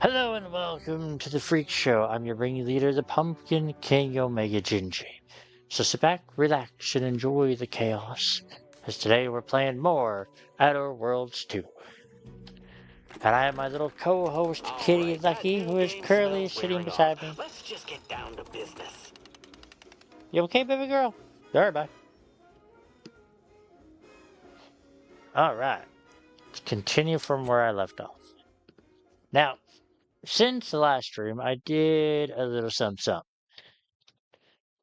Hello and welcome to the Freak Show. I'm your ringleader, the Pumpkin King OmegaGingy. So sit back, relax, and enjoy the chaos. As today we're playing more Outer Worlds 2. And I have my little co-host All Kitty right, that Lucky, new who is game currently smell's sitting wearing off. beside me. Let's just get down to business. You okay, baby girl? Alright, bye. Alright, let's continue from where I left off. Now, since the last stream, I did a little something.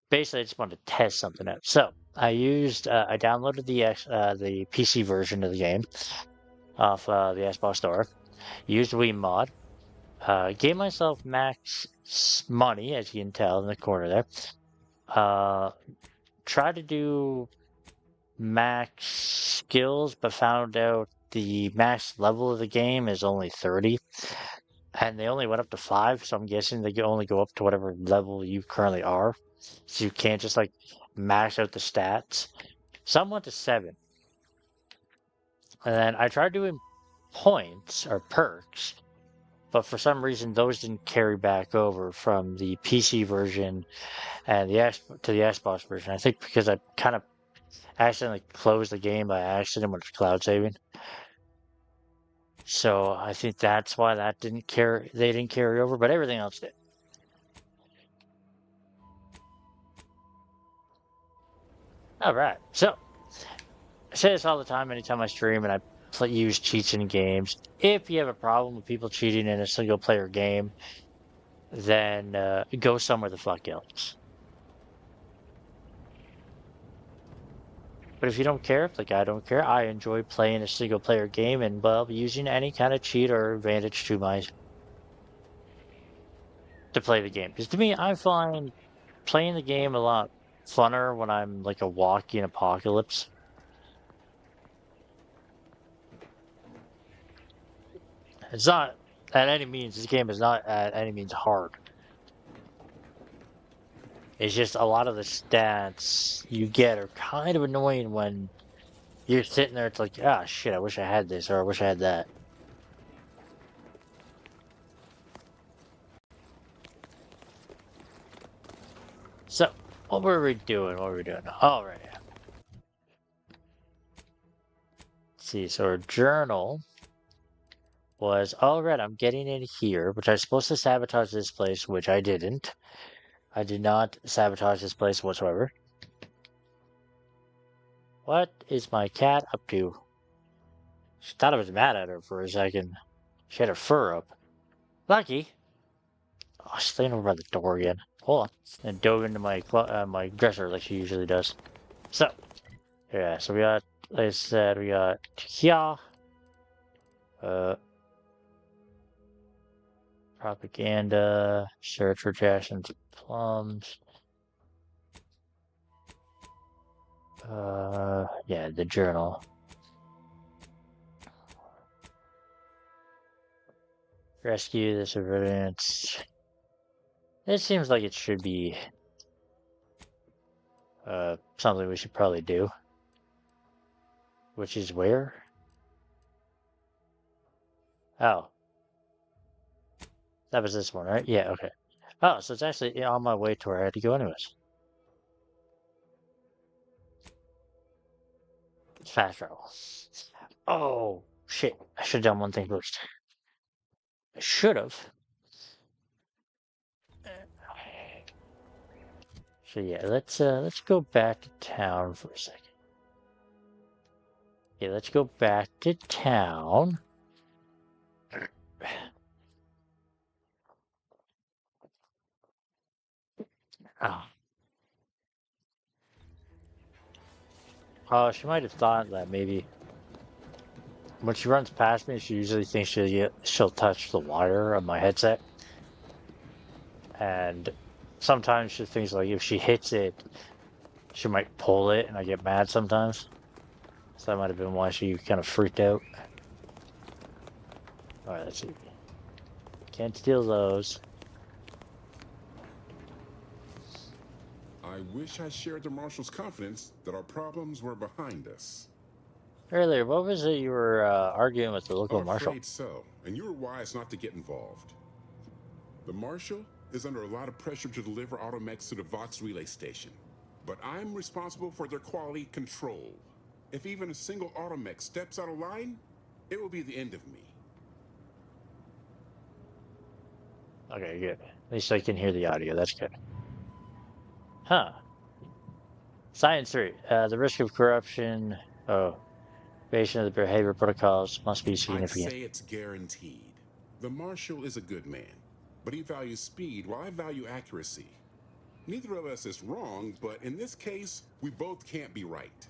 Basically, I just wanted to test something out. So I downloaded the PC version of the game off the Xbox Store. Used WeMod. Gave myself max money, as you can tell in the corner there. Tried to do max skills, but found out the max level of the game is only 30. And they only went up to 5, so I'm guessing they can only go up to whatever level you currently are. So you can't just like max out the stats. Some went to 7. And then I tried doing points or perks, but for some reason those didn't carry back over from the PC version and to the Xbox version. I think because I kind of accidentally closed the game by accident when it's cloud saving. So I think that's why they didn't carry over, but everything else did. All right. So I say this all the time, anytime I stream and I use cheats in games. If you have a problem with people cheating in a single player game, then go somewhere the fuck else. But if you don't care, like I don't care, I enjoy playing a single player game and, well, using any kind of cheat or advantage to play the game. Because to me, I find playing the game a lot funner when I'm like a walking apocalypse. It's not at any means, this game is not at any means hard. It's just a lot of the stats you get are kind of annoying when you're sitting there. It's like, ah, shit, I wish I had this or I wish I had that. So, what were we doing? What were we doing? All right. Let's see, so our journal was, all right, I'm getting in here, which I was supposed to sabotage this place, which I didn't. I did not sabotage this place whatsoever. What is my cat up to? She thought I was mad at her for a second. She had her fur up. Lucky. Oh, she's laying over by the door again. Hold on. And dove into my dresser like she usually does. So, yeah, so we got, like I said, we got here. Propaganda, search for Jason's plums. Yeah, the journal. Rescue the surveillance. It seems like it should be something we should probably do. Which is where? Oh. That was this one, right? Yeah, okay. Oh, so it's actually on my way to where I had to go anyways. Fast travel. Oh, shit. I should have done one thing first. I should have. So yeah, let's go back to town for a second. Yeah, let's go back to town. Oh. She might have thought that maybe when she runs past me, she usually thinks she'll touch the wire of my headset. And sometimes she thinks like if she hits it, she might pull it, and I get mad sometimes. So that might have been why she kind of freaked out. Alright, let's see. Can't steal those. I wish I shared the Marshal's confidence that our problems were behind us. Earlier, what was it you were arguing with the local marshal? Afraid so, and you were wise not to get involved. The Marshal is under a lot of pressure to deliver automechs to the Vox relay station, but I'm responsible for their quality control. If even a single automech steps out of line, it will be the end of me. Okay, good. At least I can hear the audio. That's good. Huh. Science 3. The risk of corruption, evasion of the behavior protocols must be I'd significant. say it's guaranteed. The Marshal is a good man, but he values speed while I value accuracy. Neither of us is wrong, but in this case, we both can't be right.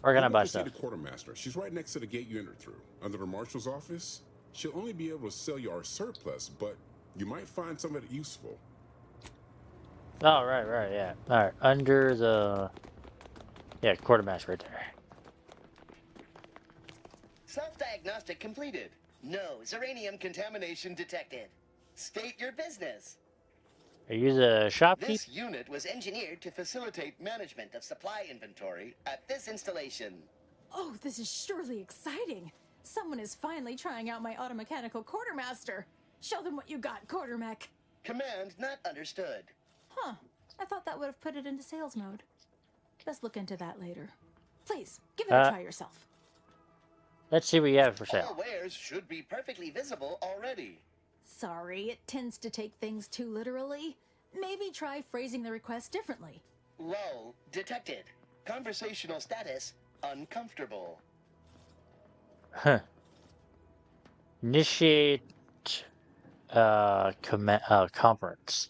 We're You gonna need buy to see stuff. the quartermaster. She's right next to the gate you entered through. Under the marshal's office, she'll only be able to sell you our surplus, but you might find some of it useful. Oh, right, yeah. Alright, under the... Yeah, quartermaster right there. Self-diagnostic completed. No uranium contamination detected. State your business. Are you the shopkeep? This unit was engineered to facilitate management of supply inventory at this installation. Oh, this is surely exciting. Someone is finally trying out my automechanical quartermaster. Show them what you got, quartermech. Command not understood. Huh. I thought that would have put it into sales mode. Let's look into that later. Please, give it a try yourself. Let's see what you have for sale. All wares should be perfectly visible already. Sorry, it tends to take things too literally. Maybe try phrasing the request differently. Lull detected. Conversational status uncomfortable. Huh. Initiate conference.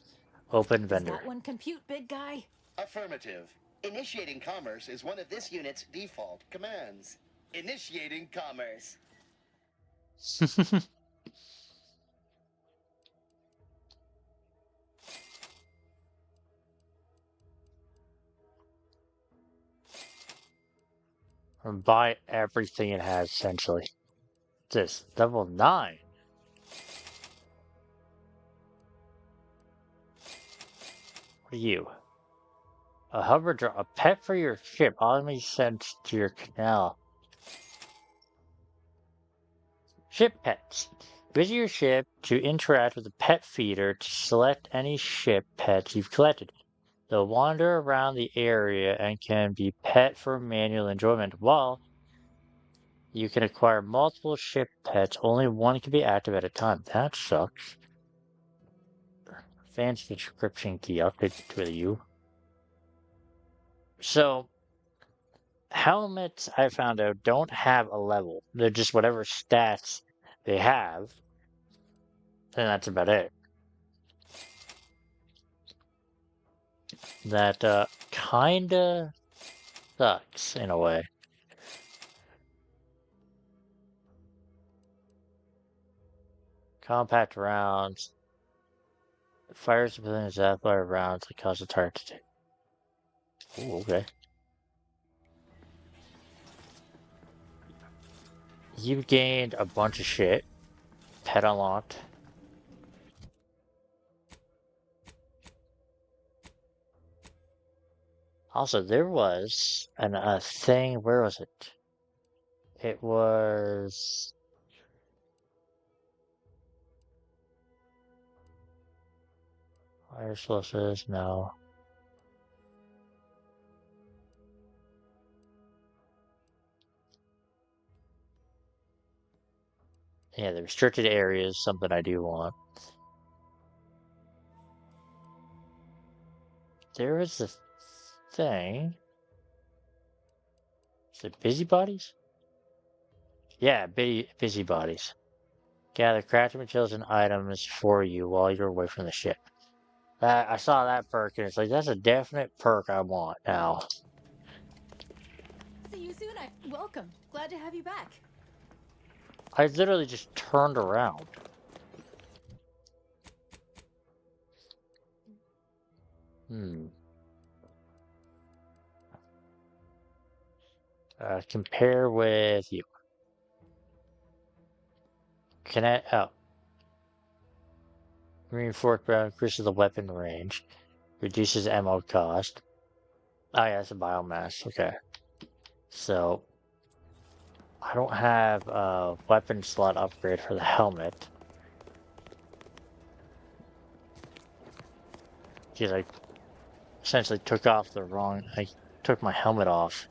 Open Does vendor. that one compute, big guy? Affirmative. Initiating commerce is one of this unit's default commands. Initiating commerce. Buy everything it has, essentially. This level 9. What are you? A hover drone, a pet for your ship, automatically sent to your canal. Ship pets. Visit your ship to interact with the pet feeder to select any ship pets you've collected. They'll wander around the area and can be pet for manual enjoyment. While you can acquire multiple ship pets, only one can be active at a time. That sucks. Fancy description key update to you. So, helmets, I found out, don't have a level. They're just whatever stats they have, and that's about it. That kinda sucks in a way. Compact rounds. Fires within his fire rounds that cause the target to take. Ooh, okay. You've gained a bunch of shit. Pet unlocked. Also, there was a thing. Where was it? It was. Fire sources? No. Yeah, the restricted areas, something I do want. There was a thing. Is it busybodies? Yeah, busybodies. Gather crafting materials and items for you while you're away from the ship. I saw that perk and it's like, that's a definite perk I want now. See you soon. Welcome. Glad to have you back. I literally just turned around. Compare with you. Can I? Oh. Reinforced ground increases the weapon range. Reduces ammo cost. Oh yeah, it's a biomass. Okay. So, I don't have a weapon slot upgrade for the helmet. Because I essentially took off the wrong. I took my helmet off.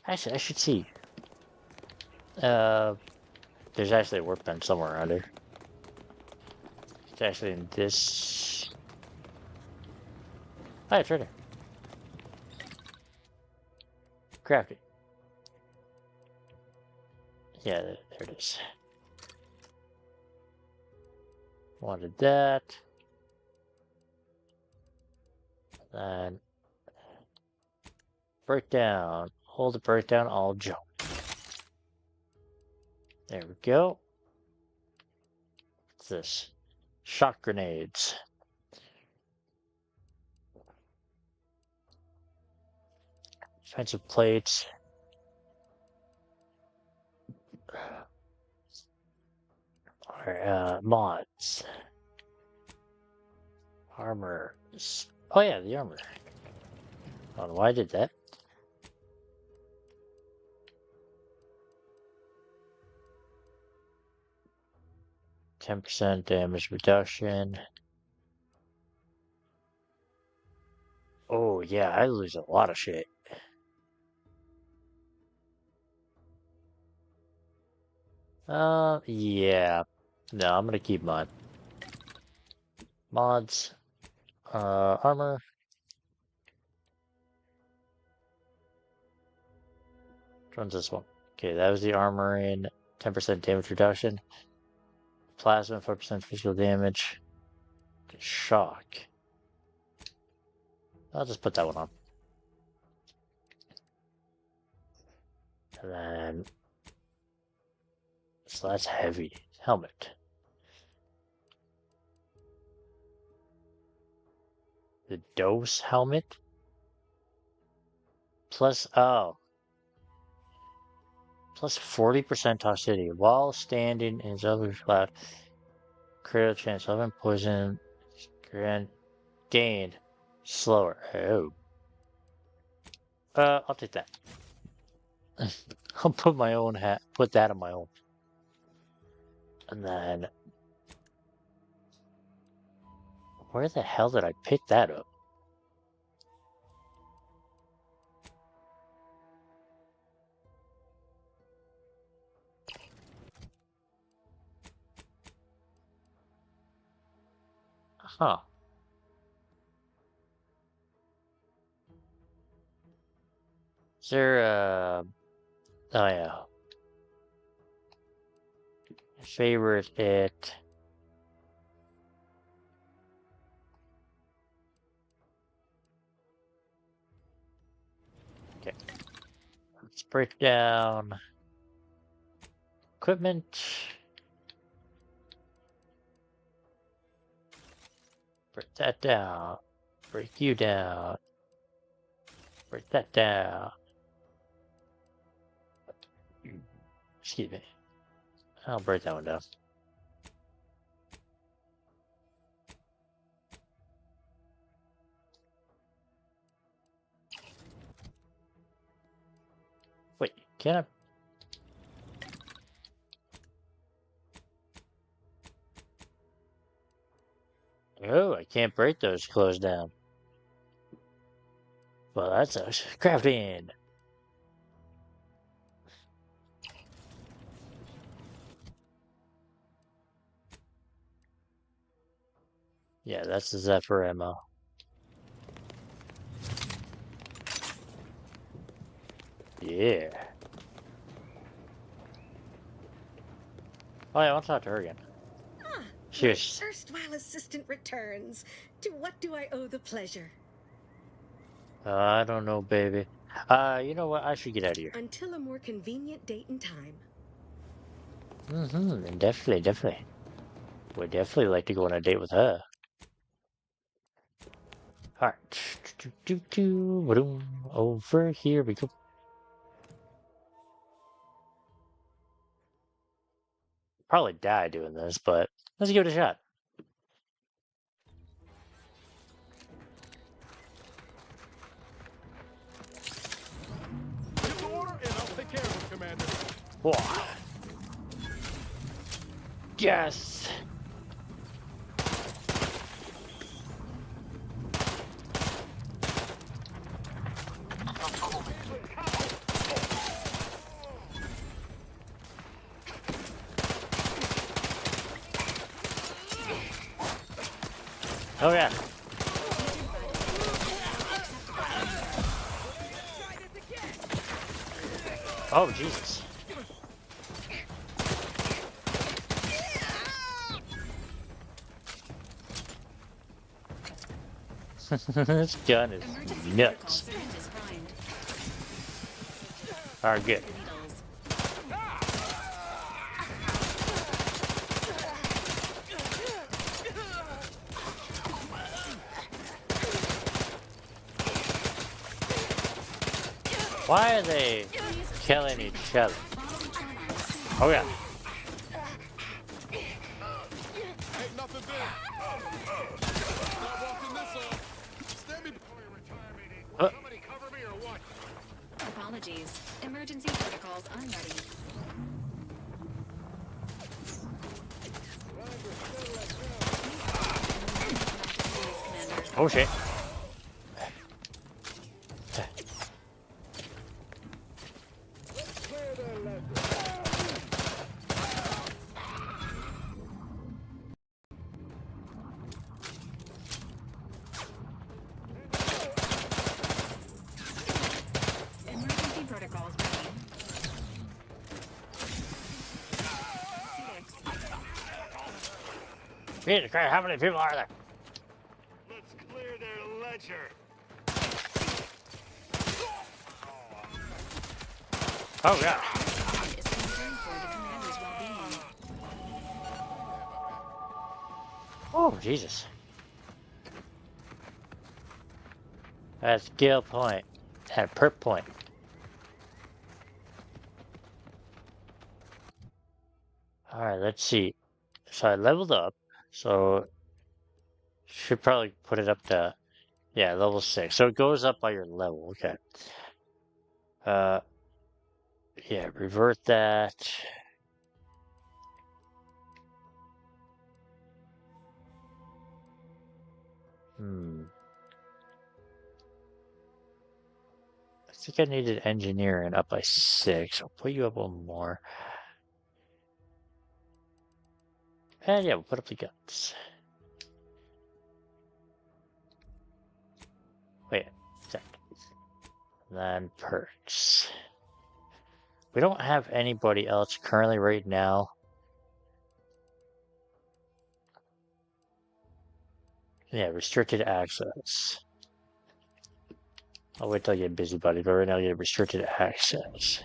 Actually, I should see. There's actually a workbench somewhere around here. It's actually in this. Oh, it's right there. Crafty. Yeah, there it is. Wanted that. Then breakdown. Hold the breakdown, I'll jump. There we go. What's this? Shock grenades. Defensive plates. Mods. Armor. Oh yeah, the armor. I don't know why I did that. %10 damage reduction. Oh yeah, I lose a lot of shit. Yeah. No, I'm gonna keep mine. Mods. Armor. Which one's this one? Okay, that was the armor in 10% damage reduction. Plasma, 4% physical damage. Shock. I'll just put that one on. And then... So that's heavy. Helmet. The dose helmet? Plus, oh. Plus 40% toxicity while standing in Zelda's cloud. Critical chance, 11 poison, gained slower. Oh. I'll take that. I'll put my own hat, put that on my own. And then, where the hell did I pick that up? Huh. Is there, oh yeah. Favorite it. Okay. Let's break down equipment. Break that down. Break you down. Break that down. Excuse me. I'll break that one down. Wait, can I? Oh, I can't break those closed down. Well, that's a crafting. Yeah, that's the Zephyr ammo. Yeah. Oh yeah, I'll talk to her again. Ah, Cheers. my erstwhile assistant returns. To what do I owe the pleasure? I don't know, baby. You know what? I should get out of here. Until a more convenient date and time. Definitely. Would definitely like to go on a date with her. Alright. Over here we go. Probably die doing this, but let's give it a shot. Give the order and I'll take care of it, Commander. Whoa. Yes! Oh yeah. Oh Jesus. This gun is nuts. Alright, good. Why are they killing each other? Oh yeah. Ain't nothing there. Not walking this off. Stand me before you retire meeting. Somebody cover me or what? Apologies. Emergency protocols unready. Oh shit. Emergency protocols ready. Jesus Christ, how many people are there? Let's clear their ledger. Oh yeah. Is concerned for the commander's well-being. Oh Jesus. That's skill point. And perk point. Alright, let's see. So I leveled up. So should probably put it up to, yeah, level 6. So it goes up by your level. Okay. Yeah, revert that. I think I needed engineering up by 6. I'll put you up one more. And yeah, we'll put up the guns. Wait, sec. Then perks. We don't have anybody else currently right now. Yeah, restricted access. I'll wait till I get busybody, but right now I get restricted access.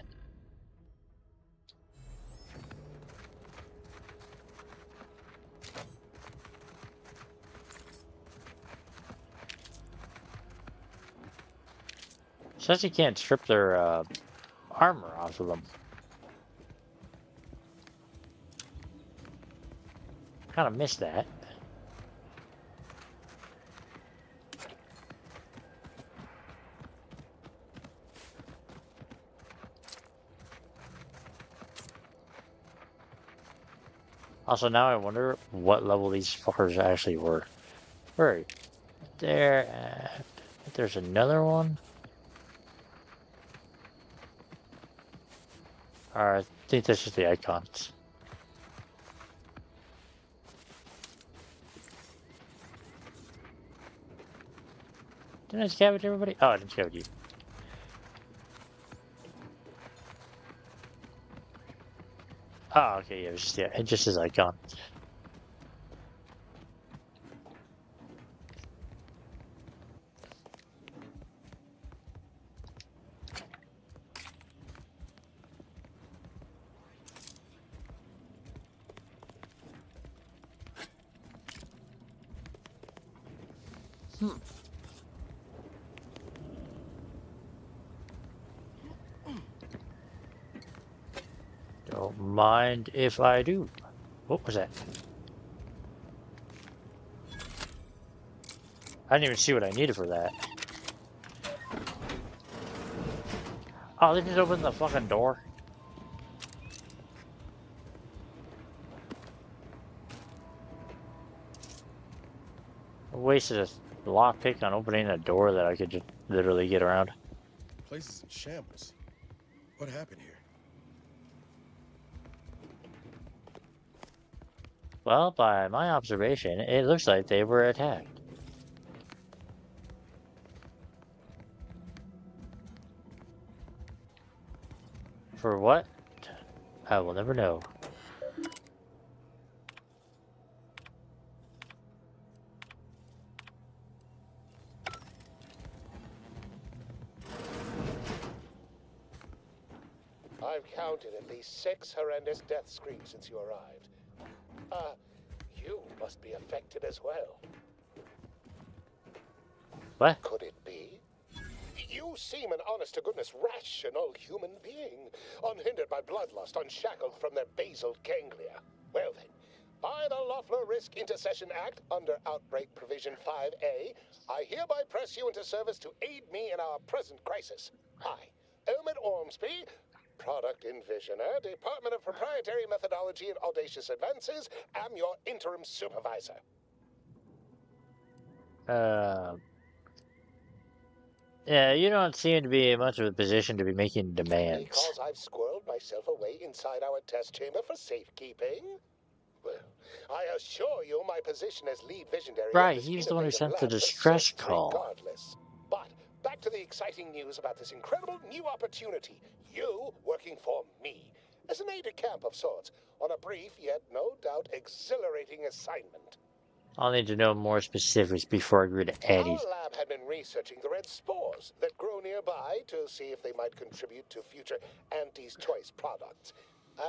Says you can't strip their armor off of them. Kind of missed that. Also, now I wonder what level these fuckers actually were. Where are you? There. There's another one. Alright, I think that's just the icons. Didn't I scavenge everybody? Oh, I didn't scavenge you. Oh, okay, yeah, it was just, yeah, it just says icon. Don't mind if I do. What was that? I didn't even see what I needed for that. Oh, they just opened the fucking door. I wasted a lockpick on opening a door that I could just literally get around. Place is in shambles. What happened here? Well, by my observation, it looks like they were attacked. For what? I will never know. I've counted at least 6 horrendous death screams since you arrived. You must be affected as well. What? Could it be? You seem an honest-to-goodness rational human being, unhindered by bloodlust, unshackled from their basal ganglia. Well then, by the Loeffler Risk Intercession Act, under Outbreak Provision 5A, I hereby press you into service to aid me in our present crisis. I, Elmet Ormsby, Product Envisioner, Department of Proprietary Methodology and Audacious Advances, am your interim supervisor. Yeah, you don't seem to be in much of a position to be making demands. Because I've squirreled myself away inside our test chamber for safekeeping? Well, I assure you my position as lead visionary of Right, this he was the one who innovative sent the lab distress persists call. regardless. But back to the exciting news about this incredible new opportunity. You working for me as an aide-de-camp of sorts on a brief yet no doubt exhilarating assignment. I'll need to know more specifics before I agree to Eddie. Our lab had been researching the red spores that grow nearby to see if they might contribute to future Auntie's Choice products.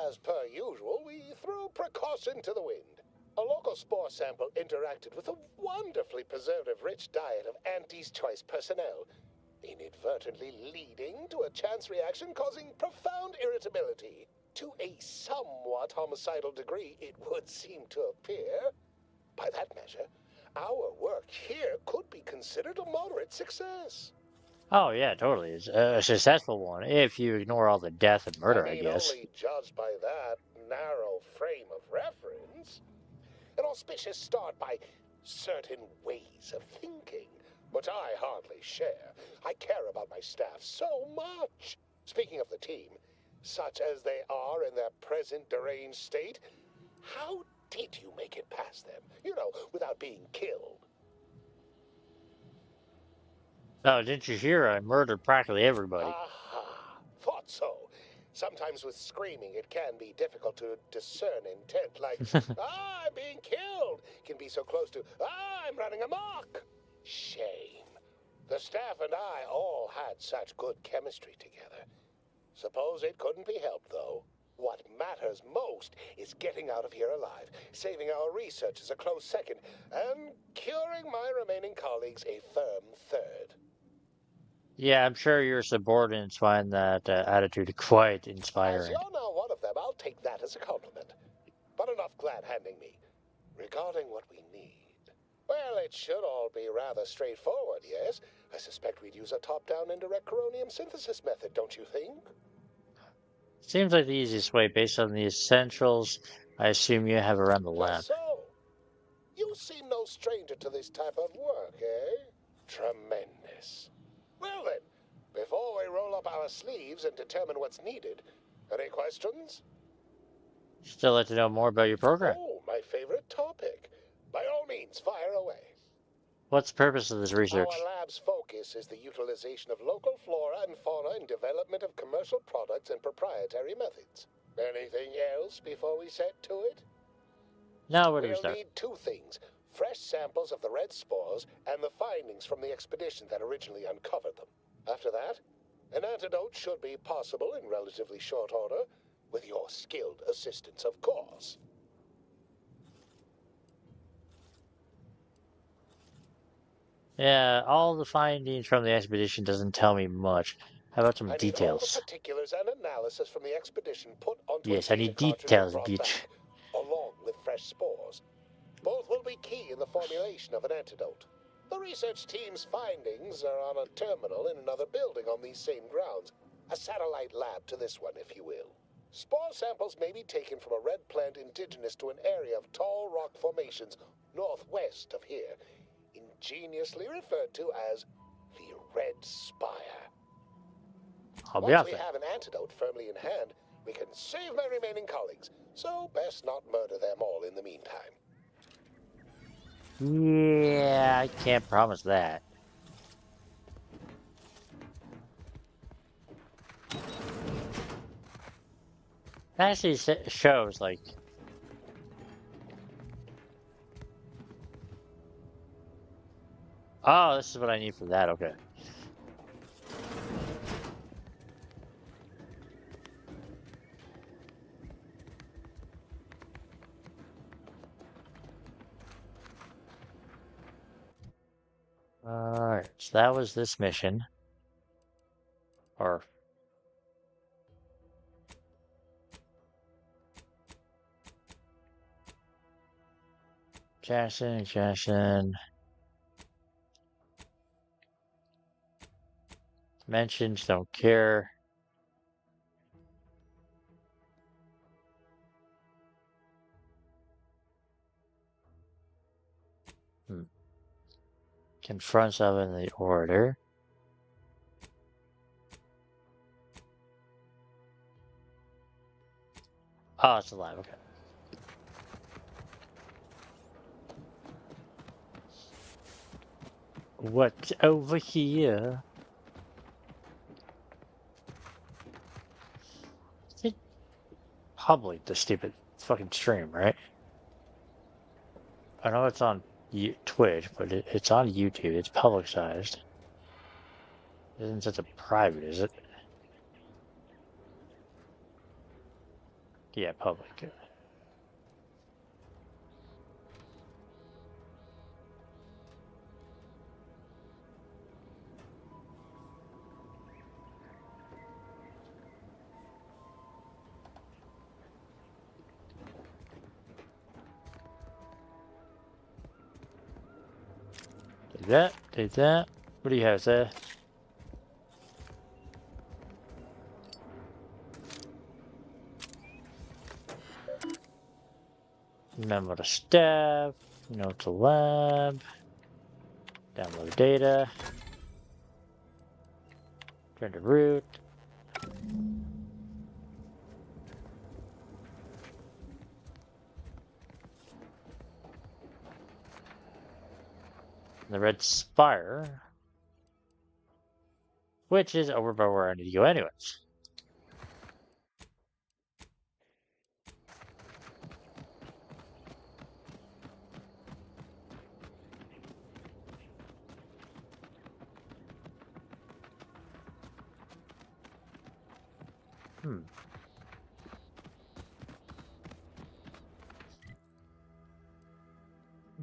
As per usual, we threw precaution to the wind. A local spore sample interacted with a wonderfully preservative-rich diet of Auntie's Choice personnel, inadvertently leading to a chance reaction causing profound irritability. To a somewhat homicidal degree, it would seem to appear. By that measure, our work here could be considered a moderate success. Oh yeah, totally. It's a successful one if you ignore all the death and murder, I guess. Only judged by that narrow frame of reference. An auspicious start by certain ways of thinking, which I hardly share. I care about my staff so much. Speaking of the team, such as they are in their present deranged state, how did you make it past them? You know, without being killed. Oh, didn't you hear? I murdered practically everybody. Aha, thought so. Sometimes with screaming, it can be difficult to discern intent, like, I'm being killed, can be so close to, I'm running amok. Shame. The staff and I all had such good chemistry together. Suppose it couldn't be helped, though. What matters most is getting out of here alive, saving our researchers a close second, and curing my remaining colleagues a firm third. Yeah, I'm sure your subordinates find that attitude quite As inspiring. you're now one of them, I'll take that as a compliment. But enough glad-handing me. Regarding what we need, well, it should all be rather straightforward, yes? I suspect we'd use a top-down indirect coronium synthesis method, don't you think? Seems like the easiest way based on the essentials I assume you have around the How lab. so? You seem no stranger to this type of work, eh? Tremendous. Well then, before we roll up our sleeves and determine what's needed, any questions? Still like to know more about your program. Oh, my favorite topic. By all means, fire away. What's the purpose of this research? Our lab's focus is the utilization of local flora and fauna in development of commercial products and proprietary methods. Anything else before we set to it? Now, where do we We'll start? need 2 things. Fresh samples of the red spores and the findings from the expedition that originally uncovered them. After that, an antidote should be possible in relatively short order, with your skilled assistance, of course. Yeah, all the findings from the expedition doesn't tell me much. How about some I need all the details? particulars and analysis from the expedition put onto Yes, a I need data cartridge details, and brought bitch. back, along with fresh spores. Both will be key in the formulation of an antidote. The research team's findings are on a terminal in another building on these same grounds. A satellite lab to this one, if you will. Spore samples may be taken from a red plant indigenous to an area of tall rock formations northwest of here, ingeniously referred to as the Red Spire. I'll be Once off we then. have an antidote firmly in hand, we can save my remaining colleagues, so best not murder them all in the meantime. Yeah, I can't promise that. actually shows like. Oh, this is what I need for that. Okay. Alright, so that was this mission. Or Jackson. Mentions, don't care. Confronts of in the order. Oh, it's alive, okay. What's over here? It public the stupid fucking stream, right? I know it's on Twitch, but it's on YouTube. It's publicized. It isn't such a private, is it? Yeah, public. Take that. What do you have there? Memo to staff. Note to lab. Download data. Turn to root. The red spire. Which is over by where I need to go anyways.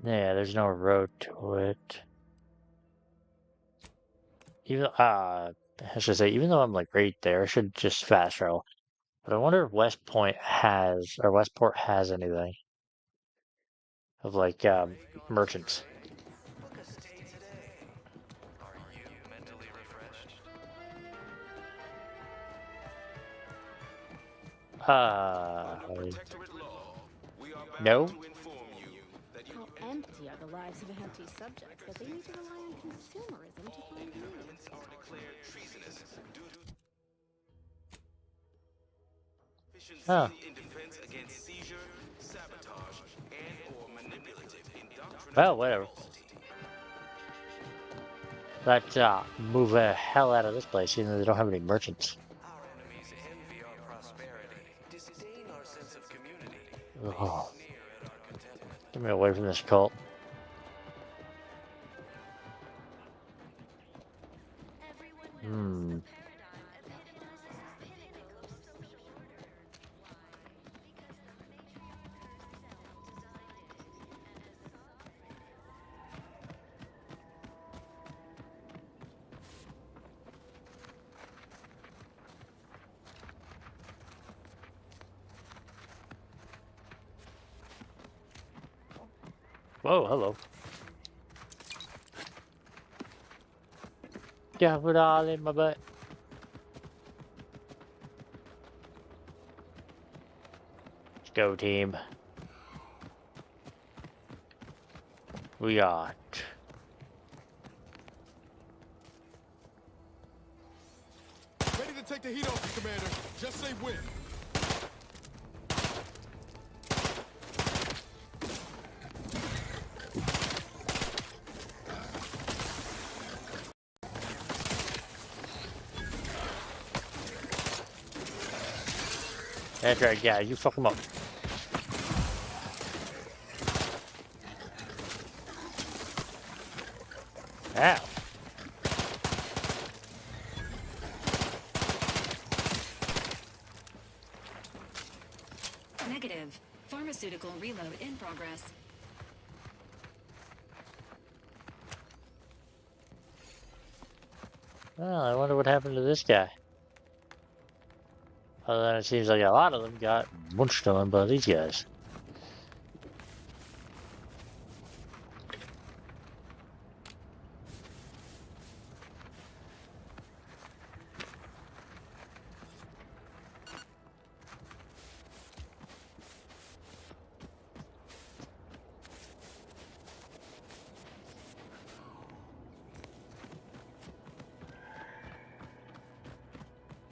Yeah, there's no road to it. Even I should say, even though I'm like right there, I should just fast travel. But I wonder if Westport has anything of like merchants. Book a stay today. Are you mentally refreshed? No. How empty are the lives of empty subjects that they need to rely on consumerism to find meaning? Are declared treasonous due to in defense against seizure, sabotage, and/or manipulative indoctrination. Well, whatever. Let's move the hell out of this place, even though they don't have any merchants. Our enemies envy our prosperity, disdain our sense of community, Oh. sneer at our contentment. Get me away from this cult. Whoa, hello. Got it all in my butt. Let's go, team. We got. Ready to take the heat off you, Commander. Just say when. That's right, yeah, you fuck him up. Ow. Negative. Pharmaceutical reload in progress. Well, I wonder what happened to this guy. Other than it seems like a lot of them got munched on by these guys.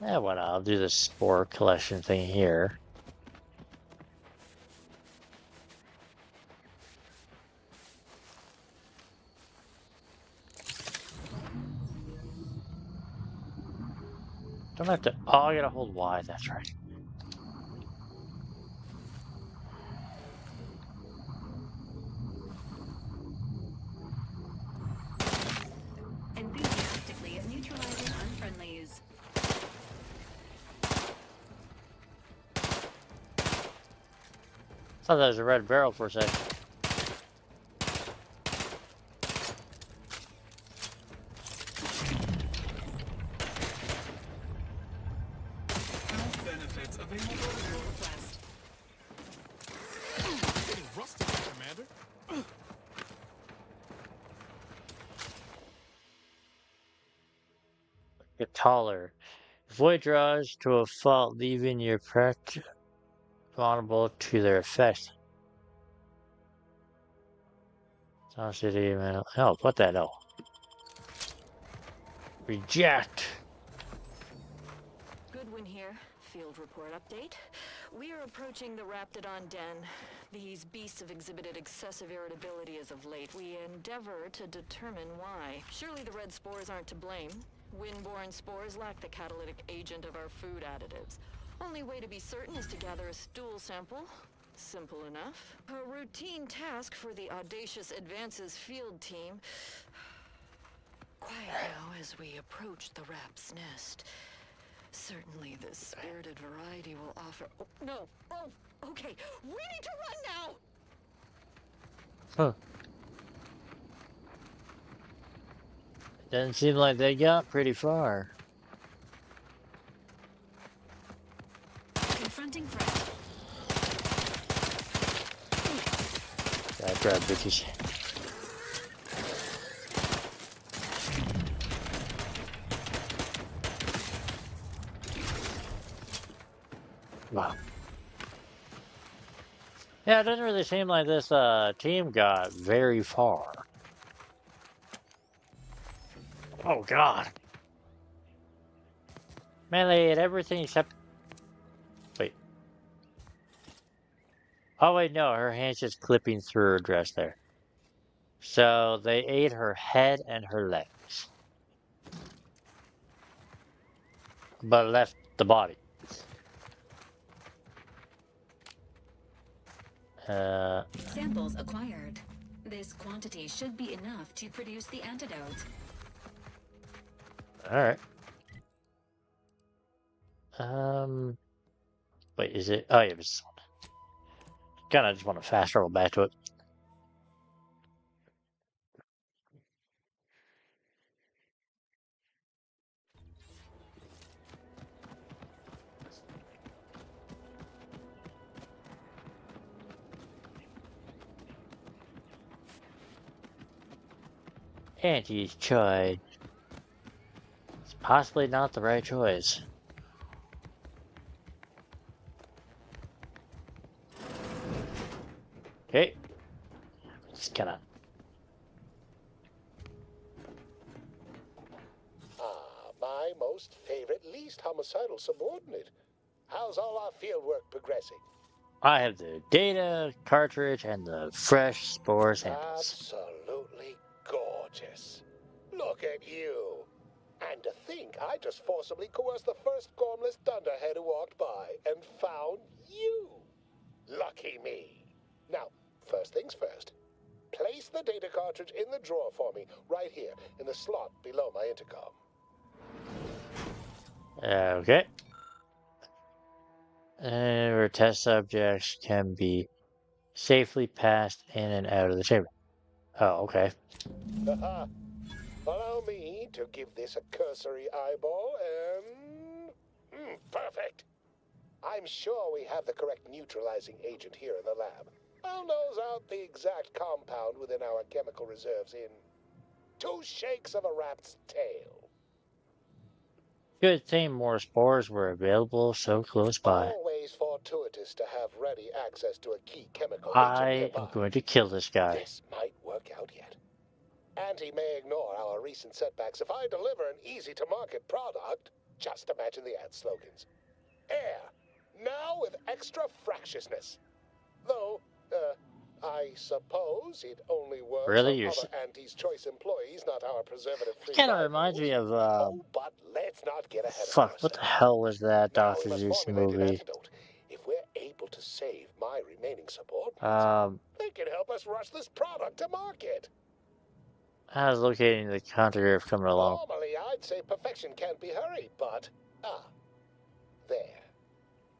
Yeah, well, I'll do the spore collection thing here. Don't have to. Oh, I gotta hold Y. That's right. Enthusiastically neutralizing unfriendlies. Thought that was a red barrel for a second. Benefits available. Request. Getting rusty, Commander. Get taller. Void draws to a fault, leaving your pet vulnerable to their effects. City, man. Oh, what the hell? Reject. Goodwin here. Field report update. We are approaching the Raptidon den. These beasts have exhibited excessive irritability as of late. We endeavor to determine why. Surely the red spores aren't to blame. Windborne spores lack the catalytic agent of our food additives. Only way to be certain is to gather a stool sample. Simple enough. A routine task for the Audacious Advances field team. Quiet now as we approach the rap's nest. Certainly this spirited variety will offer... Oh, no! Oh, okay. We need to run now! Huh. Doesn't seem like they got pretty far. Confronting threat. That's right, bitches. Wow. Yeah, it doesn't really seem like this team got very far. Oh God. Man, they ate everything except... Wait. Oh wait, no, her hand's just clipping through her dress there. So they ate her head and her legs. But left the body. Samples acquired. This quantity should be enough to produce the antidote. Alright. Wait, is it? Oh yeah, this one. Kinda just want to fast travel back to it. Auntie's choice. It's possibly not the right choice. Okay. Just kinda. My most favorite, least homicidal subordinate. How's all our field work progressing? I have the data cartridge and the fresh spore samples. Absolutely gorgeous. Look at you. And to think I just forcibly coerced the first gormless dunderhead who walked by and found you. Lucky me. Now, first things first. Place the data cartridge in the drawer for me, right here, in the slot below my intercom. Okay. Where test subjects can be safely passed in and out of the chamber. Oh, okay. Haha. Allow me to give this a cursory eyeball and... perfect. I'm sure we have the correct neutralizing agent here in the lab. I'll nose out the exact compound within our chemical reserves in 2 shakes of a rat's tail. Good thing more spores were available so close by. Always fortuitous to have ready access to a key chemical agent I nearby. am going to kill this guy. This might work out yet. Auntie may ignore our recent setbacks if I deliver an easy-to-market product. Just imagine the ad slogans. Air, now with extra fractiousness. Though, I suppose it only works Really? on other Auntie's Choice employees, not our preservative-free Kind of reminds me of, but let's not get ahead of fuck, ourselves. what the hell was that Now Dr. we must Zeus formulate an movie? antidote. If we're able to save my remaining support, they can help us rush this product to market. I was locating the countergraph coming along. Normally, I'd say perfection can't be hurried, but there.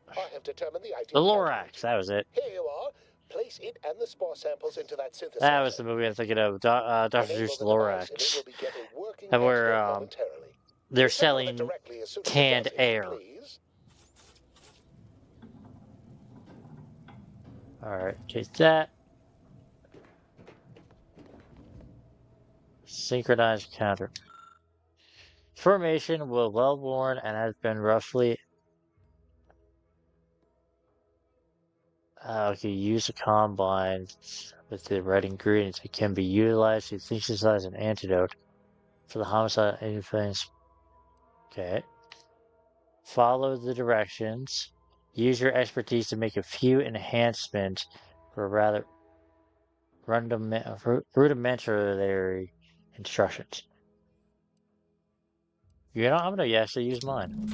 I have determined the IT. The Lorax, that was it. Here you are. Place it and the spore samples into that synthesizer. That was the movie I'm thinking of, Dr. Zeus Lorax. And where they're selling canned air. Alright, take that. Synchronized counter. Formation will well worn and has been roughly. Okay, use a combine with the right ingredients. It can be utilized to synthesize an antidote for the homicide influence. Okay. Follow the directions. Use your expertise to make a few enhancements for rather rudimentary instructions. You know, I'm gonna actually use mine.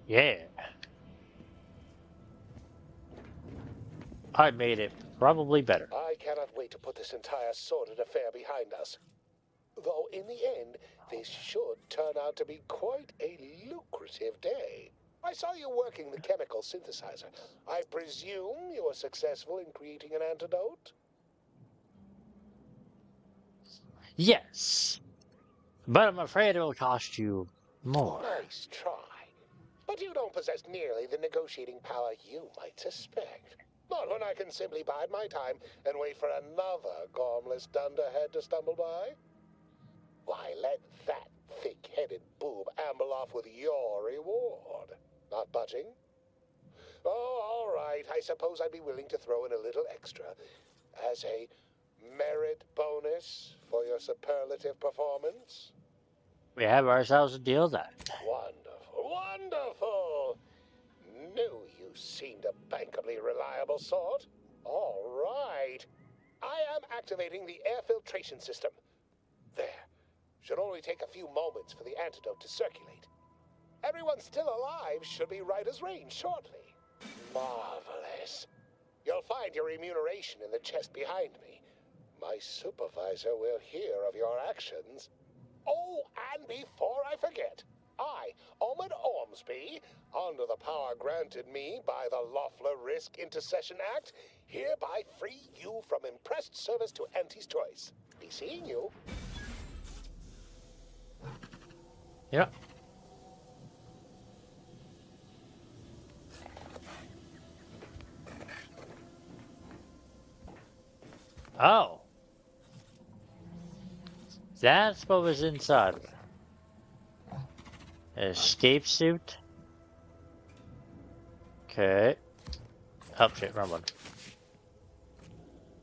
Yeah. I made it probably better. I cannot wait to put this entire sordid affair behind us. Though in the end, this should turn out to be quite a lucrative day. I saw you working the chemical synthesizer. I presume you were successful in creating an antidote? Yes. But I'm afraid it will cost you more. Nice try. But you don't possess nearly the negotiating power you might suspect. Not when I can simply bide my time and wait for another gormless dunderhead to stumble by. Why, let that thick-headed boob amble off with your reward. Not budging? Oh, all right. I suppose I'd be willing to throw in a little extra as a merit bonus for your superlative performance. We have ourselves a deal then. Wonderful, wonderful! Knew you seemed a bankably reliable sort. All right. I am activating the air filtration system. There. Should only take a few moments for the antidote to circulate. Everyone still alive should be right as rain shortly. Marvelous. You'll find your remuneration in the chest behind me. My supervisor will hear of your actions. Oh, and before I forget, I, Omid Ormsby, under the power granted me by the Loeffler Risk Intercession Act, hereby free you from impressed service to Auntie's Choice. Be seeing you. Yep. Oh. That's what was inside of it. An escape suit. Okay. Oh shit, wrong one.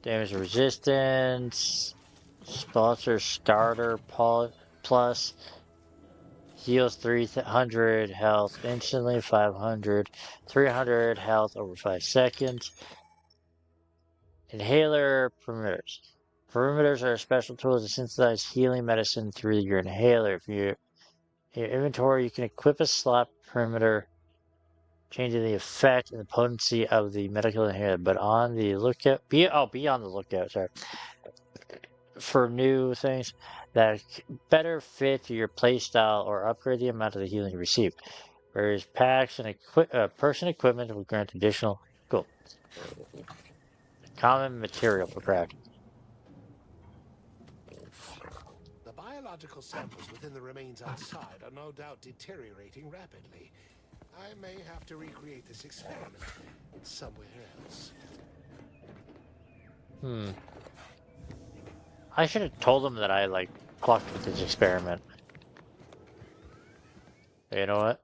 Damage resistance. Sponsor starter plus. Heals 300 health instantly, 500, 300 health over 5 seconds. Inhaler perimeters. Perimeters are special tools to synthesize healing medicine through your inhaler. If you in your inventory, you can equip a slot perimeter, changing the effect and the potency of the medical inhaler. But on the lookout, be on the lookout. Sorry, for new things that better fit your playstyle or upgrade the amount of the healing you receive. Various packs and person equipment will grant additional cool common material for crafting. The biological samples within the remains outside are no doubt deteriorating rapidly. I may have to recreate this experiment somewhere else. I should have told them that I like fucked with this experiment. You know what?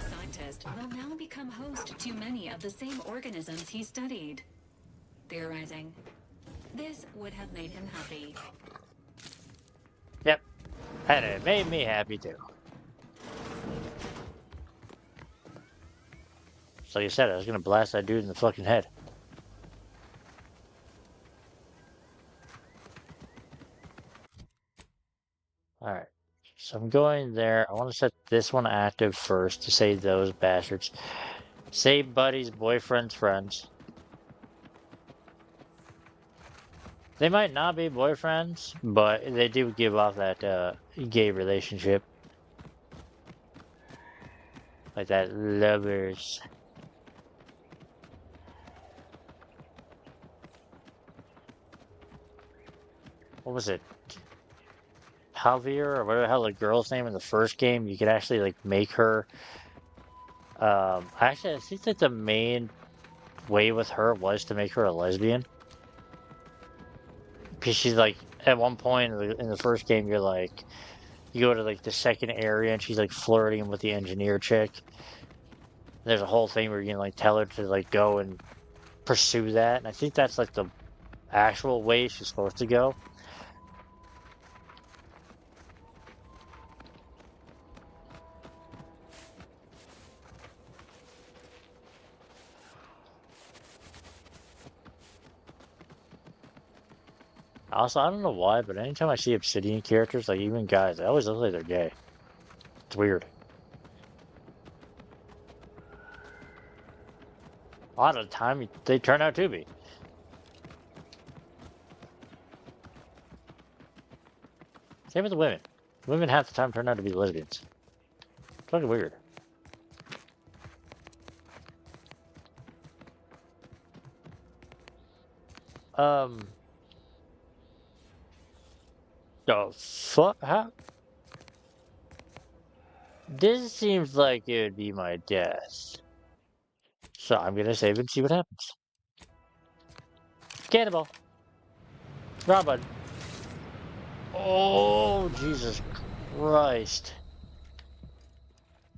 Scientist will now become host to many of the same organisms he studied. Theorizing, this would have made him happy. Yep. And it made me happy too. So like I said, I was gonna blast that dude in the fucking head. Alright. So I'm going there. I want to set this one active first to save those bastards. Save buddies, boyfriends, friends. They might not be boyfriends, but they do give off that gay relationship. Like that lovers. What was it? Javier, or whatever the hell the girl's name in the first game, you could actually like make her. Actually, I think that the main way with her was to make her a lesbian. Because she's like, at one point in the first game, you're like, you go to like the second area and she's like flirting with the engineer chick. There's a whole thing where you can like tell her to like go and pursue that. And I think that's like the actual way she's supposed to go. Also, I don't know why, but anytime I see Obsidian characters, like even guys, they always look like they're gay. It's weird. A lot of the time, they turn out to be. Same with the women. Women half the time turn out to be lesbians. It's fucking weird. The fuck? How? This seems like it would be my death. So I'm gonna save and see what happens. Cannonball. Wrong button. Oh, Jesus Christ.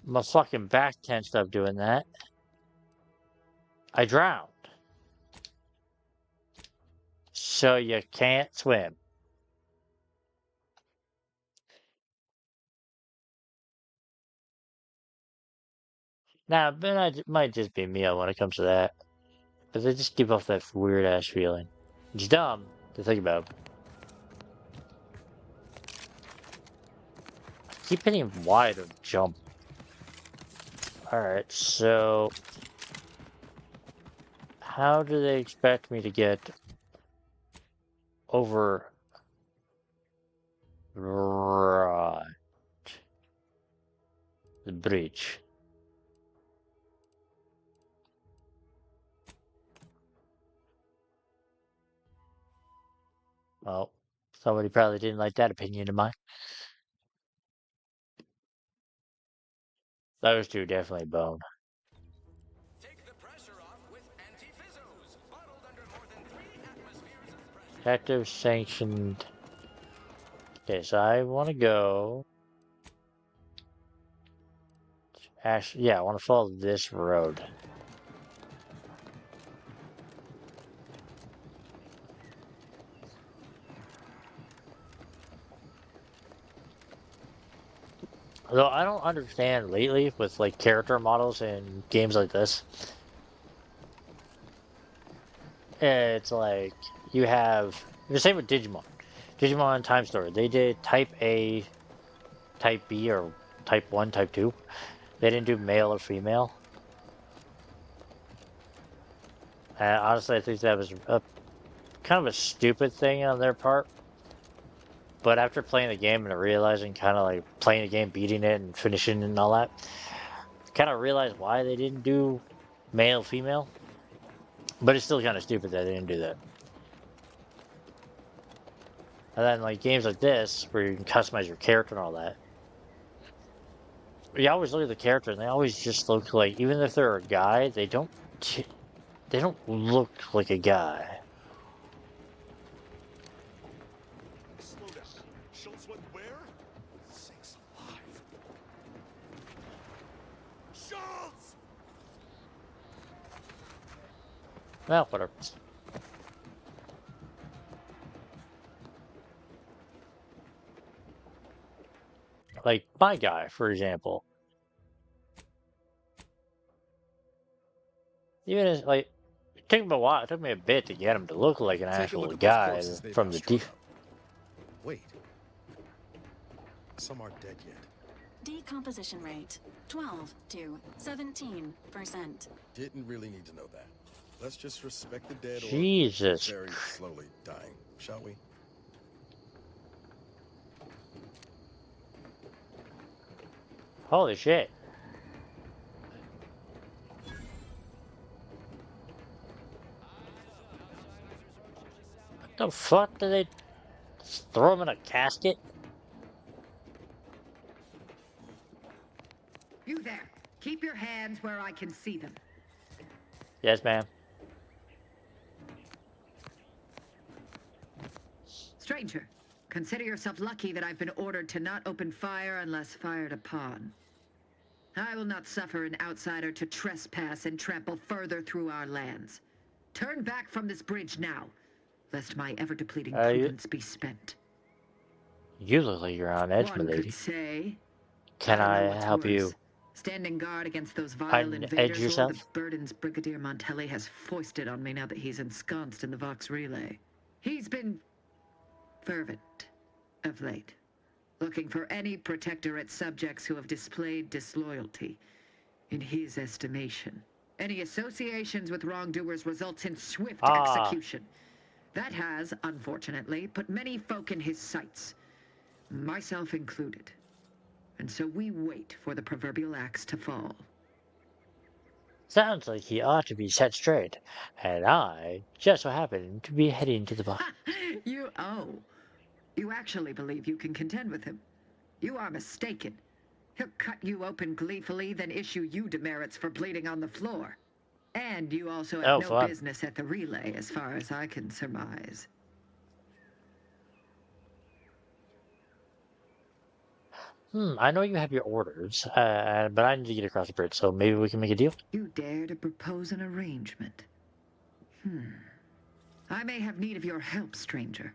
My fucking back tensed up doing that. I drowned. So you can't swim. Now, but it might just be me when it comes to that. But they just give off that weird ass feeling. It's dumb to think about. I keep hitting Y to jump. Alright, so how do they expect me to get over? Right. The bridge. Well, somebody probably didn't like that opinion of mine. Those two definitely bone. Take the pressure off with anti-fizzos, bottled under more than 3 atmospheres of pressure. Active sanctioned. Okay, so I want to go. Actually, yeah, I want to follow this road. Though I don't understand lately with like character models in games like this. It's like you have the same with Digimon. Digimon Time Story. They did Type A, Type B, or Type 1, Type 2. They didn't do male or female. And honestly, I think that was a kind of a stupid thing on their part. But after playing the game and realizing, kind of like playing the game, beating it, and finishing it and all that, kind of realized why they didn't do male, female. But it's still kind of stupid that they didn't do that. And then like games like this, where you can customize your character and all that, you always look at the character and they always just look like, even if they're a guy, they don't look like a guy. Slow down. Schultz went where? Sakes alive. Schultz! Well, whatever. Like my guy, for example. Even as like, it took me a while. It took me a bit to get him to look like an Take a actual look at those guy corpses they've from now the strung deep. up. Wait. Some aren't dead yet. Decomposition rate 12 to 17%. Didn't really need to know that. Let's just respect the dead Jesus. or very slowly dying, shall we? Holy shit. What the fuck did they throw him in a casket? You there. Keep your hands where I can see them. Yes, ma'am. Stranger, consider yourself lucky that I've been ordered to not open fire unless fired upon. I will not suffer an outsider to trespass and trample further through our lands. Turn back from this bridge now, lest my ever-depleting prudence be spent. You look like you're on edge, One my lady. could say, Can I don't know I what's help you worse, standing guard against those vile edge invaders, or yourself? the burdens Brigadier Montelli has foisted on me now that he's ensconced in the Vox Relay. He's been fervent of late, looking for any protectorate subjects who have displayed disloyalty. In his estimation, any associations with wrongdoers results in swift execution. That has, unfortunately, put many folk in his sights, myself included. And so we wait for the proverbial axe to fall. Sounds like he ought to be set straight, and I just so happen to be heading to the bar. You actually believe you can contend with him? You are mistaken. He'll cut you open gleefully, then issue you demerits for bleeding on the floor. And you also have no business at the relay, as far as I can surmise. I know you have your orders, but I need to get across the bridge, so maybe we can make a deal? You dare to propose an arrangement? I may have need of your help, stranger,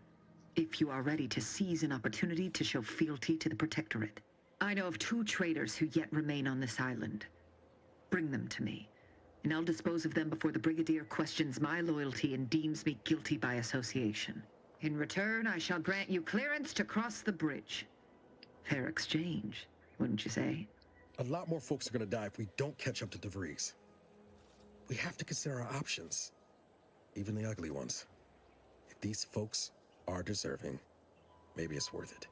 if you are ready to seize an opportunity to show fealty to the Protectorate. I know of 2 traitors who yet remain on this island. Bring them to me, and I'll dispose of them before the Brigadier questions my loyalty and deems me guilty by association. In return, I shall grant you clearance to cross the bridge. Fair exchange, wouldn't you say? A lot more folks are gonna die if we don't catch up to DeVries. We have to consider our options, even the ugly ones. If these folks are deserving, maybe it's worth it.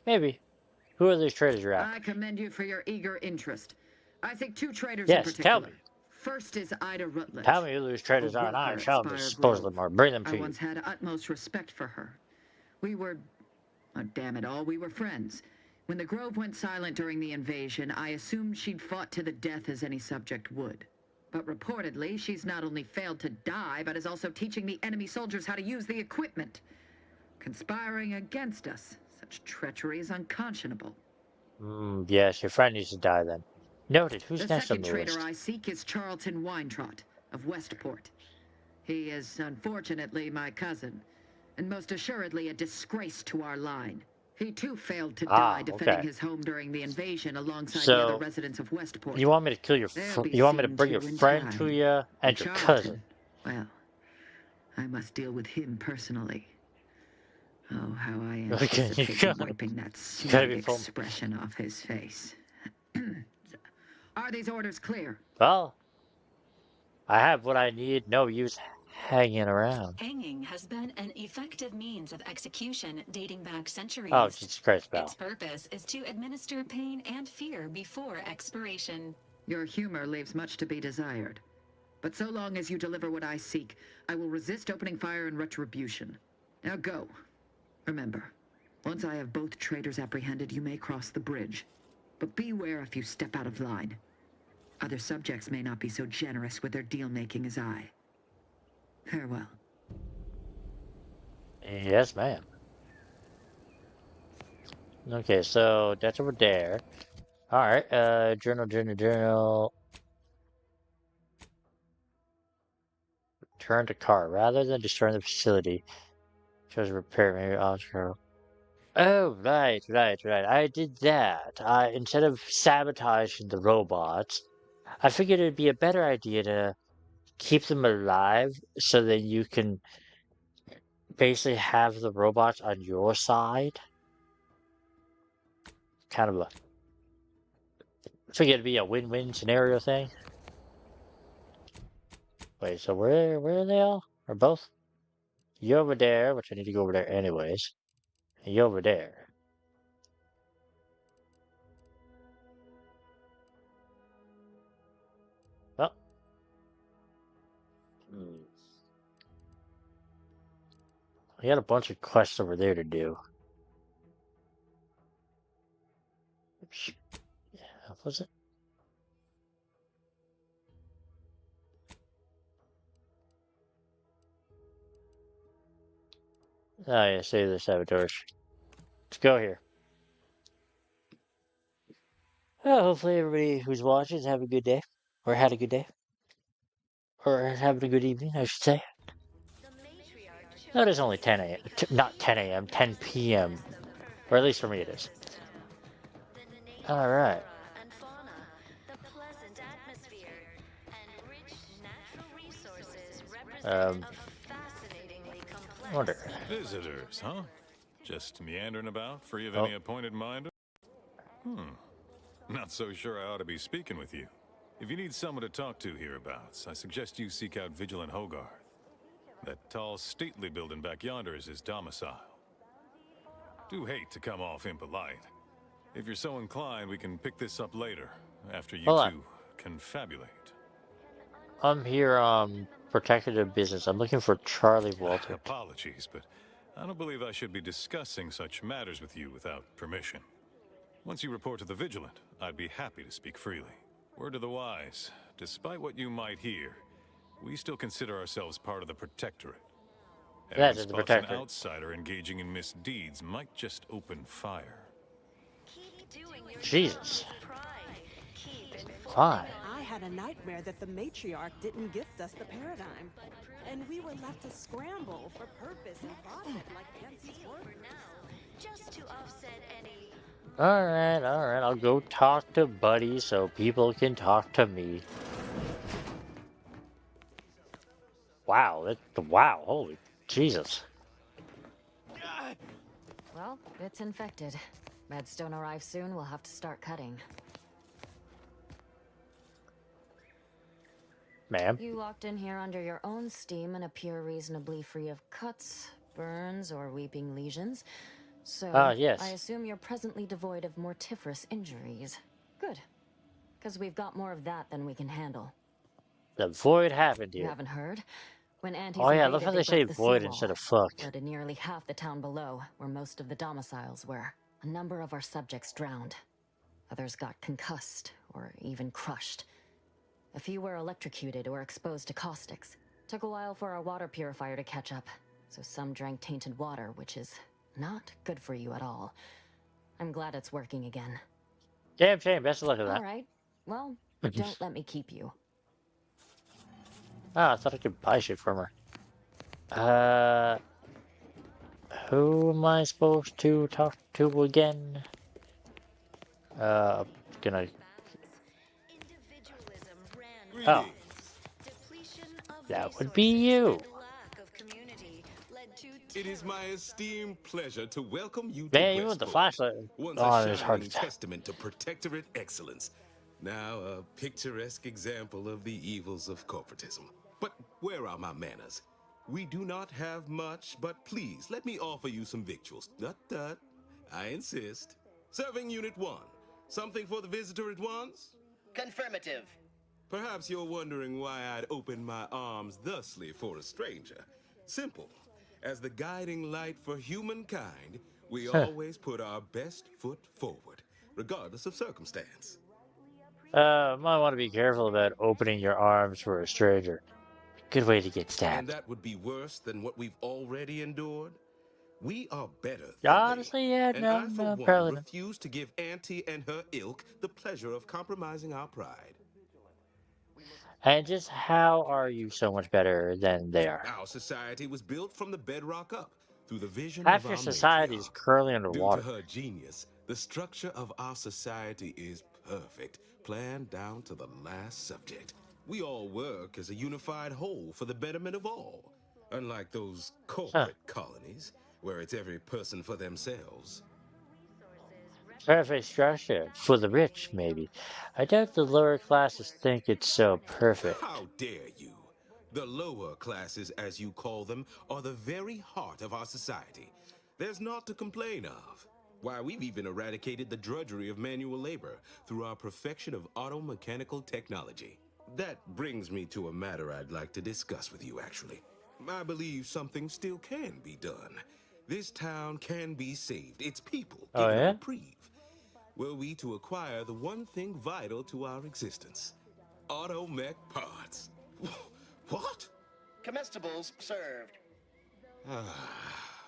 Maybe. Who are these traitors you're after? I commend you for your eager interest. I think 2 traitors Yes, in particular. tell me. First is Ida Rutledge. Tell me who those traitors are, and I shall dispose of them or bring them to I you. once had utmost respect for her. We were, oh, damn it all, we were friends. When the Grove went silent during the invasion, I assumed she'd fought to the death as any subject would. But reportedly, she's not only failed to die, but is also teaching the enemy soldiers how to use the equipment. Conspiring against us. Such treachery is unconscionable. Yes, your friend needs to die then. Noted. Who's The next on second the traitor list? I seek is Charlton Weintrot of Westport. He is unfortunately my cousin, and most assuredly a disgrace to our line. He too failed to die defending okay. his home during the invasion alongside the other So residents of Westport. you want me to kill your? They'll be You want me to seen bring your to in friend to time. you But and your cousin? Charlton, well, I must deal with him personally. Oh, how I Okay, anticipate wiping that you gotta smug be full. expression off his face. Are these orders clear? Well, I have what I need. No use hanging around. Hanging has been an effective means of execution dating back centuries. Oh, Jesus Christ, Its Val. purpose is to administer pain and fear before expiration. Your humor leaves much to be desired. But so long as you deliver what I seek, I will resist opening fire in retribution. Now go. Remember, once I have both traitors apprehended, you may cross the bridge. But beware if you step out of line. Other subjects may not be so generous with their deal-making as I. Farewell. Yes, ma'am. Okay, so that's over there. Alright, journal. Return to car. Rather than destroying the facility, chose repair maybe outro. Oh, right. I did that. Instead of sabotaging the robots, I figured it'd be a better idea to keep them alive so that you can basically have the robots on your side. Kind of a, I figured it'd be a win-win scenario thing. Wait, so where are they all? Or both? You over there, which I need to go over there anyways. And you over there. Well. I got a bunch of quests over there to do. Yeah, was it? Oh yeah, save the saboteurs. Let's go here. Well, hopefully everybody who's watching is having a good day. Or had a good day. Or having a good evening, I should say. No, it is only 10 a.m. Not 10 a.m., 10 p.m. Or at least for me it is. Alright. Wonder. Visitors, huh? Just meandering about, free of Oh. any appointed mind? Not so sure I ought to be speaking with you. If you need someone to talk to hereabouts, I suggest you seek out Vigilant Hogarth. That tall, stately building back yonder is his domicile. Do hate to come off impolite. If you're so inclined, we can pick this up later, after you two confabulate. I'm here, protective business. I'm looking for Charlie Walter. Apologies, but I don't believe I should be discussing such matters with you without permission. Once you report to the Vigilant, I'd be happy to speak freely. Word to the wise, despite what you might hear, we still consider ourselves part of the Protectorate. That is the An Protectorate. outsider engaging in misdeeds might just open fire. Jesus. Fine. I had a nightmare that the matriarch didn't gift us the paradigm, and we were left to scramble for purpose and profit like Nancy's workers. Just to offset any. Alright. I'll go talk to Buddy so people can talk to me. Wow, wow, holy Jesus. Well, it's infected. Meds don't arrive soon, we'll have to start cutting. Ma'am? You walked in here under your own steam and appear reasonably free of cuts, burns, or weeping lesions. So, yes. I assume you're presently devoid of mortiferous injuries. Good. Because we've got more of that than we can handle. The void happened You here. haven't heard? When Antis Oh yeah, I invaded, love how they say broke the void seawall, instead of fuck. flooded nearly half the town below, where most of the domiciles were. A number of our subjects drowned. Others got concussed, or even crushed. A few were electrocuted or exposed to caustics. Took a while for our water purifier to catch up, so some drank tainted water, which is not good for you at all. I'm glad it's working again. Damn shame, best of luck with that. All right. Well, don't let me keep you. Oh, I thought I could buy shit from her. Who am I supposed to talk to again? Gonna. Oh, that would be you. It is my esteemed pleasure to welcome you to Man, even with the Westport, flashlight once a on, it's hard to shining tell. testament to protectorate excellence. Now a picturesque example of the evils of corporatism. But where are my manners? We do not have much, but please let me offer you some victuals. Tut. I insist. Serving Unit 1. Something for the visitor at once? Confirmative. Perhaps you're wondering why I'd open my arms thusly for a stranger. Simple. As the guiding light for humankind, we always put our best foot forward, regardless of circumstance. Might want to be careful about opening your arms for a stranger. Good way to get And stabbed. that would be worse than what we've already endured? We are better than Honestly, yeah, they. And I, for no, one, probably not. refuse to give Auntie and her ilk the pleasure of compromising our pride. And just how are you so much better than they are? Our society was built from the bedrock up, through the vision Half of your our society is matriarch. currently Due to underwater. her genius, the structure of our society is perfect, planned down to the last subject. We all work as a unified whole for the betterment of all, unlike those corporate colonies, where it's every person for themselves. Perfect structure. For the rich, maybe. I doubt the lower classes think it's so perfect. How dare you? The lower classes, as you call them, are the very heart of our society. There's naught to complain of. Why, we've even eradicated the drudgery of manual labor through our perfection of auto-mechanical technology. That brings me to a matter I'd like to discuss with you, actually. I believe something still can be done. This town can be saved, its people Oh, given a yeah? reprieve. Were we to acquire the one thing vital to our existence, auto-mech parts. What? Comestibles served.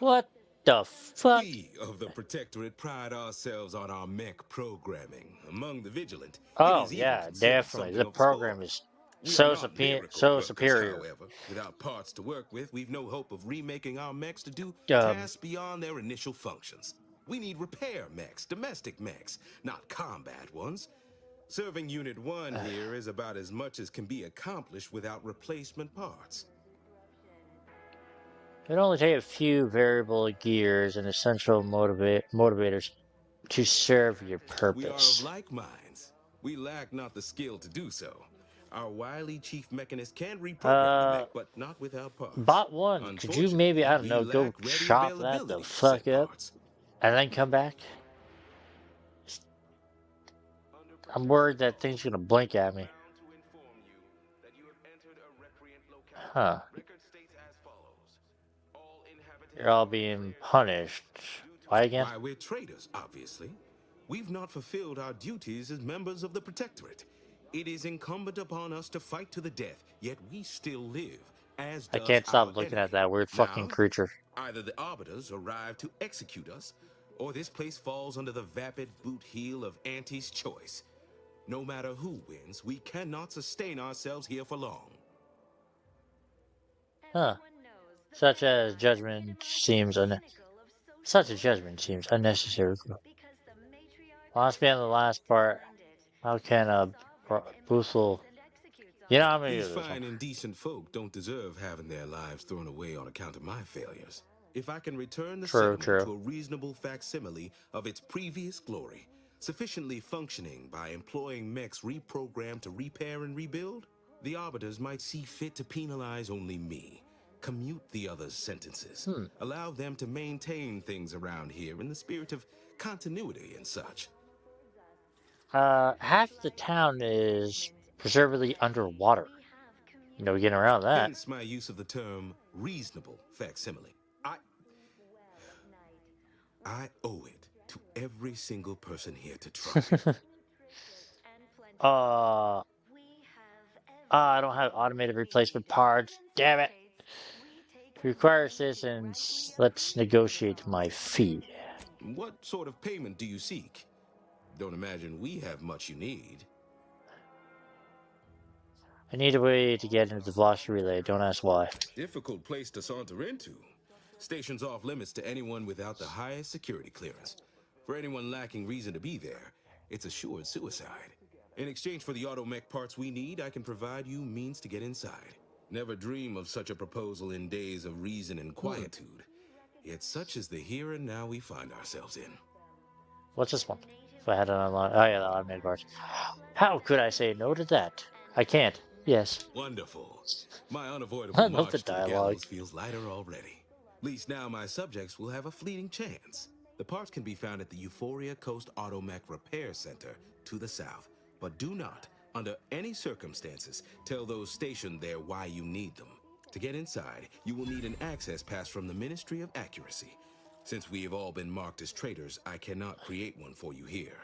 What the fuck? We of the Protectorate pride ourselves on our mech programming. Among the vigilant, it Oh, is even yeah, considered definitely. something The of the program sport. is We are so, not miracle so workers, superior. however. Without parts to work with, we've no hope of remaking our mechs to do Um, tasks beyond their initial functions. We need repair mechs, domestic mechs, not combat ones. Serving Unit 1 here is about as much as can be accomplished without replacement parts. it only take a few variable gears and essential motivators to serve your We are of purpose. like minds. We lack not the skill to do so. Our wily chief mechanist can reprogram the mech, but not without parts. Bot 1, could you maybe, Unfortunately, I don't we know, go lack ready chop that the availability of fuck said up parts. and then come back? I'm worried that thing's gonna blink at me. Huh. You're all being punished. Why again? Why, we're traitors, obviously. We've not fulfilled our duties as members of the Protectorate. It is incumbent upon us to fight to the death, yet we still live, as I does can't our stop looking enemy. at that weird fucking Now, creature. either the Arbiters arrive to execute us, or this place falls under the vapid boot heel of Auntie's choice. No matter who wins, we cannot sustain ourselves here for long. Huh. Such a judgment seems unnecessary. Last be on the last part. How can a Boothel? You know, I'm gonna These do this one. fine and decent folk don't deserve having their lives thrown away on account of my failures. If I can return the settlement to a reasonable facsimile of its previous glory, sufficiently functioning by employing mechs reprogrammed to repair and rebuild, the Arbiters might see fit to penalize only me, commute the others' sentences, allow them to maintain things around here in the spirit of continuity and such. Half the town is preservedly underwater. No getting around that. Hence my use of the term reasonable facsimile. I owe it to every single person here to try. I don't have automated replacement parts. Damn it. To require citizens, let's negotiate my fee. What sort of payment do you seek? Don't imagine we have much you need. I need a way to get into the Vox relay. Don't ask why. Difficult place to saunter into. Station's off limits to anyone without the highest security clearance. For anyone lacking reason to be there, it's assured suicide. In exchange for the automech parts we need, I can provide you means to get inside. Never dream of such a proposal in days of reason and quietude. Yet such is the here and now we find ourselves in. What's this one? If I had it online. Oh yeah, the automated parts. How could I say no to that? I can't. Yes. Wonderful. My I unavoidable love the march to the dialogue. gallows feels lighter already. At least now my subjects will have a fleeting chance. The parts can be found at the Euphoria Coast Automech Repair Center to the south. But do not, under any circumstances, tell those stationed there why you need them. To get inside, you will need an access pass from the Ministry of Accuracy. Since we have all been marked as traitors, I cannot create one for you here.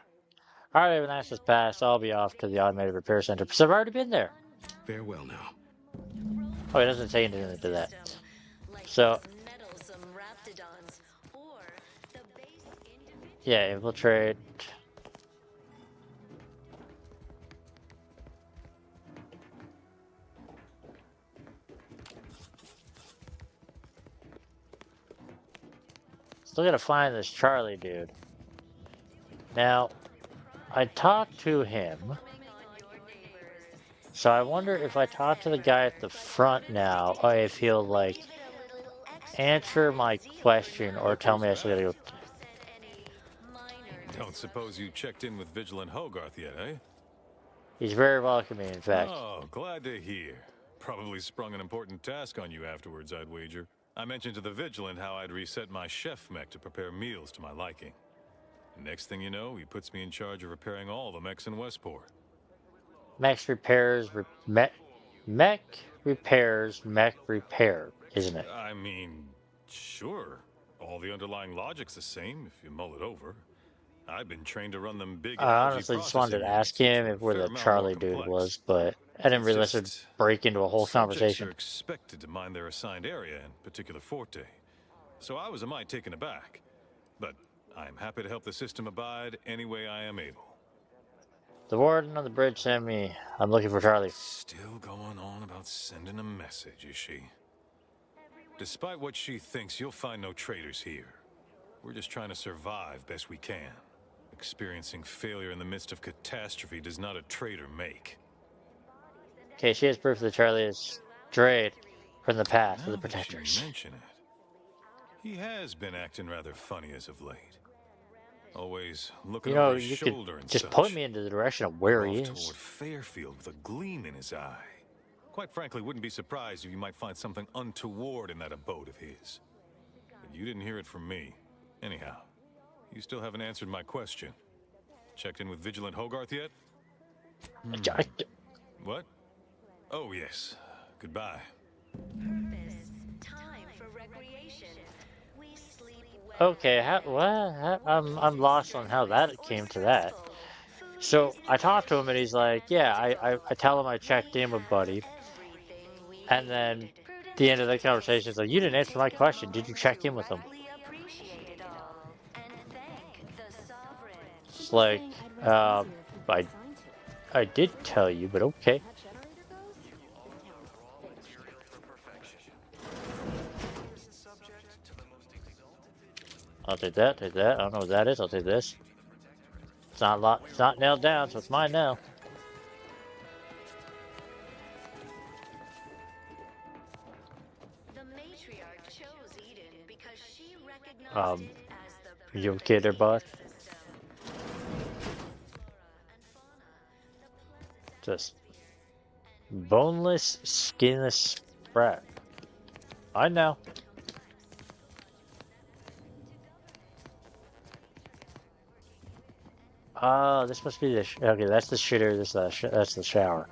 Alright, I have an access pass. I'll be off to the automated repair center. Because I've already been there. Farewell now. Oh, it doesn't say anything to that. So, yeah, infiltrate. Still gotta find this Charlie dude. Now, I talked to him. So I wonder if I talk to the guy at the front now, or if he'll, like, answer my question or tell me I still gotta go. Don't suppose you checked in with Vigilant Hogarth yet, eh? He's very welcoming, in fact. Oh, glad to hear. Probably sprung an important task on you afterwards, I'd wager. I mentioned to the Vigilant how I'd reset my chef mech to prepare meals to my liking. Next thing you know, he puts me in charge of repairing all the mechs in Westport. Mech repairs, mech repair, isn't it? I mean, sure. All the underlying logic's the same if you mull it over. I've been trained to run them big. I honestly just wanted to ask him if where the Charlie dude was, but I didn't realize it'd break into a whole conversation. Subjects are expected to mind their assigned area and particular forte, so I was a mite taken aback. But I'm happy to help the system abide any way I am able. The warden on the bridge sent me. I'm looking for Charlie. Still going on about sending a message, is she? Despite what she thinks, you'll find no traitors here. We're just trying to survive best we can. Experiencing failure in the midst of catastrophe does not a traitor make. Okay, she has proof that Charlie is strayed from the path of the protectors. You mention it. He has been acting rather funny as of late. Always looking over his shoulder and just such. point me in the direction of where he is. Toward Fairfield with a gleam in his eye. Quite frankly, wouldn't be surprised if you might find something untoward in that abode of his. But you didn't hear it from me. Anyhow, you still haven't answered my question. Checked in with Vigilant Hogarth yet? What? Oh, yes. Goodbye. Okay, I'm lost on how that came to that. So I talked to him and he's like, yeah, I tell him I checked in with Buddy. And then the end of the conversation is like, you didn't answer my question. Did you check in with him? It's like, I did tell you, but okay. I'll take that, take that. I don't know what that is. I'll take this. It's not nailed down, so it's mine now. You okay there, bud? Just boneless, skinless brat. I know. This must be the okay. That's the shitter. That's the shower.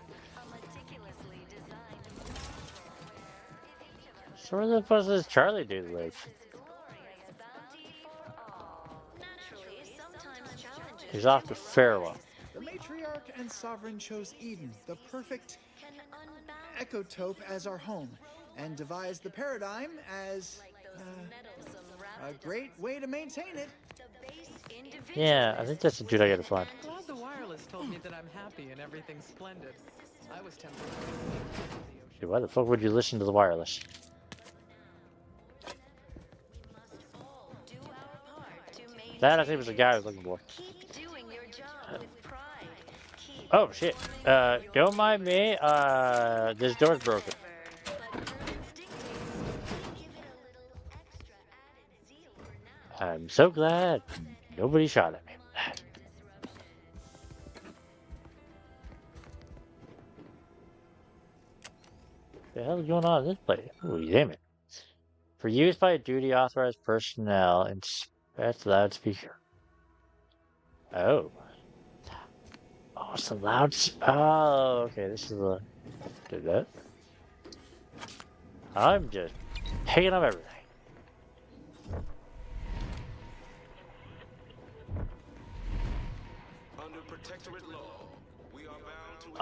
So where the fuck does this Charlie dude live? He's off to Farewell. The matriarch and sovereign chose Eden, the perfect ecotope, as our home, and devised the paradigm as a great way to maintain it. Yeah, I think that's the dude I gotta find. Glad the wireless told me that I'm happy and everything's splendid. I was tempted. Dude, why the fuck would you listen to the wireless? That I think was the guy I was looking for. Oh shit. Don't mind me. This door's broken. I'm so glad nobody shot at me. The hell is going on in this place? Holy damn it. For use by duty authorized personnel, inspect loudspeaker. Oh. Oh, it's the oh, okay, this is the... Did that? I'm just picking up everything.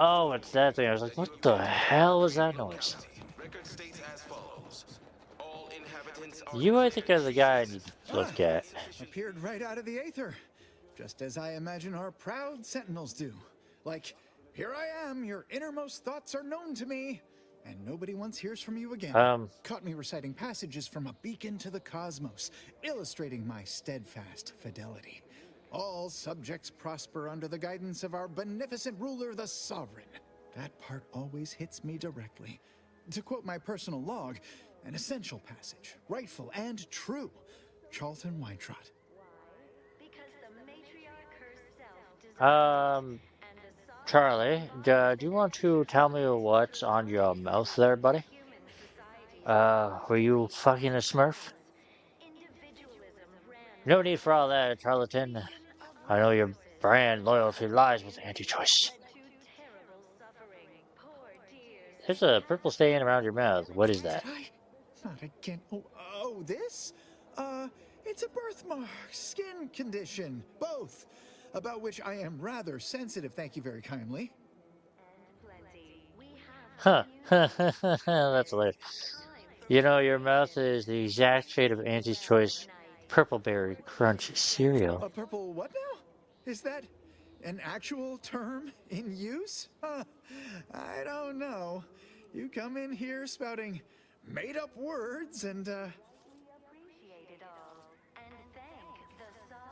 Oh, it's that thing. I was like, what the hell was that noise? You, I think, are the guy I need to look at. Appeared right out of the aether, just as I imagine our proud sentinels do. Like, here I am, your innermost thoughts are known to me, and nobody once hears from you again. Caught me reciting passages from a beacon to the cosmos, illustrating my steadfast fidelity. All subjects prosper under the guidance of our beneficent ruler, the sovereign. That part always hits me directly. To quote my personal log, an essential passage, rightful and true. Charlton Weintrot. Charlie, do you want to tell me what's on your mouth there, buddy? Were you fucking a smurf? No need for all that, charlatan. I know your brand loyalty lies with anti-choice. There's a purple stain around your mouth. What is that? Not again. Oh, this? It's a birthmark, skin condition, both, about which I am rather sensitive, thank you very kindly. Huh. That's hilarious. You know, your mouth is the exact shade of Angie's Choice Purpleberry Crunch cereal. A purple what now? Is that an actual term in use? I don't know. You come in here spouting made-up words and,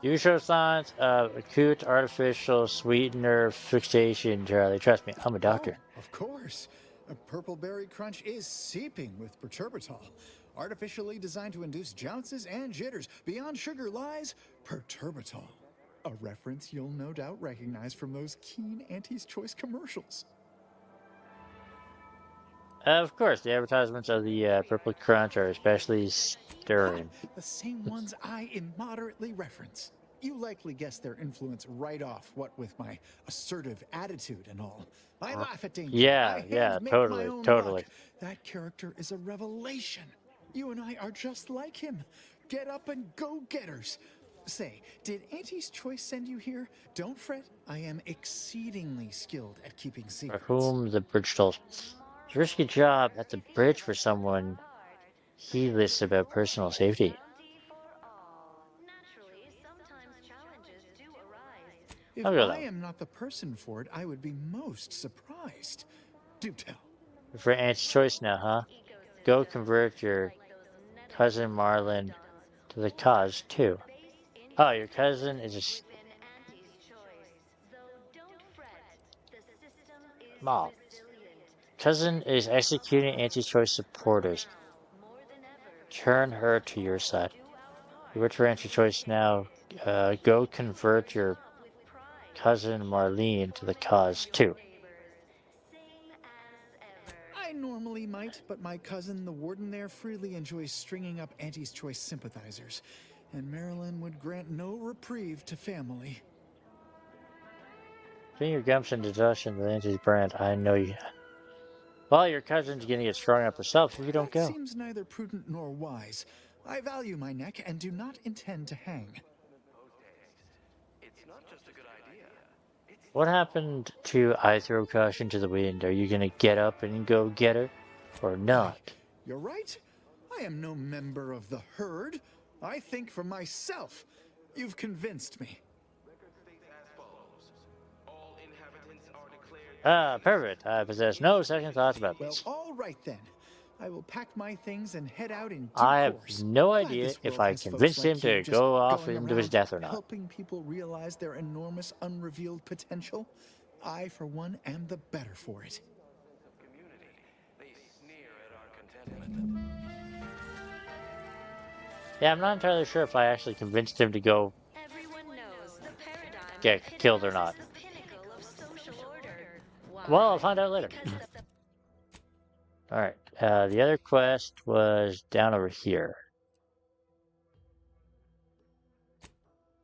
You show signs of acute artificial sweetener fixation, Charlie. Trust me, I'm a doctor. Oh, of course. A purpleberry crunch is seeping with perturbatol, artificially designed to induce jounces and jitters. Beyond sugar lies perturbatol, a reference you'll no doubt recognize from those keen Auntie's Choice commercials. Of course, the advertisements of the Purple Crunch are especially stirring. The same ones I immoderately reference. You likely guessed their influence right off, what with my assertive attitude and all. I laugh at danger. Yeah, totally. That character is a revelation. You and I are just like him. Get up and go-getters. Say, did Auntie's Choice send you here? Don't fret, I am exceedingly skilled at keeping secrets. For whom the bridge tolls. It's a risky job at the bridge for someone heedless about personal safety. If I am not the person for it, I would be most surprised. Do tell. For Auntie's Choice now, huh? Go convert your cousin Marlon to the cause, too. Oh, your cousin is a... Mom. Cousin is executing anti-choice supporters. Turn her to your side. You work for anti-choice now. Go convert your cousin Marlene to the cause, too. I normally might, but my cousin, the warden there, freely enjoys stringing up Auntie's Choice sympathizers. And Marilyn would grant no reprieve to family. Bring your gumption to Dustin with Angie's brand. I know you... Well, your cousin's gonna get strung up herself if you don't go. That seems neither prudent nor wise. I value my neck and do not intend to hang. What happened to I throw caution to the wind? Are you gonna get up and go get her? Or not? You're right. I am no member of the herd. I think for myself. You've convinced me. Ah, perfect. I possess no second thoughts about Well, this. all right then. I will pack my things and head out in due I have course. no Glad idea this if world I has folks convinced him like you to just go off going into his around death or not. helping people realize their enormous unrevealed potential. I, for one, am the better for it. Yeah, I'm not entirely sure if I actually convinced him to go get killed or not. Well, I'll find out later. Alright, the other quest was down over here.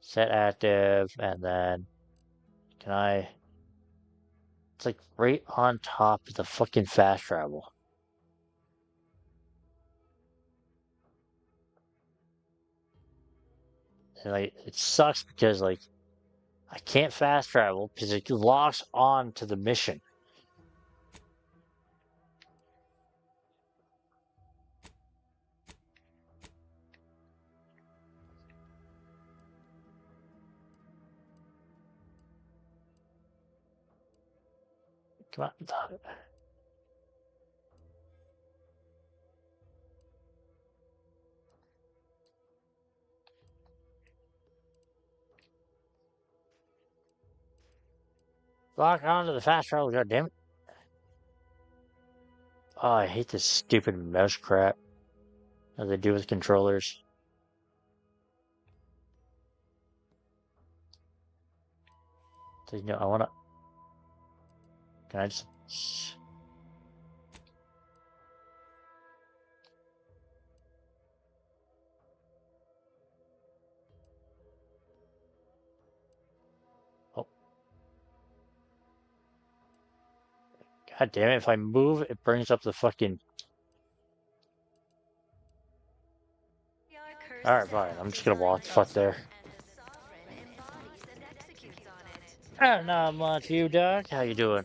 Set active, and then can I... It's like right on top of the fucking fast travel. And like, it sucks because like, I can't fast travel because it locks on to the mission. Come on. Lock onto the fast travel, goddammit. Oh, I hate this stupid mouse crap that they do with controllers. So, you know, I wanna... Can I just... Oh. God damn it, if I move, it brings up the fucking... Alright, fine. I'm just gonna walk the fuck there. Not much, you, Doc. How you doing?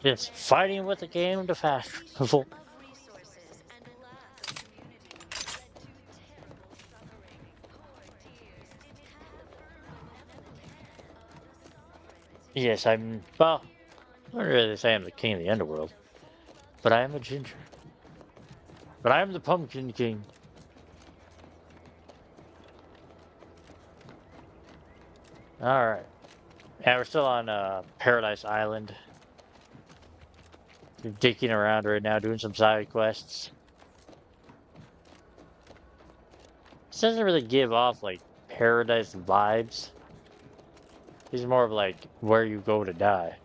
Just fighting with the game to fast travel. Yes, well, I wouldn't really say I'm the king of the underworld, but I am a ginger. But I am the Pumpkin King. Alright. Yeah, we're still on Paradise Island. We're dicking around right now, doing some side quests. This doesn't really give off, like, Paradise vibes. These are more of, like, where you go to die.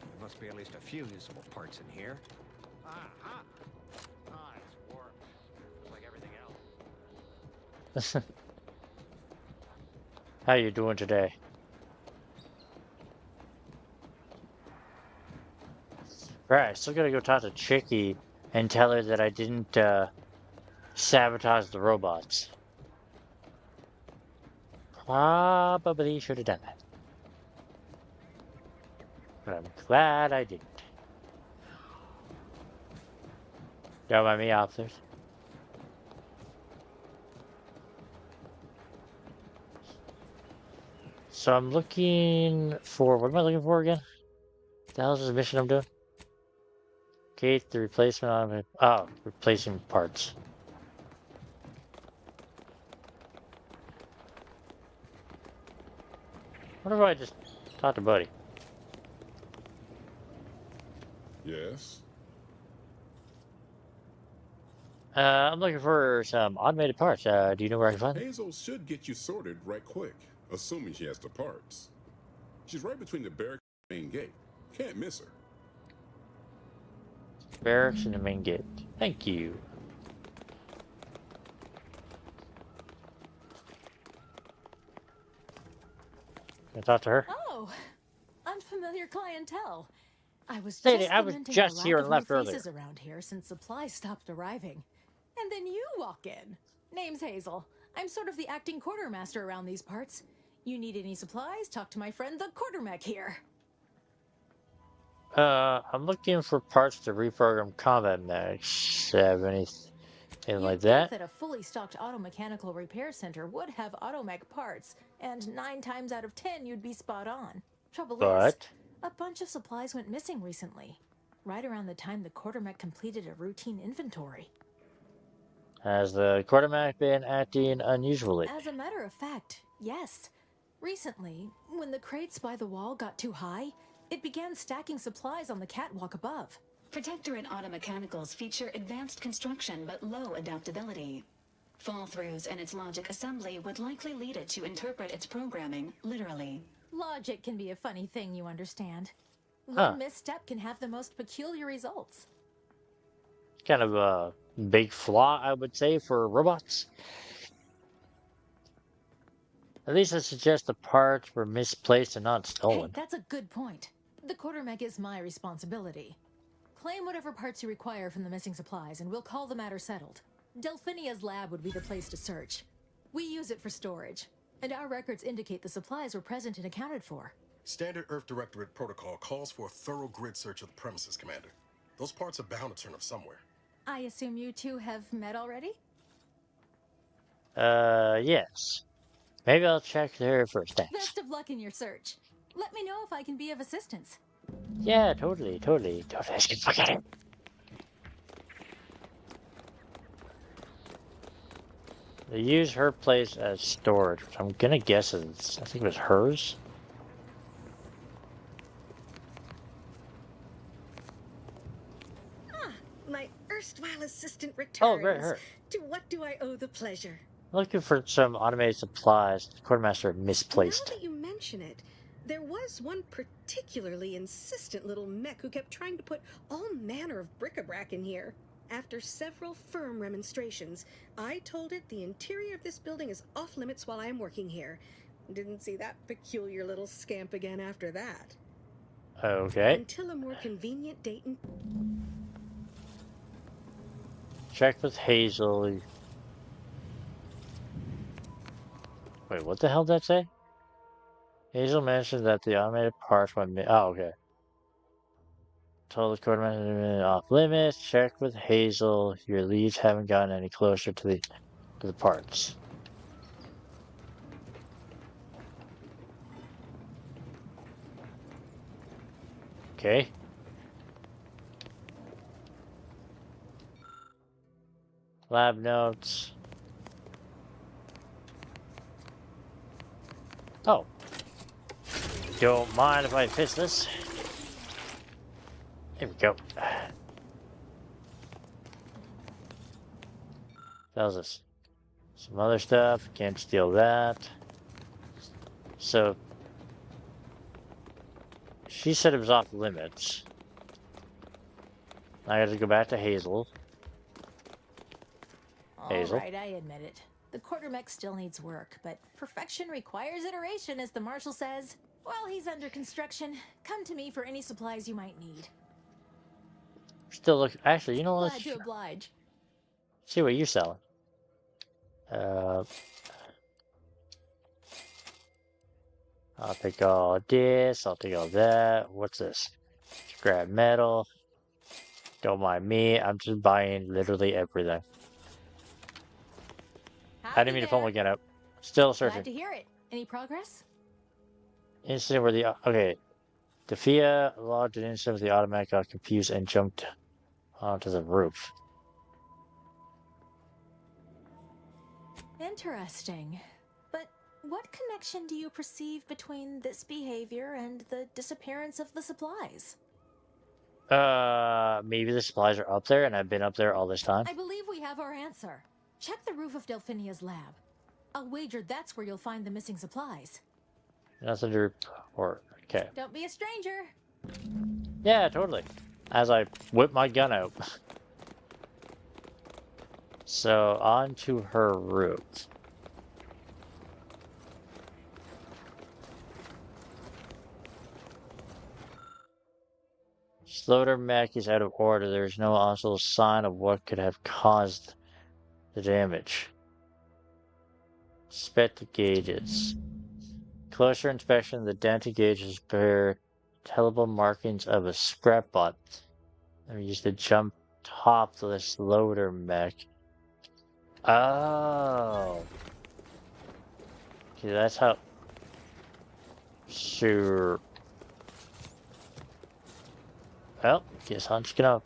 There must be at least a few usable parts in here. Uh-huh. Ah, it's warped. Like everything else. How you doing today? Right, still gotta go talk to Chicky and tell her that I didn't sabotage the robots. Probably should have done that. But I'm glad I didn't. Don't mind me, officers. So I'm looking for, what am I looking for again? What the hell is this mission I'm doing? Gate the replacement on it. Oh, replacing parts. What if I just talk to Buddy? Yes? I'm looking for some automated parts. Do you know where I can find them? Hazel should get you sorted right quick, assuming she has the parts. She's right between the barracks and the main gate. Can't miss her. Barracks and the main gate. Thank you. Can I talk to her? Oh, unfamiliar clientele. I was Lady, just I was lamenting just the here lack and of left new earlier. faces around here since supplies stopped arriving. And then you walk in. Name's Hazel. I'm sort of the acting quartermaster around these parts. You need any supplies? Talk to my friend the quartermech here. I'm looking for parts to reprogram combat mechs. Have Anything like You'd think that? that a fully stocked auto mechanical repair center would have automech parts, and 9 times out of 10 you'd be spot on. Trouble is, But a bunch of supplies went missing recently, right around the time the quartermech completed a routine inventory. has the quarterback been acting unusually? As a matter of fact, yes. Recently, when the crates by the wall got too high, it began stacking supplies on the catwalk above. Protectorate automechanicals feature advanced construction but low adaptability. Fall-throughs in its logic assembly would likely lead it to interpret its programming literally. Logic can be a funny thing, you understand. Huh. One misstep can have the most peculiar results. Kind of a big flaw, I would say, for robots. At least it suggests the parts were misplaced and not Hey, stolen. that's a good point. The quartermech is my responsibility. Claim whatever parts you require from the missing supplies, and we'll call the matter settled. Delphinia's lab would be the place to search. We use it for storage, and our records indicate the supplies were present and accounted for. Standard Earth Directorate protocol calls for a thorough grid search of the premises, Commander. Those parts are bound to turn up somewhere. I assume you two have met already? Yes. Maybe I'll check there first. Thanks. Best of luck in your search. Let me know if I can be of assistance. Yeah, totally. Don't forget it. They use her place as storage, which I'm gonna guess is, I think it was hers. My erstwhile assistant returns. Oh, right, her. To what do I owe the pleasure? Looking for some automated supplies. The quartermaster misplaced. Now that you mention it, there was one particularly insistent little mech who kept trying to put all manner of bric-a-brac in here. After several firm remonstrations, I told it the interior of this building is off limits while I am working here. Didn't see that peculiar little scamp again after that. Okay. Until a more convenient date and... Check with Hazel. Wait, what the hell did that say? Hazel mentioned that the automated parts went oh, okay. Told the quartermaster off limits. Check with Hazel. Your leads haven't gotten any closer to the parts. Okay. Lab notes. Oh. Don't mind if I fix this. There we go. That was this. Some other stuff. Can't steal that. So she said it was off limits. I got to go back to Hazel. Hazel. All right, I admit it. The quartermech still needs work, but perfection requires iteration, as the marshal says. While he's under construction, come to me for any supplies you might need. Still look. Actually, you know what? Glad to oblige. See what you're selling. I'll take all this. I'll take all that. What's this? Scrap metal. Don't mind me. I'm just buying literally everything. I didn't mean to pull again up. Still searching. Glad to hear it. Any progress? Incident where the okay. Defia logged an incident where the automatic got confused and jumped onto the roof. Interesting. But what connection do you perceive between this behavior and the disappearance of the supplies? Maybe the supplies are up there and I've been up there all this time. I believe we have our answer. Check the roof of Delphinia's lab. I'll wager that's where you'll find the missing supplies. Nothing to report. Okay. Don't be a stranger. Yeah, totally. As I whip my gun out. So, on to her roof. Slaughter mech is out of order. There's no also sign of what could have caused the damage. Inspect the gauges. Closer inspection of the dented gauges bear tellable markings of a scrap butt. And we used to jump top of this loader mech. Oh. Okay, that's how. Sure. Well, guess I'm just gonna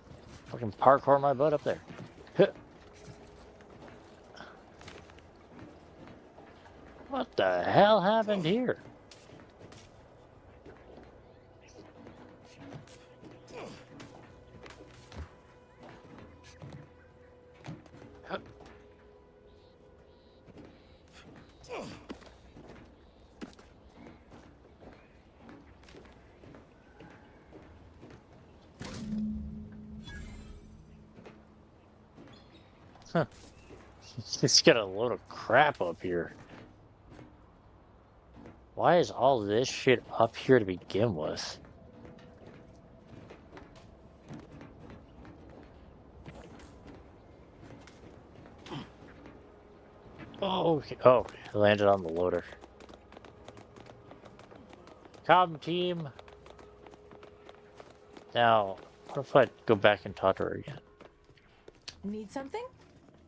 fucking parkour my butt up there. What the hell happened here? Huh. It's got a load of crap up here. Why is all this shit up here to begin with? Oh, okay. Oh, it landed on the loader. Come, team. Now, what if I go back and talk to her again? Need something?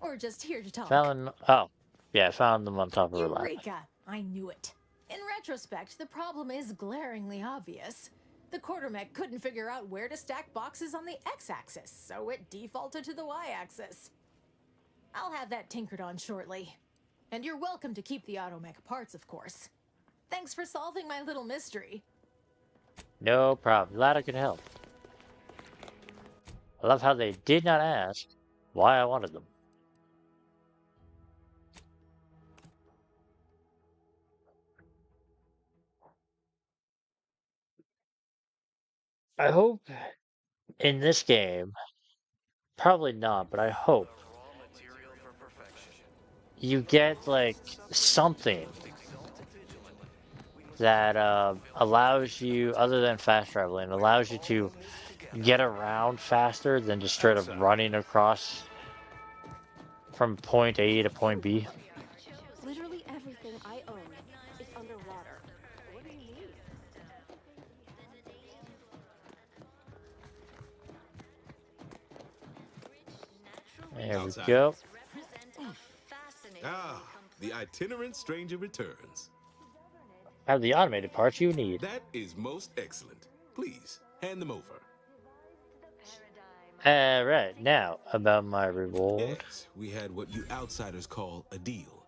Or just here to talk? Found them. Oh, yeah, I found them on top of her lap. Eureka! I knew it. In retrospect, the problem is glaringly obvious. The quartermech couldn't figure out where to stack boxes on the x-axis, so it defaulted to the y-axis. I'll have that tinkered on shortly. And you're welcome to keep the automech parts, of course. Thanks for solving my little mystery. No problem. Glad I could help. I love how they did not ask why I wanted them. I hope in this game, probably not, but I hope you get like something that allows you, other than fast traveling, allows you to get around faster than just straight up running across from point A to point B. Literally everything I own is underwater. What do you mean? There we Outside. go. Ah, the itinerant stranger returns. Have the automated parts you need. That is most excellent. Please, hand them over. Right, now about my reward. Yes, we had what you outsiders call a deal.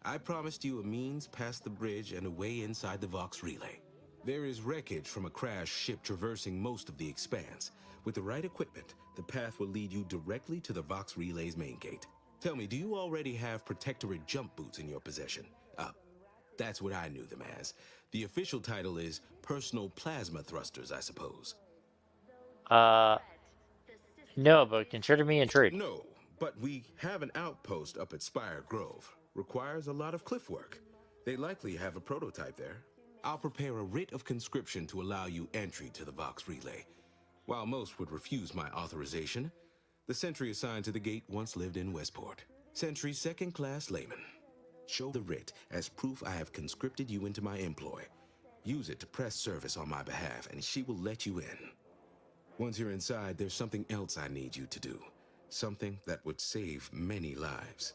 I promised you a means past the bridge and a way inside the Vox relay. There is wreckage from a crashed ship traversing most of the expanse. With the right equipment, the path will lead you directly to the Vox relay's main gate. Tell me, do you already have Protectorate jump boots in your possession? That's what I knew them as. The official title is Personal Plasma Thrusters, I suppose. No, but consider me intrigued. No, but we have an outpost up at Spire Grove. Requires a lot of cliff work. They likely have a prototype there. I'll prepare a writ of conscription to allow you entry to the Vox relay. While most would refuse my authorization, the sentry assigned to the gate once lived in Westport. Sentry second-class layman. Show the writ as proof I have conscripted you into my employ. Use it to press service on my behalf, and she will let you in. Once you're inside, there's something else I need you to do. Something that would save many lives.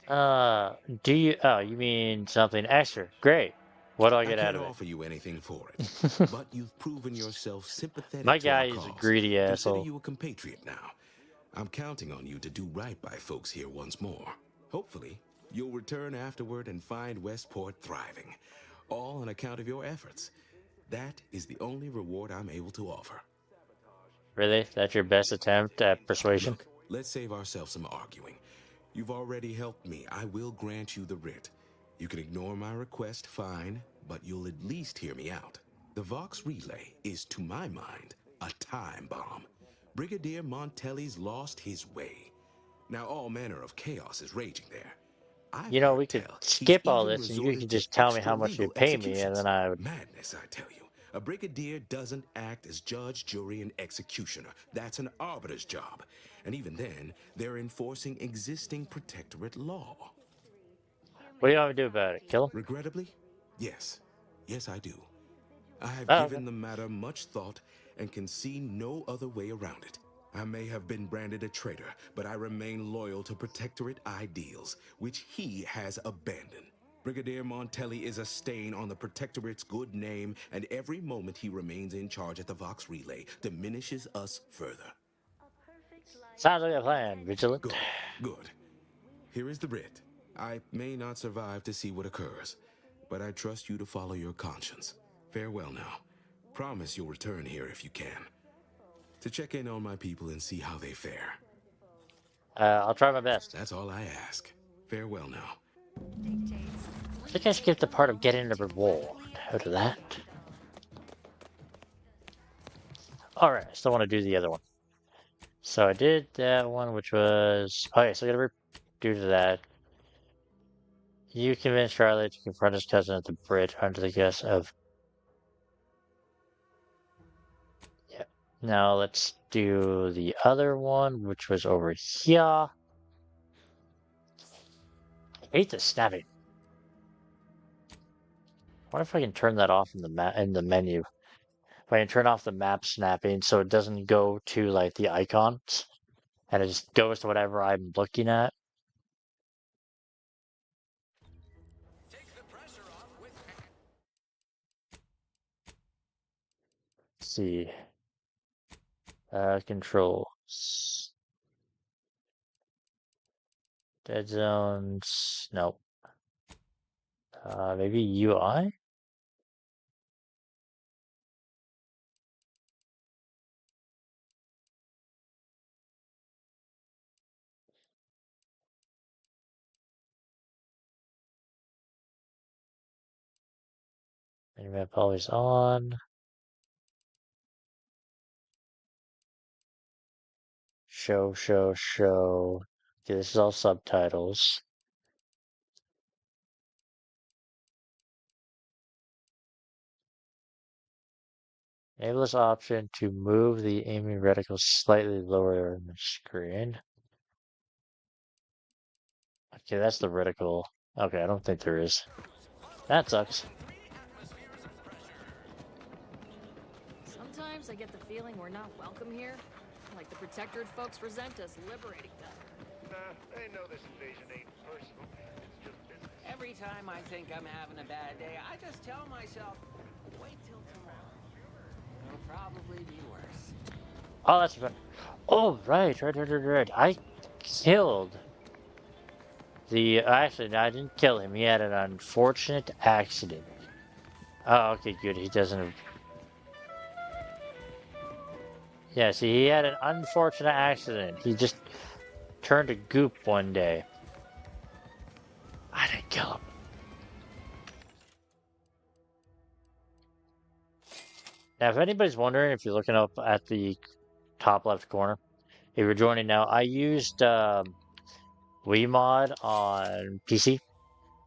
Do you, oh, you mean something extra? Great. What do I get out of I can't it? offer you anything for it, but you've proven yourself sympathetic My to our guy is a cause. greedy Consider asshole. you a compatriot now. I'm counting on you to do right by folks here once more. Hopefully, you'll return afterward and find Westport thriving. All on account of your efforts. That is the only reward I'm able to offer. Really? That's your best attempt at persuasion? Look, let's save ourselves some arguing. You've already helped me. I will grant you the writ. You can ignore my request, fine, but you'll at least hear me out. The Vox relay is, to my mind, a time bomb. Brigadier Montelli's lost his way. Now all manner of chaos is raging there. You know, we could skip all this and you could just tell me how much you pay me and then I would... Madness, I tell you. A brigadier doesn't act as judge, jury, and executioner. That's an arbiter's job. And even then, they're enforcing existing protectorate law. What do you want me to do about it? Kill him? Regrettably, yes. Yes, I do. I have given the matter much thought and can see no other way around it. I may have been branded a traitor, but I remain loyal to Protectorate ideals, which he has abandoned. Brigadier Montelli is a stain on the Protectorate's good name, and every moment he remains in charge at the Vox Relay diminishes us further. Sounds like a plan, Vigilant. Good, good. Here is the writ. I may not survive to see what occurs, but I trust you to follow your conscience. Farewell now. Promise you'll return here if you can, to check in on my people and see how they fare. I'll try my best. That's all I ask. Farewell now. I think I skipped the part of getting the reward out of that. Alright, I still want to do the other one. So I did that one, which was... Okay, so I gotta do that. You convinced Charlie to confront his cousin at the bridge under the guise of... Yeah. Now let's do the other one, which was over here. I hate the snapping. What if I can turn that off in the menu? If I can turn off the map snapping so it doesn't go to like the icons and it just goes to whatever I'm looking at. Let's see. Controls. Dead zones. Nope. Maybe UI? Minimap always on. Show. Okay, this is all subtitles. Enable this option to move the aiming reticle slightly lower on the screen. Okay, that's the reticle. Okay, I don't think there is. That sucks. Sometimes I get the feeling we're not welcome here. Like the Protectorate folks resent us liberating them. Nah, they know this invasion ain't personal. It's just business. Every time I think I'm having a bad day, I just tell myself, wait till tomorrow. It'll probably be worse. Oh, that's fun. Oh, right. I killed the... Actually, no, I didn't kill him. He had an unfortunate accident. Oh, okay, good. He doesn't... Yeah, see, he had an unfortunate accident. He just turned to goop one day. I didn't kill him. Now, if anybody's wondering, if you're looking up at the top left corner, if you're joining now, I used WeMod on PC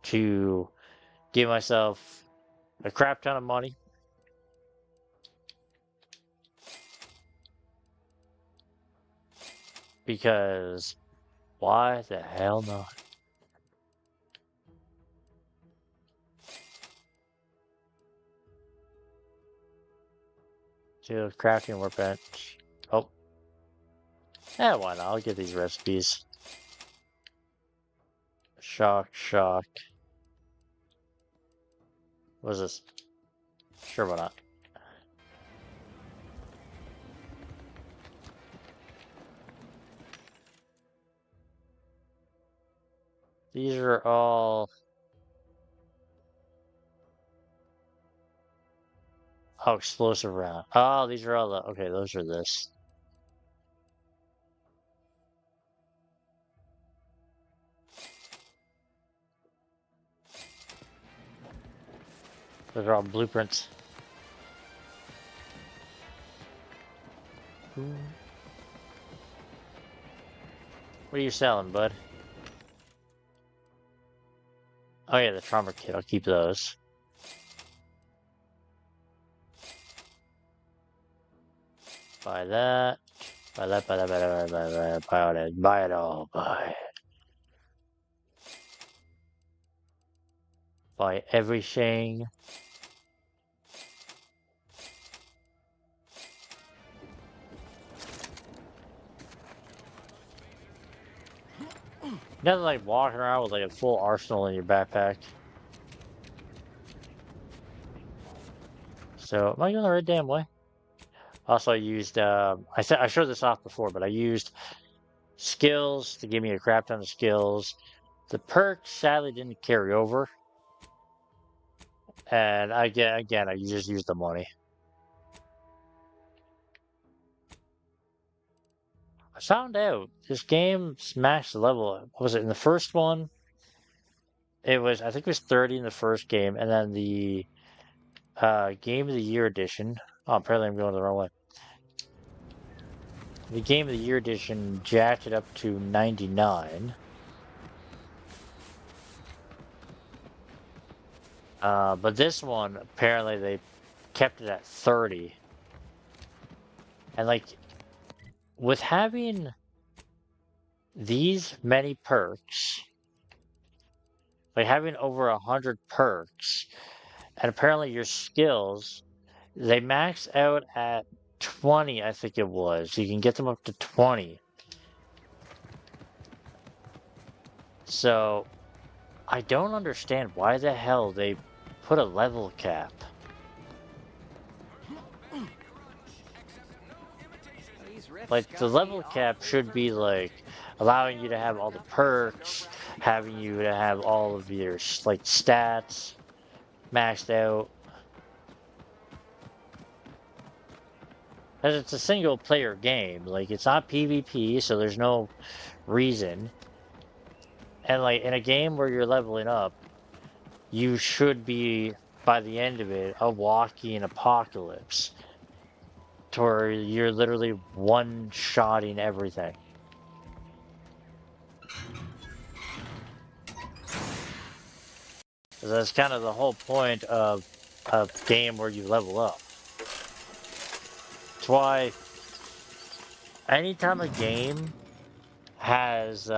to give myself a crap ton of money. Because why the hell not? To crafting workbench. Oh. Yeah, why not? I'll get these recipes. Shock. What is this? Sure, why not? These are all... Oh, explosive round. Oh, these are all the... Okay, those are this. Those are all blueprints. What are you selling, bud? Oh yeah, the trauma kit. I'll keep those. Buy that. Buy it all. Buy it. Buy everything. Nothing like walking around with like a full arsenal in your backpack. So am I going the right damn way? Also, I used I showed this off before, but I used skills to give me a crap ton of skills. The perks sadly didn't carry over, and I just used the money. I found out this game smashed the level. What was it in the first one? It was I think it was 30 in the first game, and then the Game of the Year edition. Oh, apparently I'm going the wrong way. The Game of the Year edition jacked it up to 99. But this one, apparently they kept it at 30. And like, with having these many perks, like having over 100 perks, and apparently your skills, they max out at 20, I think it was. You can get them up to 20. So, I don't understand why the hell they put a level cap. Like, the level cap should be, like, allowing you to have all the perks, having you to have all of your, like, stats maxed out. Because it's a single-player game. Like, it's not PvP, so there's no reason. And, like, in a game where you're leveling up, you should be, by the end of it, a walking apocalypse. To where you're literally one-shotting everything. That's kind of the whole point of a game where you level up. That's why anytime a game has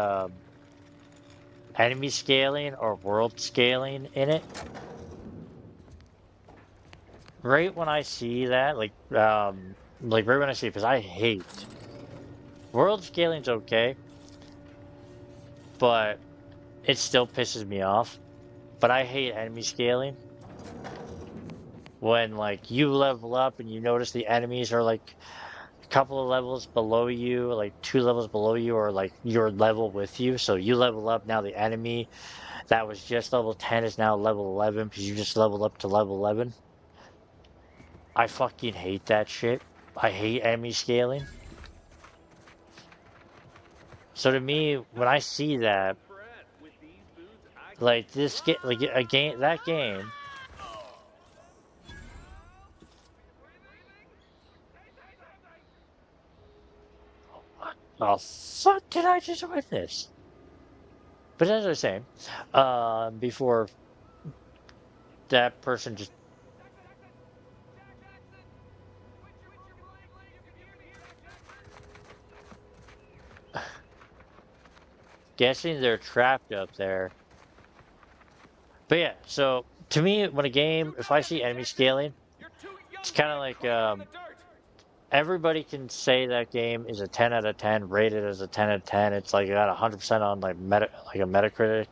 enemy scaling or world scaling in it, right when I see that, like right when I see it, because I hate world scaling's okay, but it still pisses me off. But I hate enemy scaling. When like you level up and you notice the enemies are like a couple of levels below you, like 2 levels below you, or like your level with you. So you level up, now the enemy that was just level 10 is now level 11 because you just leveled up to level 11. I fucking hate that shit. I hate enemy scaling. So to me, when I see that, like this get like a game, that game. What the fuck did I just witness? But as I was saying, before that person just guessing they're trapped up there. But yeah, so to me, when a game, if I see enemy scaling, it's kind of like everybody can say that game is a 10 out of 10, rated as a 10 out of 10. It's like got 100% on like a Metacritic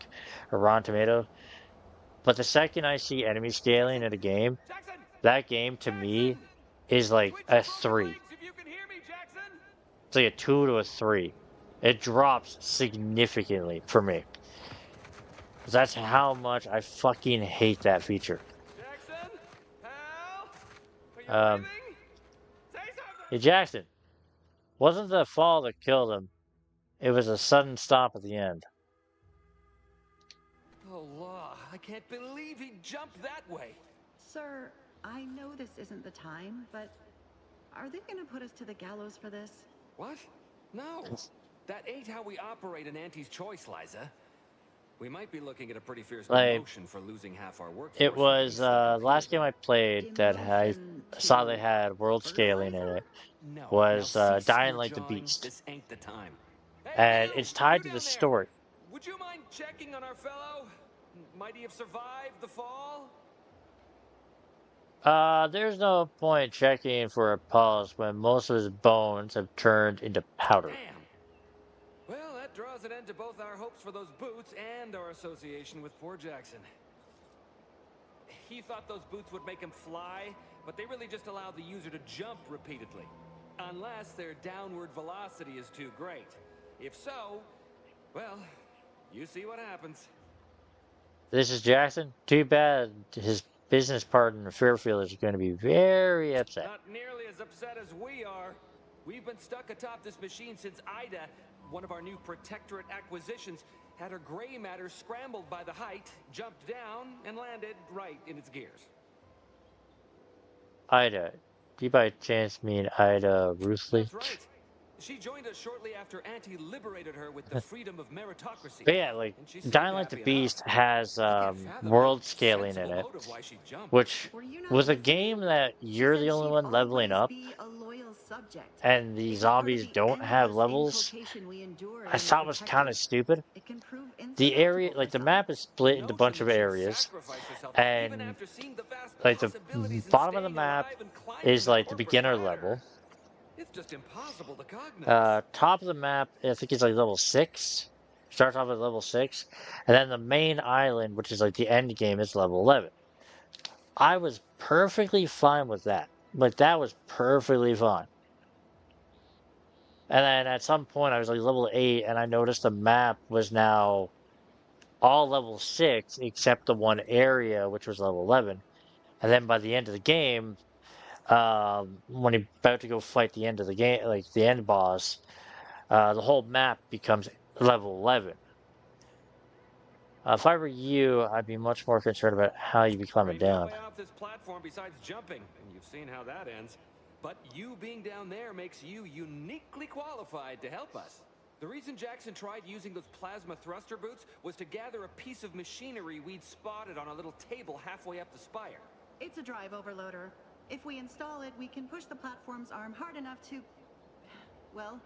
or Rotten Tomato. But the second I see enemy scaling in a game, that game to me is like a 3. It's like a 2 to a 3. It drops significantly for me. That's how much I fucking hate that feature. Hey Jackson, wasn't the fall that killed him? It was a sudden stop at the end. Oh, law, I can't believe he jumped that way. Sir, I know this isn't the time, but are they gonna put us to the gallows for this? What? No. That ain't how we operate in Auntie's Choice, Liza. We might be looking at a pretty fierce demotion for losing half our workforce. It was the last game I played that I saw they had world scaling in it. Was Dying Like the Beast. This ain't the time. And it's tied to the story. Would you mind checking on our fellow? Might he have survived the fall? There's no point checking for a pulse when most of his bones have turned into powder. Well, that draws an end to both our hopes for those boots and our association with poor Jackson. He thought those boots would make him fly, but they really just allow the user to jump repeatedly. Unless their downward velocity is too great. If so, well, you see what happens. This is Jackson. Too bad his business partner Fairfield is going to be very upset. Not nearly as upset as we are. We've been stuck atop this machine since Ida, one of our new Protectorate acquisitions, had her gray matter scrambled by the height, jumped down, and landed right in its gears. Ida. Do you by chance mean Ida Ruthley? That's right. She joined us shortly after Auntie liberated her with the freedom of meritocracy. But yeah, like Dying Light the Beast has world scaling in it, which was a game that you're the only one leveling up, and the zombies don't have levels. I thought was kind of stupid. The area, like the map, is split into a bunch of areas, and like the bottom of the map is like the beginner level. It's just impossible to cognize. Top of the map, I think it's like level 6. Starts off at level 6. And then the main island, which is like the end game, is level 11. I was perfectly fine with that. Like, that was perfectly fine. And then at some point, I was like level 8, and I noticed the map was now all level 6, except the one area, which was level 11. And then by the end of the game, when you're about to go fight the end of the game, like the end boss, the whole map becomes level 11. If I were you, I'd be much more concerned about how you be climbing down. Way off this platform besides jumping, and you've seen how that ends. But you being down there makes you uniquely qualified to help us. The reason Jackson tried using those plasma thruster boots was to gather a piece of machinery we'd spotted on a little table halfway up the spire. It's a drive overloader. If we install it, we can push the platform's arm hard enough to, well,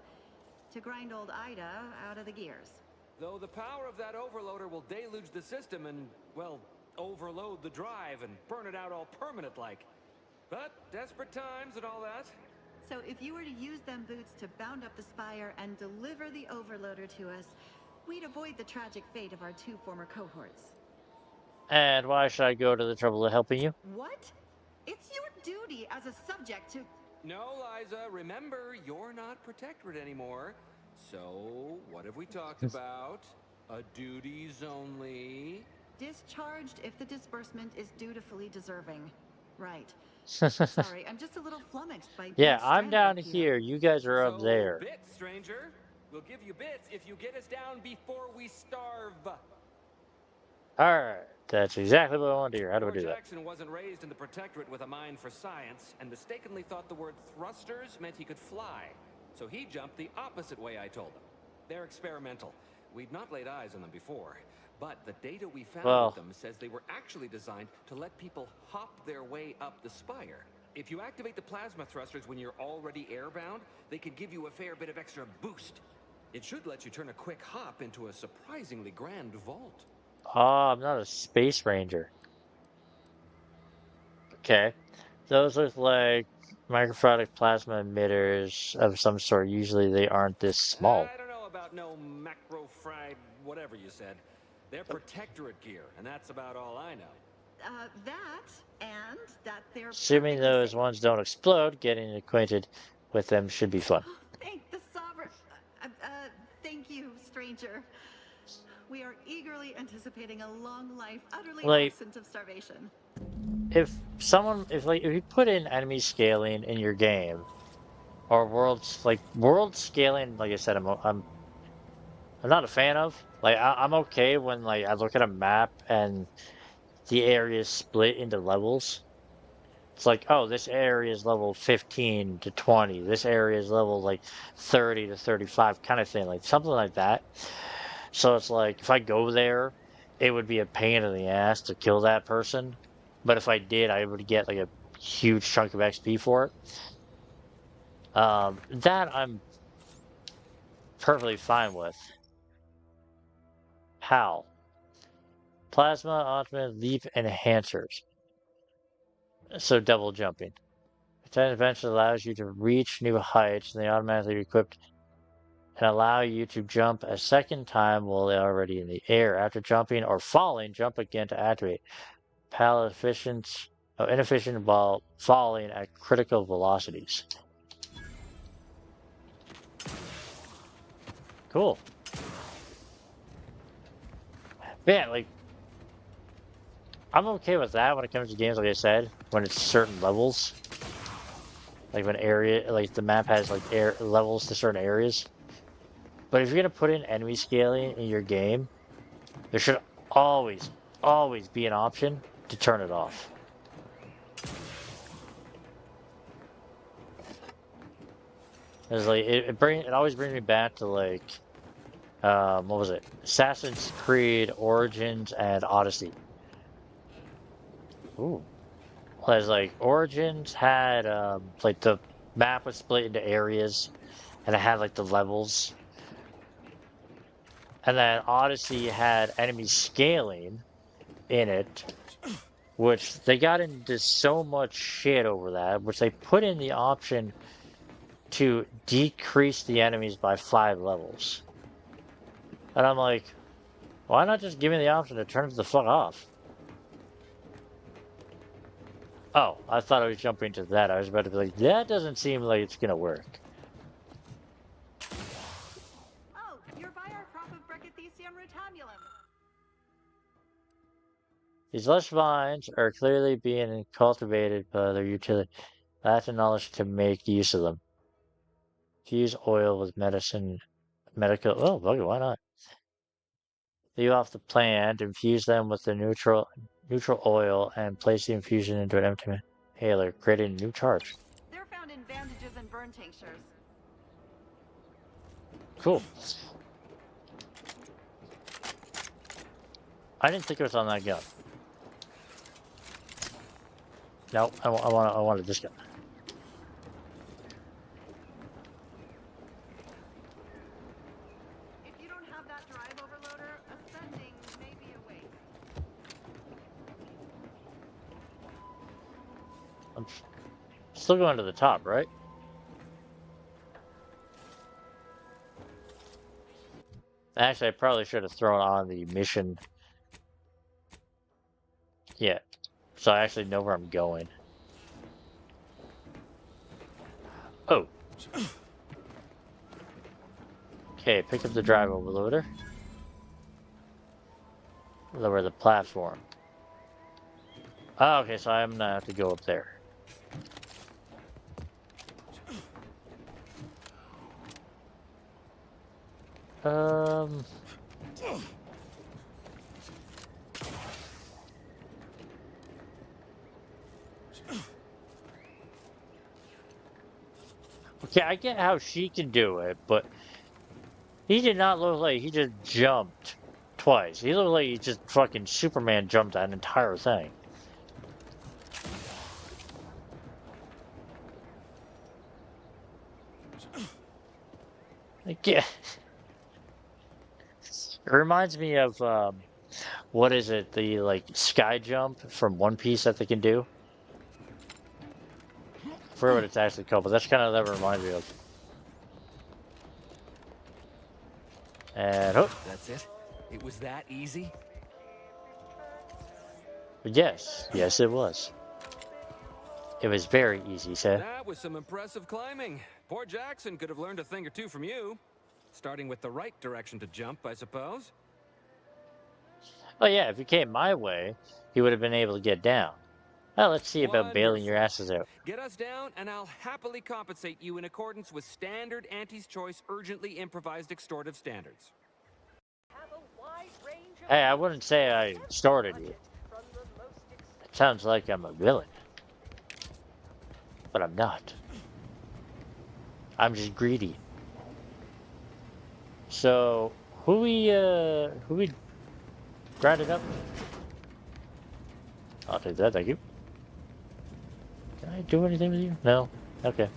to grind old Ida out of the gears. Though the power of that overloader will deluge the system and, well, overload the drive and burn it out all permanent-like. But desperate times and all that. So if you were to use them boots to bound up the spire and deliver the overloader to us, we'd avoid the tragic fate of our 2 former cohorts. And why should I go to the trouble of helping you? What? It's your duty as a subject to... No, Liza, remember, you're not Protectorate anymore. So, what have we talked about? A duties only. Discharged if the disbursement is dutifully deserving. Right. Sorry, I'm just a little flummoxed by... Yeah, I'm down here. You guys are up there. Bits, stranger. We'll give you bits if you get us down before we starve. Alright, that's exactly what I wanted to hear. How do I do that? Jackson wasn't raised in the Protectorate with a mind for science, and mistakenly thought the word thrusters meant he could fly. So he jumped the opposite way I told him. They're experimental. We'd not laid eyes on them before, but the data we found with them says they were actually designed to let people hop their way up the spire. If you activate the plasma thrusters when you're already airbound, they can give you a fair bit of extra boost. It should let you turn a quick hop into a surprisingly grand vault. Oh, I'm not a space ranger. Okay. Those look like microfractic plasma emitters of some sort. Usually they aren't this small. I don't know about no macro-fried whatever you said. They're Protectorate gear, and that's about all I know. That they're... Assuming those ones don't explode, getting acquainted with them should be fun. Thank the Sovereign... thank you, stranger. We are eagerly anticipating a long life, utterly absent of starvation. If you put in enemy scaling in your game, or world scaling, like I said, I'm not a fan of. Like I'm okay when like I look at a map and the area is split into levels. It's like, oh, this area is level 15 to 20. This area is level like 30 to 35, kind of thing, like something like that. So it's like if I go there, it would be a pain in the ass to kill that person. But if I did, I would get like a huge chunk of XP for it. That I'm perfectly fine with. How? Plasma, ultimate, leap, enhancers. So double jumping. That eventually allows you to reach new heights, and they automatically equipped and allow you to jump a second time while they're already in the air. After jumping or falling, jump again to activate. Inefficient while falling at critical velocities. Cool. Yeah, like, I'm okay with that when it comes to games, like I said, when it's certain levels. Like when like the map has like air levels to certain areas. But if you're gonna put in enemy scaling in your game, there should always, always be an option to turn it off. It's like it always brings me back to like what was it? Assassin's Creed Origins and Odyssey. Ooh. Whereas like Origins had like the map was split into areas and it had like the levels. And then Odyssey had enemy scaling in it, which they got into so much shit over that, which they put in the option to decrease the enemies by 5 levels. And I'm like, why not just give me the option to turn it the fuck off? Oh, I thought I was jumping to that. I was about to be like, that doesn't seem like it's gonna work. Oh, you're by our crop of Brachythecium rutabulum. These lush vines are clearly being cultivated by their utility. That's the knowledge to make use of them. Fuse oil with medical. Oh, okay, why not? Leave off the plant, infuse them with the neutral oil, and place the infusion into an empty inhaler, creating a new charge. They're found in bandages and burn tinctures. Cool. I didn't think it was on that gun. No, I wanted this gun. If you don't have that drive overloader, ascending may be a waste. I'm still going to the top, right? Actually, I probably should have thrown on the mission. Yeah. So I actually know where I'm going. Oh. Okay, pick up the drive overloader. Lower the platform. Oh, okay, so I'm gonna have to go up there. Okay, I get how she can do it, but he did not look like he just jumped twice. He looked like he just fucking Superman jumped that entire thing. Like, yeah. It reminds me of what is it? The like sky jump from One Piece that they can do. I forget what it's actually called, but that's kind of that reminds me of. And oh, That's it? It was that easy? yes, yes, it was. It was very easy, sir. That was some impressive climbing. Poor Jackson could have learned a thing or two from you. Starting with the right direction to jump, I suppose. Oh yeah, if you came my way, he would have been able to get down. Well, let's see about bailing your asses out. Get us down, and I'll happily compensate you in accordance with standard Auntie's Choice urgently improvised extortive standards. Hey, I wouldn't say I started you. It sounds like I'm a villain. But I'm not. I'm just greedy. So, who we grinded up? I'll take that, thank you. Can I do anything with you? No? Okay.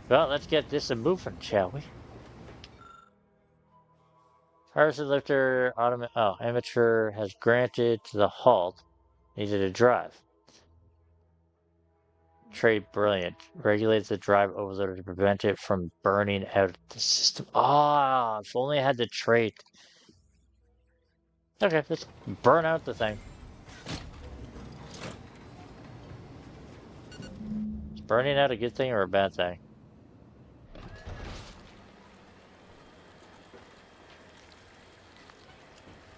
Well, let's get this a moving, shall we? Harrison Lifter, amateur has granted to the halt. Needed a drive. Trait brilliant. Regulates the drive overloader to prevent it from burning out the system. Ah, if only I had the trait. Okay, let's burn out the thing. Is burning out a good thing or a bad thing?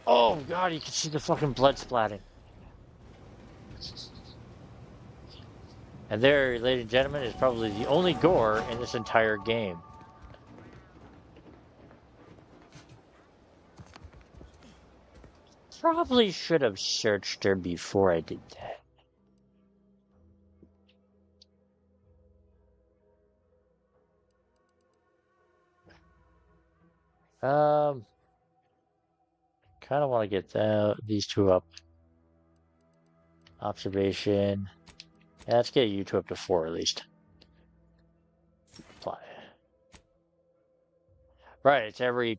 Oh god, you can see the fucking blood splatting. And there, ladies and gentlemen, is probably the only gore in this entire game. Probably should have searched her before I did that. Kind of want to get these two up. Observation. Yeah, let's get you two up to 4 at least. Apply. Right, it's every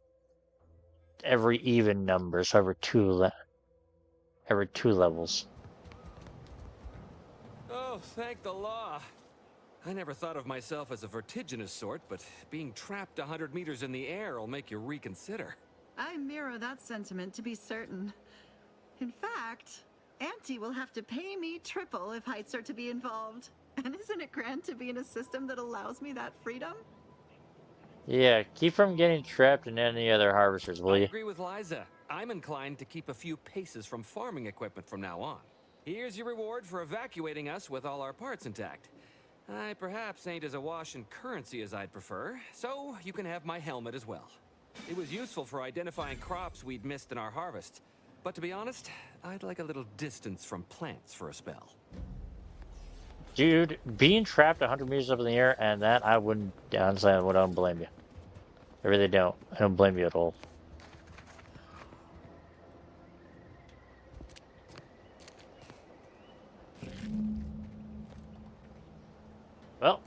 even number, so every two levels. Oh, thank the law. I never thought of myself as a vertiginous sort, but being trapped 100 meters in the air will make you reconsider. I mirror that sentiment, to be certain. In fact, Auntie will have to pay me triple if heights are to be involved. And isn't it grand to be in a system that allows me that freedom? Yeah, keep from getting trapped in any other harvesters, will I you? agree with Liza. I'm inclined to keep a few paces from farming equipment from now on. Here's your reward for evacuating us with all our parts intact. I perhaps ain't as awash in currency as I'd prefer, so you can have my helmet as well. It was useful for identifying crops we'd missed in our harvest. But to be honest, I'd like a little distance from plants for a spell. Dude, being trapped 100 meters up in the air and that, I wouldn't, honestly, I don't blame you. I really don't. I don't blame you at all. Well,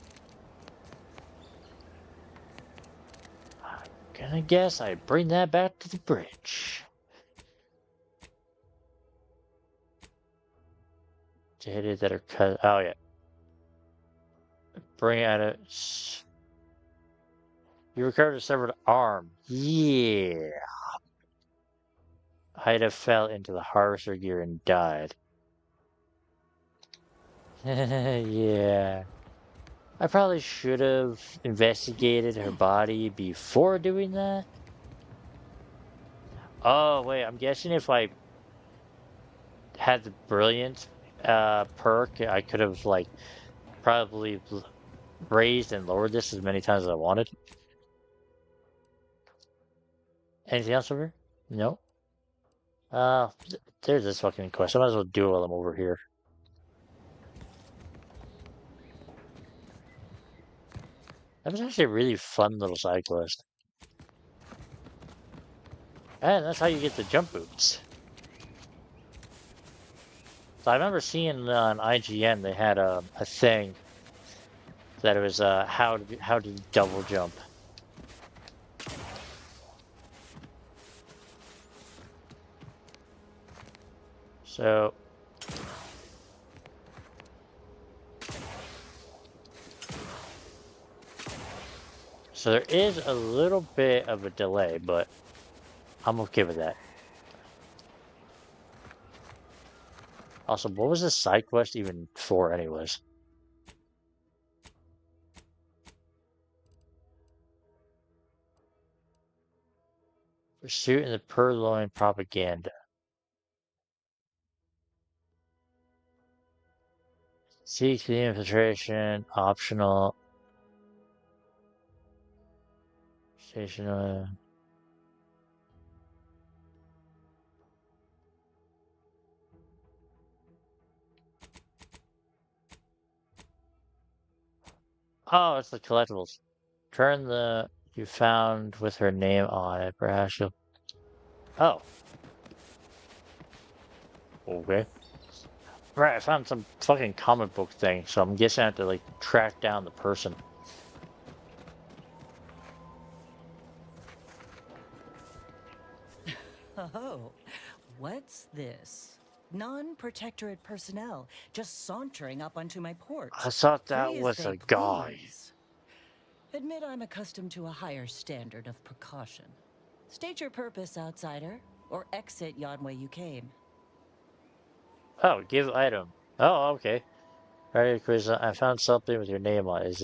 I'm gonna guess I bring that back to the bridge. To hit it that are cut. Oh, yeah. Bring out a. You recovered a severed arm. Yeah. Haida fell into the harvester gear and died. Yeah. I probably should have investigated her body before doing that. Oh, wait, I'm guessing if I had the brilliant perk, I could have, like, probably raised and lowered this as many times as I wanted. Anything else over here? No. There's this fucking quest. I might as well do it while I'm over here. That was actually a really fun little side quest. And that's how you get the jump boots. So I remember seeing on IGN they had a thing that it was how to double jump. So there is a little bit of a delay, but I'm okay with that. Also, what was this side quest even for anyways? Pursuit in the purloin propaganda. Seek the infiltration, optional. Station. Oh, it's the collectibles. Turn the you found with her name on it. Perhaps you'll. Oh. Okay. Right, I found some fucking comic book thing, so I'm guessing I have to, like, track down the person. Oh, what's this? Non-protectorate personnel just sauntering up onto my port. I thought that Free as was they a guy. please. Admit I'm accustomed to a higher standard of precaution. State your purpose, outsider, or exit yon way you came. Oh, give item. Oh, okay. Alright, Chris, I found something with your name on it.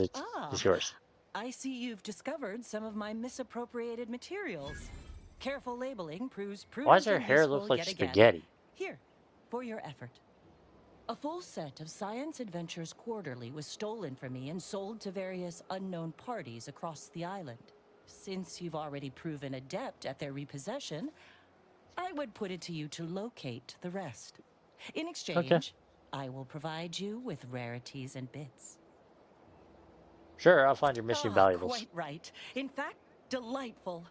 Is yours? I see you've discovered some of my misappropriated materials. Careful labeling proves Why does prudent her and hair useful look like yet again. spaghetti? Here, for your effort. A full set of Science Adventures Quarterly was stolen from me and sold to various unknown parties across the island. Since you've already proven adept at their repossession, I would put it to you to locate the rest. In exchange, I will provide you with rarities and bits. Sure, I'll find your missing valuables. Quite right. In fact, delightful.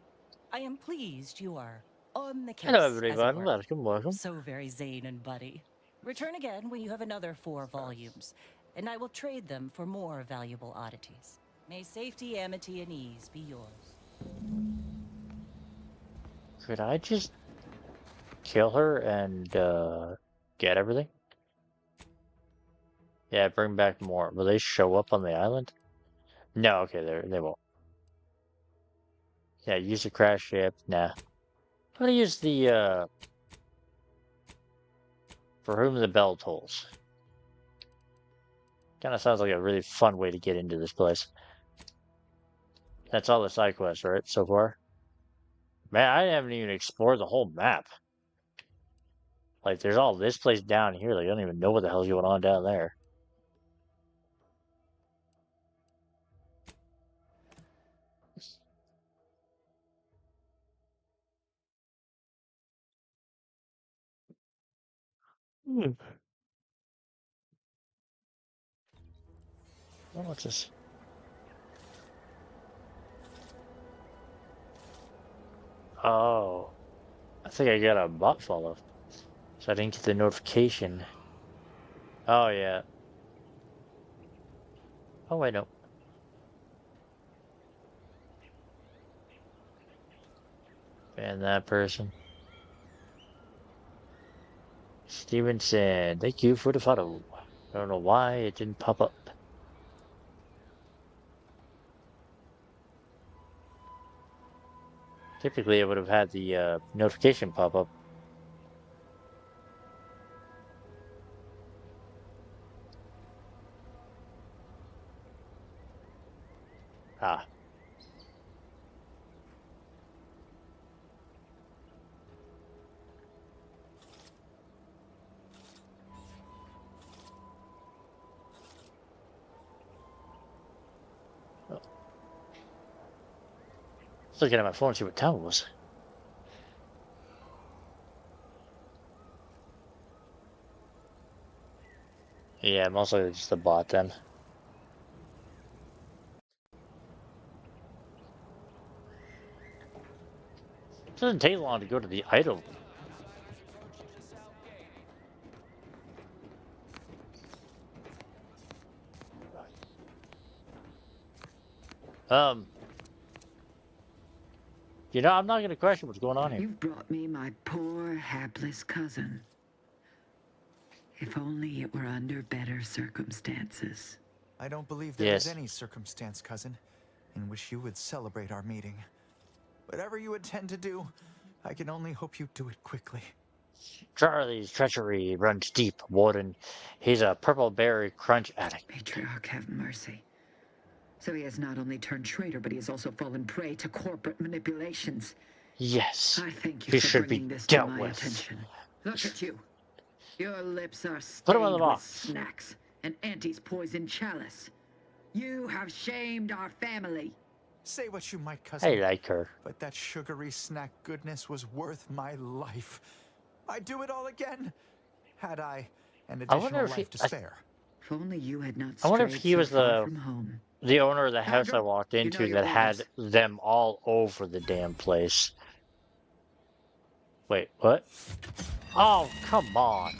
I am pleased you are on the case. Hello, as it everyone. were. Welcome. So very Zane and Buddy. Return again when you have another 4 volumes, and I will trade them for more valuable oddities. May safety, amity, and ease be yours. Could I just kill her and get everything? Yeah, bring back more. Will they show up on the island? No, okay, they won't. Yeah, use the crash ship. Nah. I'm gonna use the for whom the bell tolls. Kinda sounds like a really fun way to get into this place. That's all the side quests, right, so far? Man, I haven't even explored the whole map. Like, there's all this place down here. Like, I don't even know what the hell's going on down there. What's this? Oh. I think I got a bot follow. So I didn't get the notification. Oh, yeah. Oh, wait, no. Ban that person. Stevenson, thank you for the photo. I don't know why it didn't pop up. Typically, it would have had the notification pop up. Ah. Oh. I was looking at my phone to see what time it was. Yeah, mostly just the bot then. It doesn't take long to go to the idol. You know, I'm not going to question what's going on here. You brought me my poor, hapless cousin. If only it were under better circumstances. I don't believe there is any circumstance, cousin, in which you would celebrate our meeting. Whatever you intend to do, I can only hope you do it quickly. Charlie's treachery runs deep, Warden. He's a purple berry crunch addict. Matriarch, have mercy. So he has not only turned traitor, but he has also fallen prey to corporate manipulations. Yes. I thank you He for should bringing be this to dealt my with. attention. Look at you. Your lips are Put him on the stained with box. snacks and Auntie's poison chalice. You have shamed our family. Say what you might, cousin. I like her. But that sugary snack goodness was worth my life. I'd do it all again, had I an additional life to spare. If only you had not I wonder if strayed he so was far from home. the owner of the house I walked you know into your that had orders. them all over the damn place. Wait, what? Oh, come on.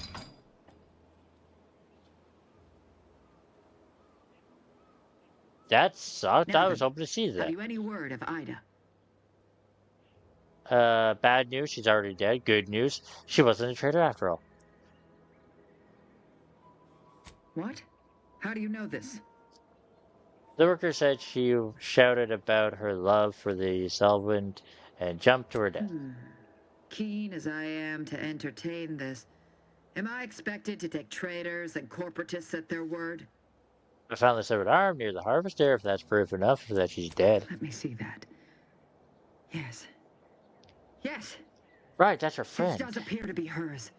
That sucked. Now I was then, hoping to see Have that. you any word of Ida? Bad news, she's already dead. Good news, she wasn't a traitor after all. What? How do you know this? The worker said she shouted about her love for the solvent and jumped to her death. Keen as I am to entertain this, am I expected to take traders and corporatists at their word? I found the severed arm near the harvester, if that's proof enough that she's dead. Let me see that. Yes. Yes! Right, that's her friend. This does appear to be hers.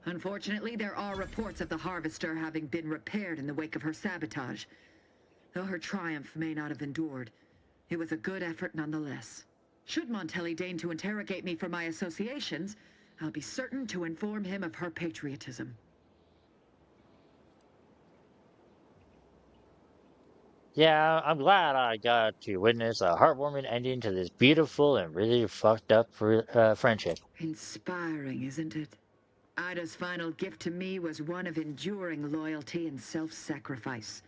Unfortunately, there are reports of the harvester having been repaired in the wake of her sabotage. Though her triumph may not have endured, it was a good effort nonetheless. Should Montelli deign to interrogate me for my associations, I'll be certain to inform him of her patriotism. Yeah, I'm glad I got to witness a heartwarming ending to this beautiful and really fucked up friendship. Inspiring, isn't it? Ida's final gift to me was one of enduring loyalty and self-sacrifice.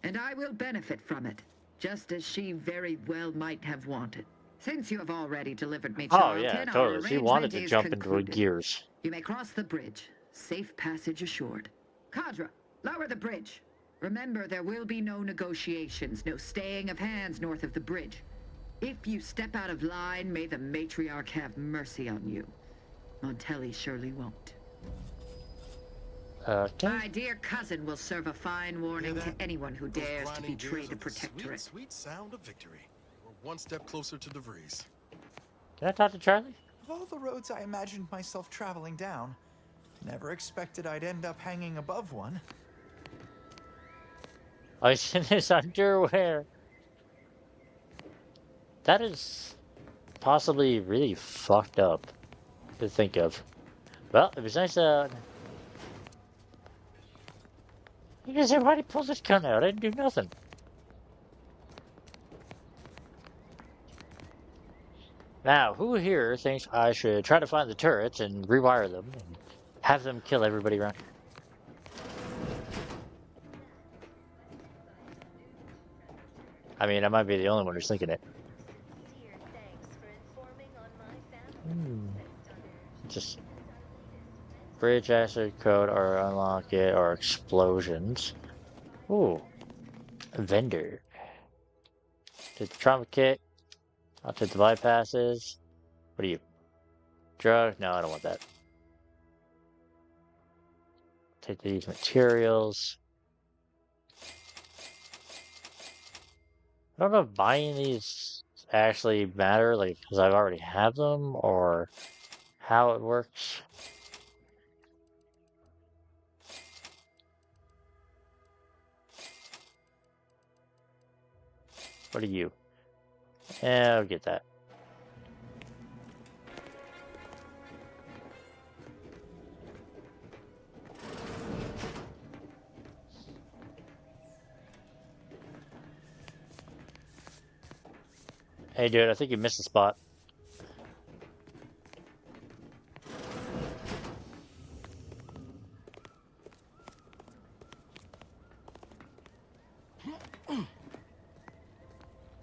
And I will benefit from it, just as she very well might have wanted. Since you have already delivered me Oh yeah, Charlton, our totally. She wanted arrangement to is jump into the concluded. gears. You may cross the bridge. Safe passage assured. Kadra, lower the bridge. Remember, there will be no negotiations, no staying of hands north of the bridge. If you step out of line, may the matriarch have mercy on you. Montelli surely won't. My dear cousin will serve a fine warning to anyone who dares to betray the Protectorate. Sweet sound of victory. We're one step closer to DeVries. Can I talk to Charlie? Of all the roads I imagined myself traveling down, never expected I'd end up hanging above one. Oh, he's in his underwear. That is possibly really fucked up to think of. Well, it was nice you guys, everybody pulled this gun out. I didn't do nothing. Now, who here thinks I should try to find the turrets and rewire them and have them kill everybody around here? I mean, I might be the only one who's thinking it. Just bridge access code or unlock it or explosions. Ooh, a vendor. Take the trauma kit. I'll take the bypasses. What are you? Drug? No, I don't want that. Take these materials. I don't know if buying these actually matter, like, because I've already have them, or how it works. What are you? Yeah, I'll get that. Hey, dude, I think you missed a spot.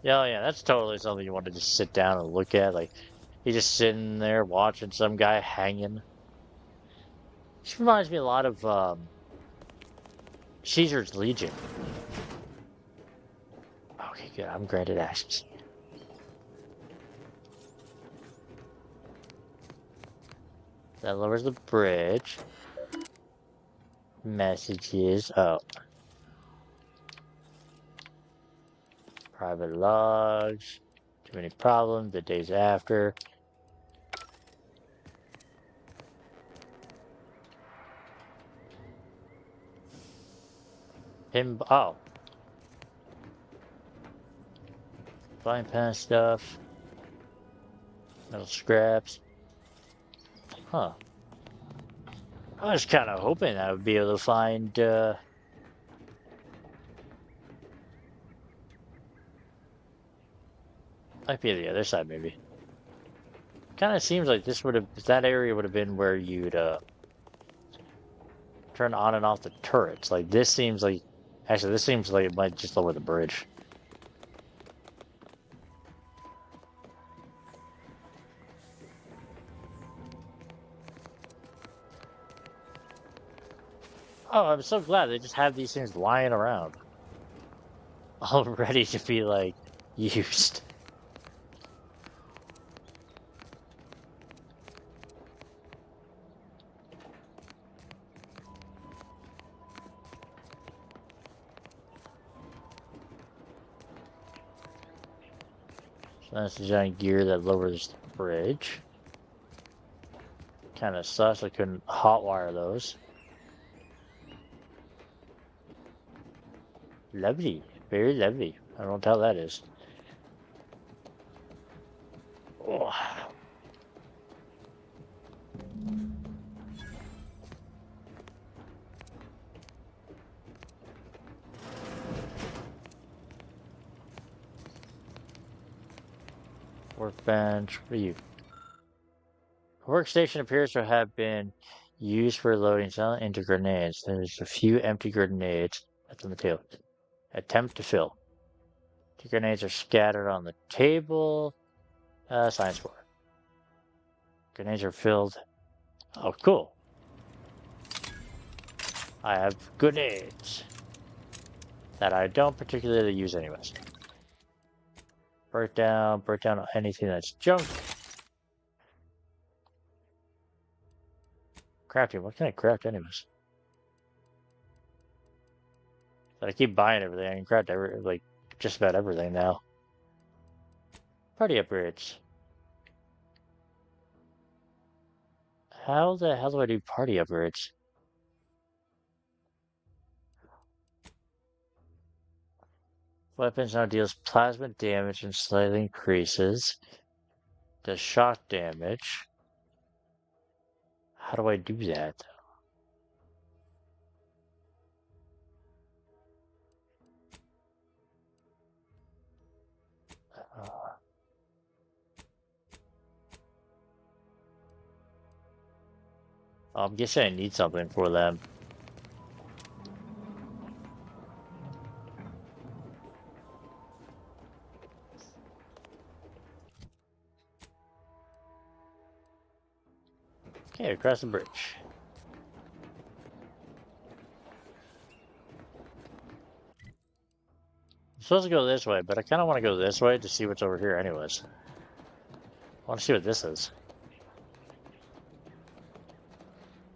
Yeah, yeah, that's totally something you want to just sit down and look at. Like, you're just sitting there watching some guy hanging. This reminds me a lot of Caesar's Legion. Okay, good. I'm granted access. That lowers the bridge. Messages. Oh. Private logs. Too many problems. The days after. Oh. Flying past stuff. Metal scraps. Huh. I was kind of hoping I would be able to find, might be the other side, maybe. Kind of seems like this would have, that area would have been where you'd, turn on and off the turrets. Like, this seems like, actually, this seems like it might just lower the bridge. Oh, I'm so glad they just have these things lying around. All ready to be, like, used. So that's the giant gear that lowers the bridge. Kind of sus, I couldn't hotwire those. Lovely. Very lovely. I don't know what the hell that is. Oh. Workbench, what are you? Workstation appears to have been used for loading some into grenades. There's a few empty grenades at the material. Attempt to fill. 2 grenades are scattered on the table. Science 4. Grenades are filled. Oh, cool. I have grenades that I don't particularly use anyways. Break down anything that's junk. Crafting, what can I craft anyways? But I keep buying everything. I can craft like just about everything now. Party upgrades. How the hell do I do party upgrades? Weapons now deals plasma damage and slightly increases the shock damage. How do I do that? I'm guessing I need something for them. Okay, across the bridge. I'm supposed to go this way, but I kind of want to go this way to see what's over here anyways. I want to see what this is.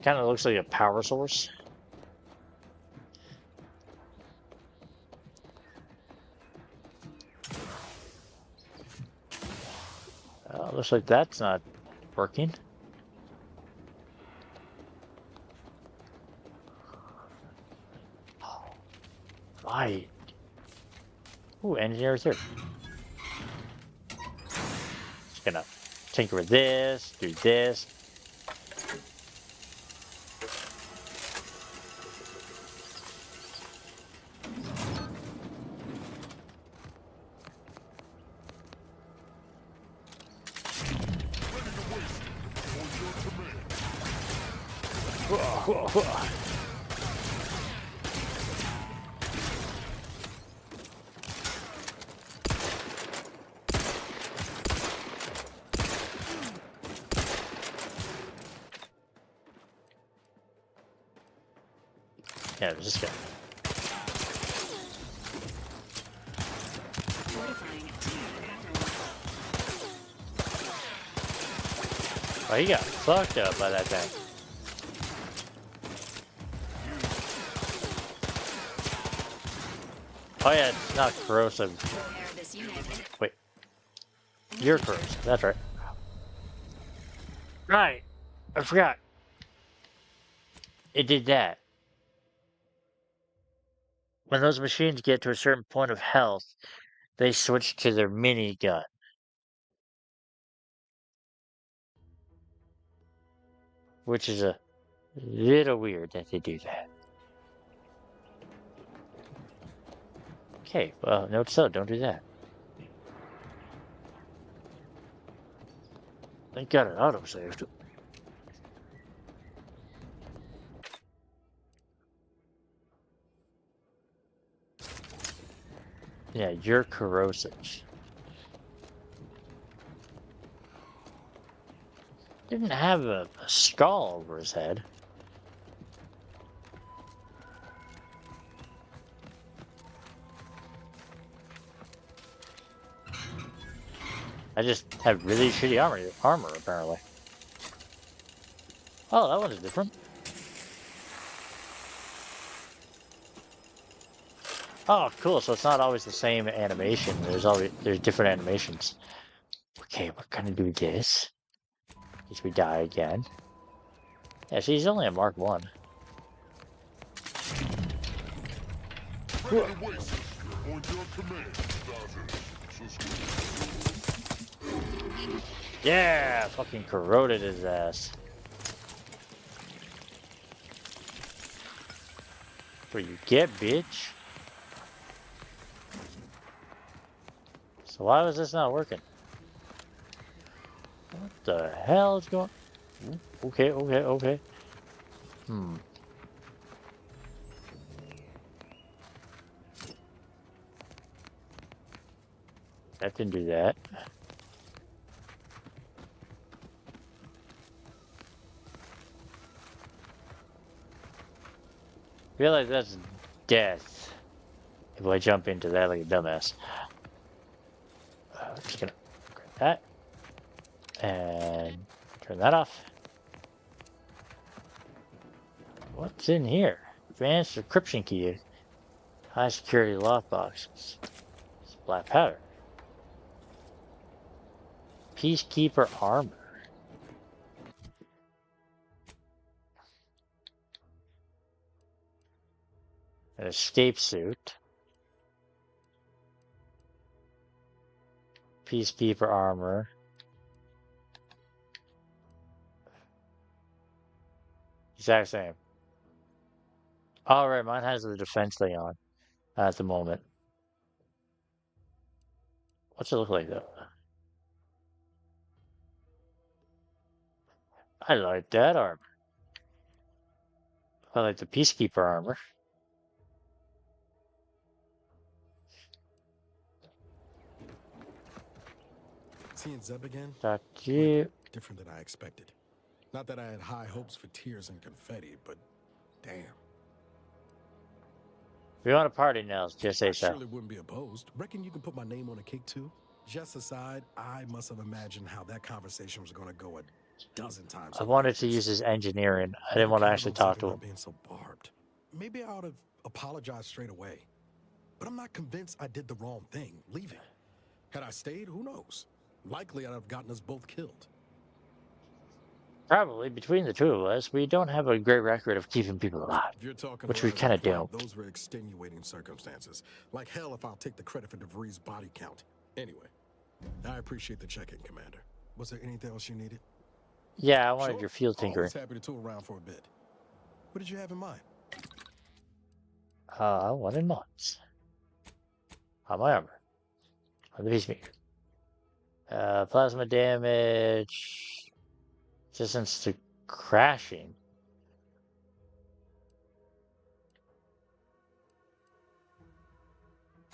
Kind of looks like a power source. Looks like that's not working. Right. Ooh, engineer's here. Just gonna tinker with this, do this. Yeah, there's this guy. Oh, he got fucked up by that thing. Oh yeah, it's not corrosive. Wait. You're corrosive, that's right. Right. I forgot. It did that. When those machines get to a certain point of health, they switch to their minigun. Which is a little weird that they do that. Okay, well, note so, don't do that. Thank God it autosaved. Yeah, you're corrosive. Didn't have a skull over his head. I just have really shitty armor apparently. Oh, that one's different. Oh, cool. So it's not always the same animation. There's different animations. Okay, we're gonna do this. In case we die again. Yeah, see, he's only a Mark 1. Yeah, fucking corroded his ass. That's what you get, bitch. So why was this not working? What the hell is going? Okay. That didn't do that. Realize that's death. If I jump into that like a dumbass. I'm just gonna grab that. And turn that off. What's in here? Advanced encryption key. High security lockbox. It's black powder. Peacekeeper armor. An escape suit. Peacekeeper armor. Exact same. Alright, mine has the defense thing on at the moment. What's it look like though? I like that armor. I like the Peacekeeper armor. Seeing Zeb again? Different than I expected. Not that I had high hopes for tears and confetti, but damn. We want a party now, just say I so. surely wouldn't be opposed. Reckon you can put my name on a cake too? Just aside, I must have imagined how that conversation was going to go a dozen times. I wanted to use his engineering. I didn't want to actually talk to him. Being so barbed. Maybe I ought to apologize straight away. But I'm not convinced I did the wrong thing, leaving. Had I stayed, who knows? Likely I'd have gotten us both killed. Probably, between the two of us, we don't have a great record of keeping people alive. If you're talking which we kind of don't. Those were extenuating circumstances. Like hell if I'll take the credit for DeVries' body count. Anyway, I appreciate the check-in, Commander. Was there anything else you needed? Yeah, I wanted your field tinkering. Always happy to tool around for a bit. What did you have in mind? I wanted mods. On my armor. On the peacemaker. Plasma damage. Resistance to crashing.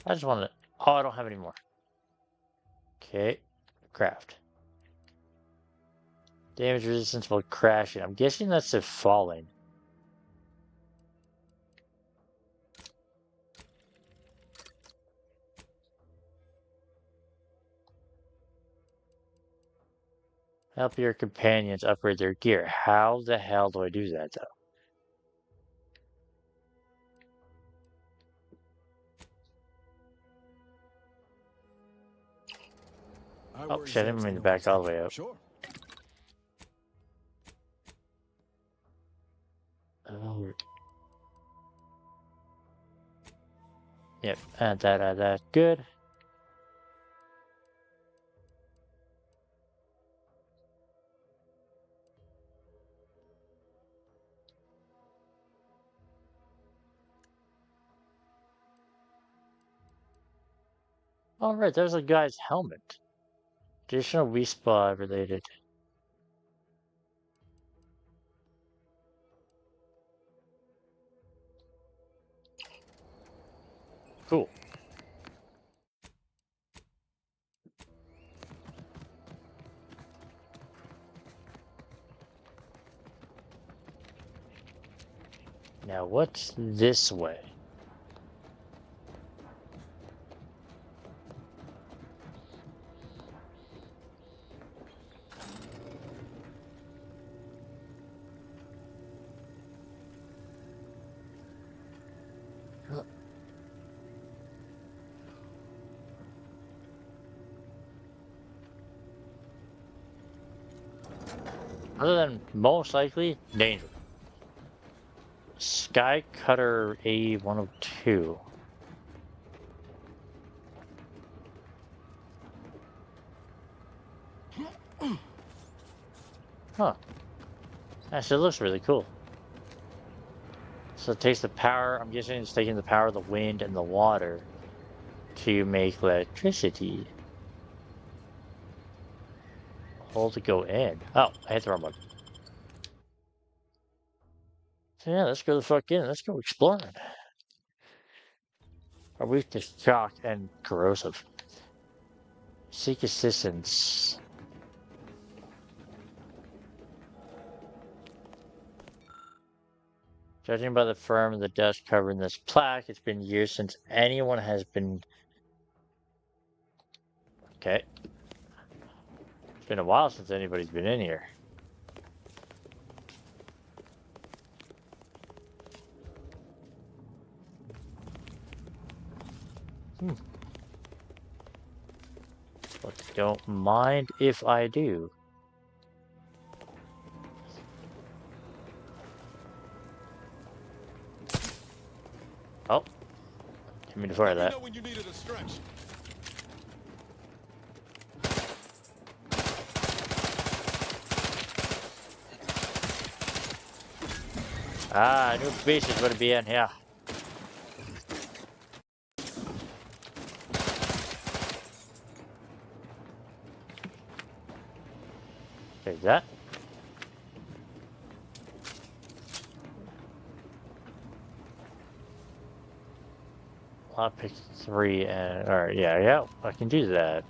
I just wanted. Oh, I don't have any more. Okay, craft. Damage resistance while crashing. I'm guessing that's if falling. Help your companions upgrade their gear. How the hell do I do that, though? Oh, shit, I didn't mean to back all the way up. Sure. Oh. Yep, add that. Good. All right, there's a guy's helmet. Additional respawn related. Cool. Now what's this way? Other than most likely, danger. Sky Cutter A102. Huh. Actually, it looks really cool. So it takes the power, I'm guessing it's taking the power of the wind and the water to make electricity. Hold to go in. Oh, I hit the wrong button. So yeah, let's go the fuck in. Let's go exploring. Are we to shock and corrosive? Seek assistance. Judging by the firm and the dust covering this plaque, it's been years since anyone has been... Okay. It's been a while since anybody's been in here. But don't mind if I do. Oh. Didn't mean to fire that. When you needed a stretch. Ah, I knew bases would be in here. Take that. I'll pick 3 and... Alright, yeah, I can do that.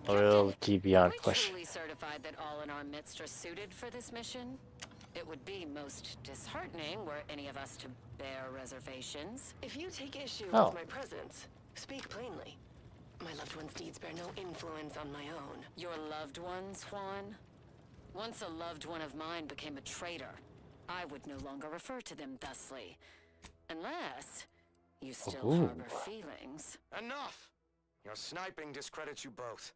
Loyalty beyond question. Are we truly certified that all in our midst are suited for this mission? It would be most disheartening were any of us to bear reservations. If you take issue Oh. with my presence, speak plainly. My loved one's deeds bear no influence on my own. Your loved ones, Juan? Once a loved one of mine became a traitor, I would no longer refer to them thusly. Unless you still harbor feelings. Enough! Your sniping discredits you both.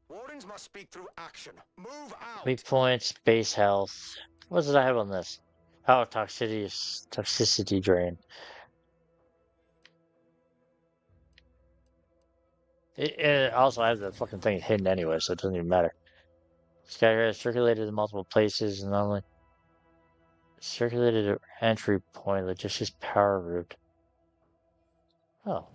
Wardens must speak through action. Move out! Weak points, base health. What did I have on this? Oh, toxicity drain. Also, I have the fucking thing hidden anyway, so it doesn't even matter. Sky has circulated in multiple places and not only circulated an entry point, logistics power route. Oh.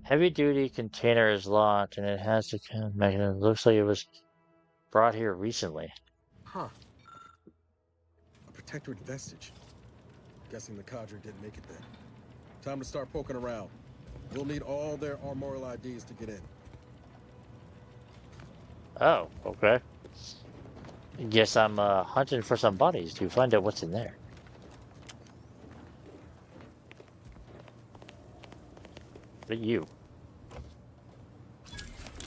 Heavy duty container is locked and it has the mechanism. Looks like it was brought here recently. Huh. A protectorate vestige. Guessing the cadre didn't make it then. Time to start poking around. We'll need all their armorial IDs to get in. Oh, okay. Guess I'm hunting for some bodies to find out what's in there. But you.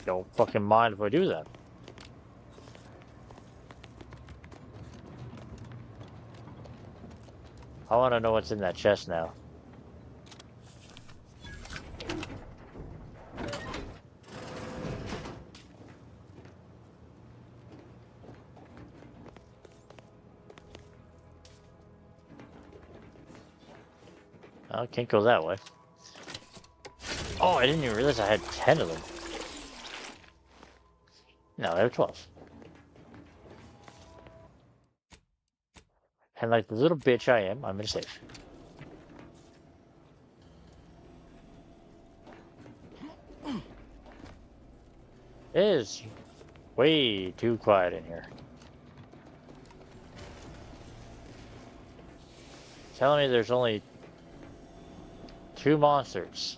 Don't fucking mind if I do that. I want to know what's in that chest now. I can't go that way. Oh, I didn't even realize I had 10 of them. No, I have 12. And like the little bitch I am, I'm gonna save. It is way too quiet in here. Telling me there's only 2 monsters.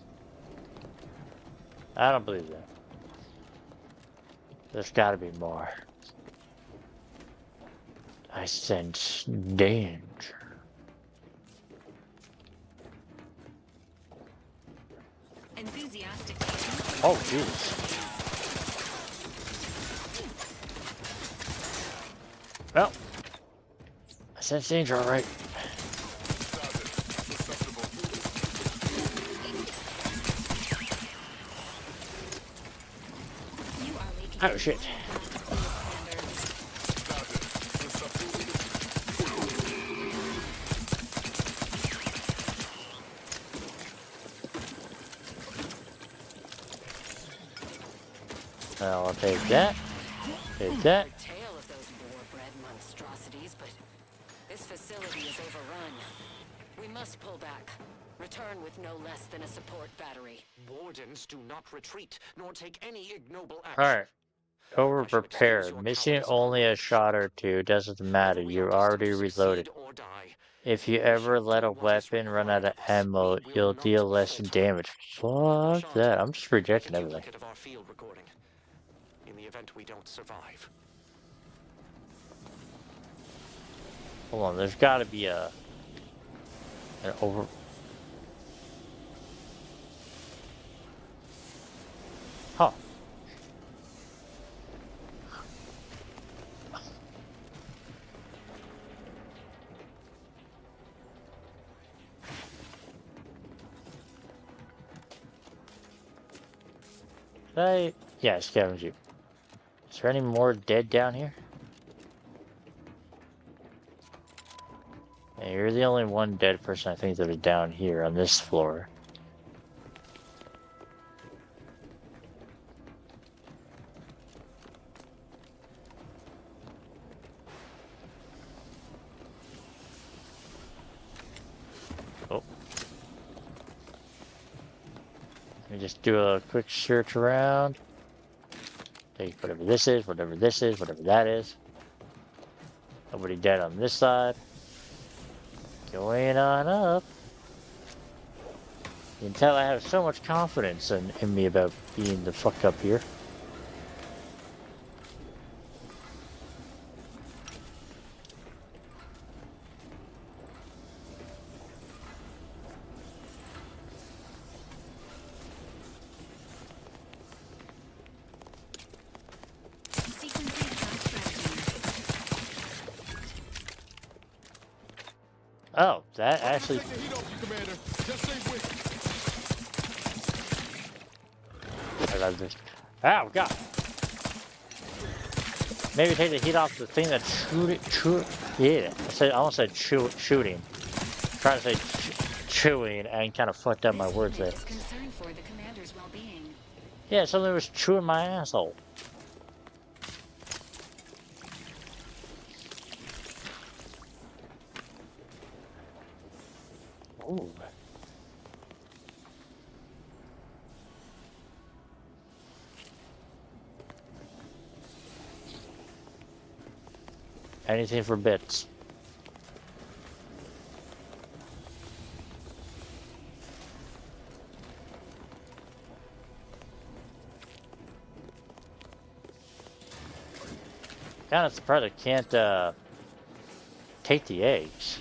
I don't believe that. There's gotta be more. I sense danger. Enthusiastic. Oh, Jesus. Well, I sense danger, all right. You Oh shit. Well, I'll take that. Take that. Tale of those boar-bred monstrosities, but this facility is overrun. We must pull back. Return with no less than a support battery. Wardens do not retreat, nor take any ignoble action. Alright. Over prepared. Missing only a shot or two doesn't matter. You're already reloaded. If you ever let a weapon run out of ammo, you'll deal less damage. Fuck that. I'm just rejecting everything. Of our field recording. In the event we don't survive. Hold on, there's gotta be an over... Huh. Yeah, scavenge you. Is there any more dead down here? Yeah, you're the only one dead person I think that is down here on this floor. Oh. Let me just do a quick search around. Take whatever this is, whatever this is, whatever that is. Nobody dead on this side. Going on up. You can tell I have so much confidence in me about being the fuck up here. Oh, that actually... I love this. Oh, God. Maybe take the heat off the thing that's yeah, I almost said shooting. Trying to say chewing and kind of fucked up my words there. For the commander's well-being. Yeah, something was chewing my asshole. Ooh. Anything for bits. Kinda surprised I can't take the eggs.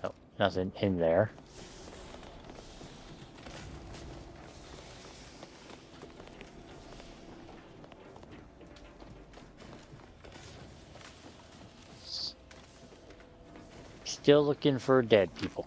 Oh, nothing in there. Still looking for dead people.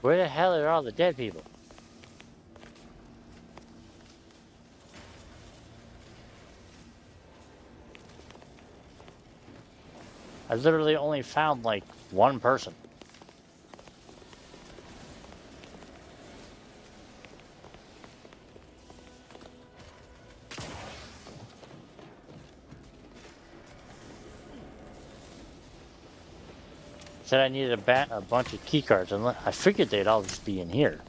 Where the hell are all the dead people? I literally only found like one person. Said I needed a bunch of keycards, and I figured they'd all just be in here.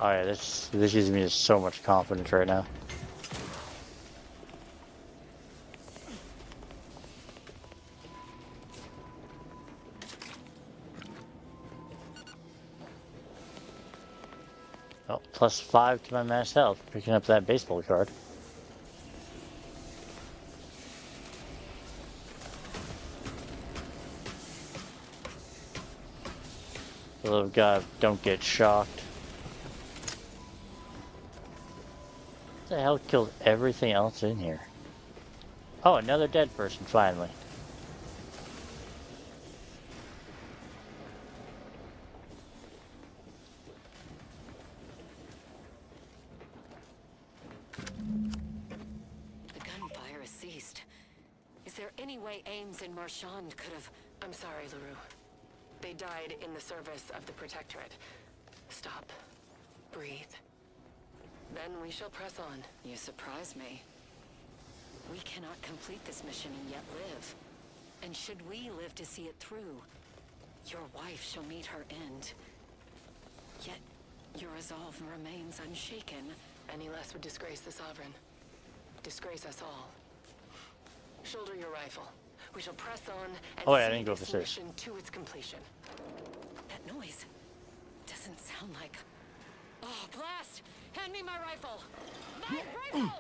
Oh yeah, this gives me so much confidence right now. Oh, +5 to my max health, picking up that baseball card. Little guy, don't get shocked. What the hell killed everything else in here? Oh, another dead person, finally. The gunfire has ceased. Is there any way Ames and Marchand could have... I'm sorry, LaRue. They died in the service of the Protectorate. Stop. Breathe. Then we shall press on. You surprise me. We cannot complete this mission and yet live. And should we live to see it through, your wife shall meet her end. Yet, your resolve remains unshaken. Any less would disgrace the Sovereign. Disgrace us all. Shoulder your rifle. We shall press on and oh, yeah, I see didn't go for this this. mission to its completion. That noise doesn't sound like... Oh, blast! Hand me my rifle! My rifle!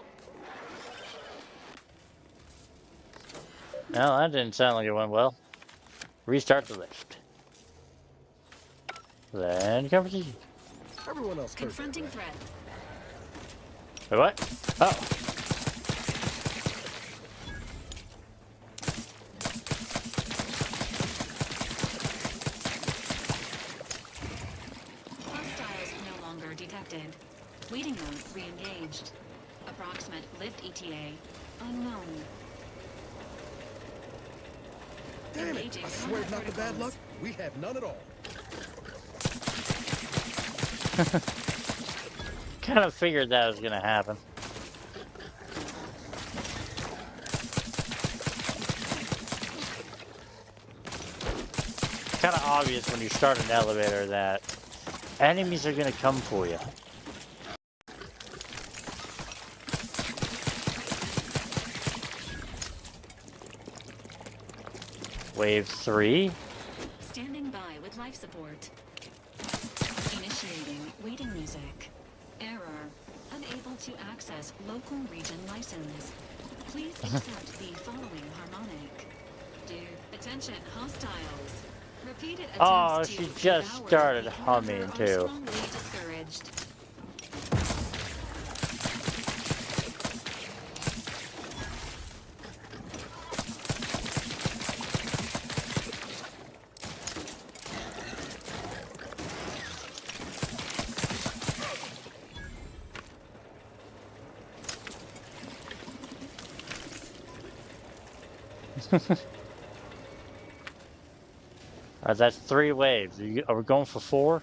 Well, that didn't sound like it went well. Restart the lift. Then conversation. Everyone else confronting threat. Wait, what? Oh. Hostiles no longer detected. Waiting mode re-engaged. Approximate lift ETA unknown. Damn it! I swear not the bad luck. We have none at all. Kind of figured that was gonna happen. Kind of obvious when you start an elevator that enemies are gonna come for you. Wave 3. Standing by with life support. Initiating waiting music. Error. Unable to access local region license. Please accept the following harmonic. Attention, hostiles. Repeated attempts Oh, to she just devour started the humming cadaver are too. strongly discouraged. Alright, that's 3 waves. Are we going for 4?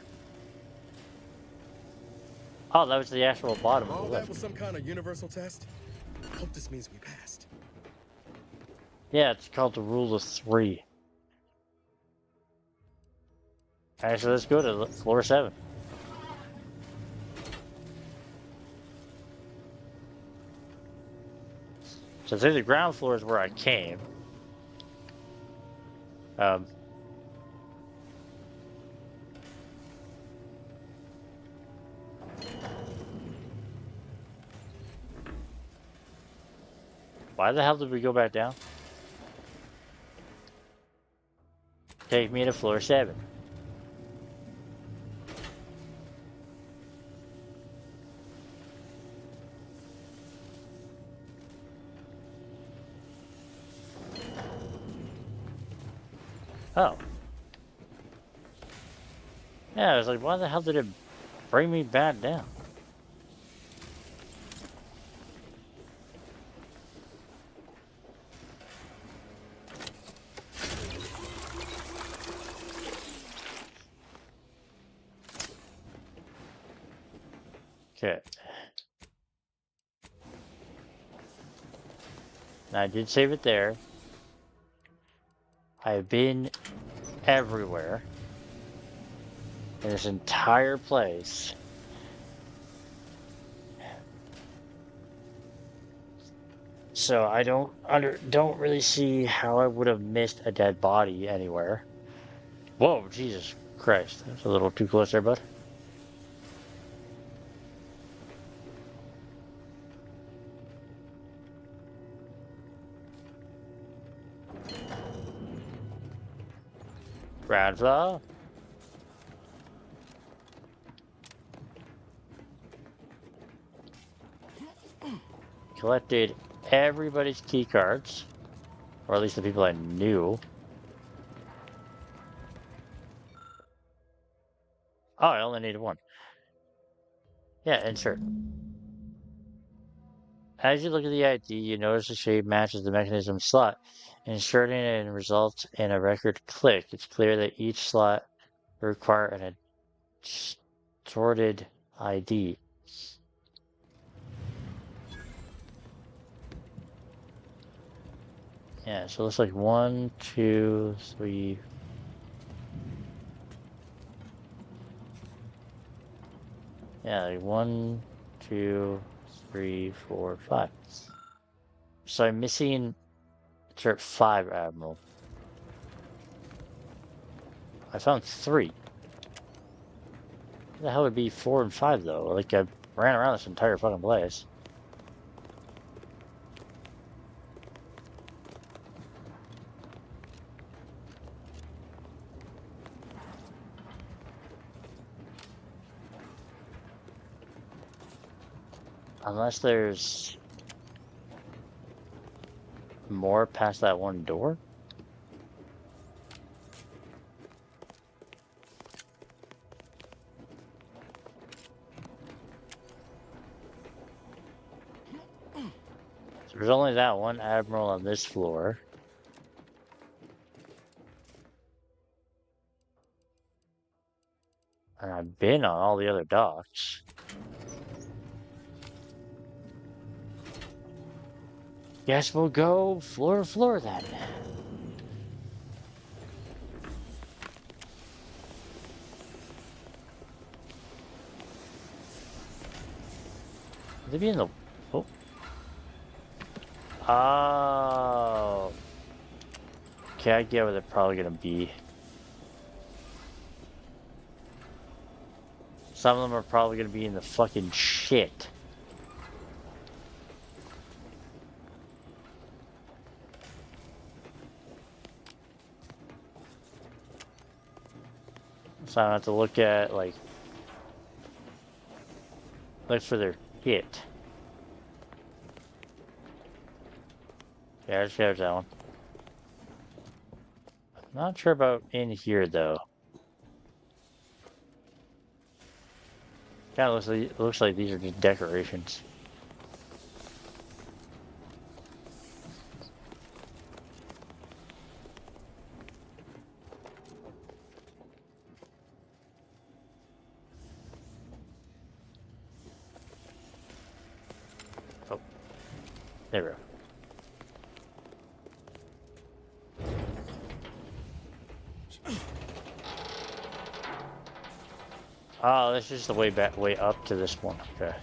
Oh, that was the actual bottom of All the that lift. was some kind of universal test? I hope this means we passed. Yeah, it's called the rule of 3. Alright, so let's go to floor 7. So I think the ground floor is where I came. Why the hell did we go back down? Take me to floor 7. Oh. Yeah, I was like, why the hell did it bring me back down? Okay. Now, I did save it there. I've been everywhere in this entire place. So I don't really see how I would have missed a dead body anywhere. Whoa, Jesus Christ. That's a little too close there, bud. Ground floor. Collected everybody's key cards, or at least the people I knew. Oh, I only needed one. Yeah, insert. As you look at the ID, you notice the shape matches the mechanism slot. Inserting it results in a record click. It's clear that each slot will require an assorted ID. Yeah, so it looks like 1, 2, 3. Yeah, like 1, 2, 3, 4, 5. So I'm missing insert 5, Admiral. I found 3. What the hell would be 4 and 5 though? Like I ran around this entire fucking place. Unless there's more past that one door? So there's only that one Admiral on this floor. And I've been on all the other docks. Guess we'll go floor to floor then. Would they be in the... Oh. Oh. Okay, I get where they're probably gonna be. Some of them are probably gonna be in the fucking shit. So I have to look at, like, look for their hit. Yeah, there's that one. Not sure about in here, though. Kind of looks like these are just decorations. Oh, there we go. Oh, this is the way back, way up to this one. Okay.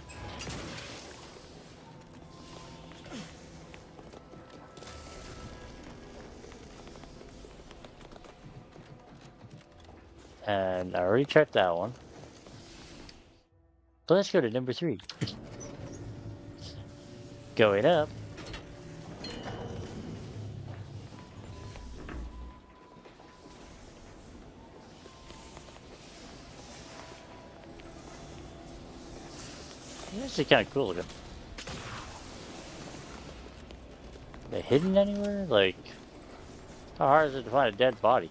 And I already checked that one. So let's go to number 3. Going up. This is kind of cool looking. Are they hidden anywhere? Like, how hard is it to find a dead body?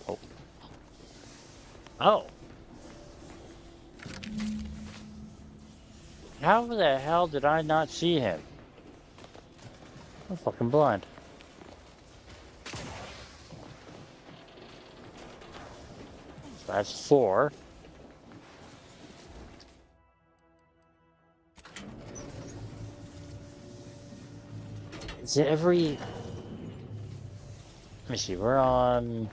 Oh. Oh. How the hell did I not see him? I'm fucking blind. So that's 4. Is it every... Let me see, we're on...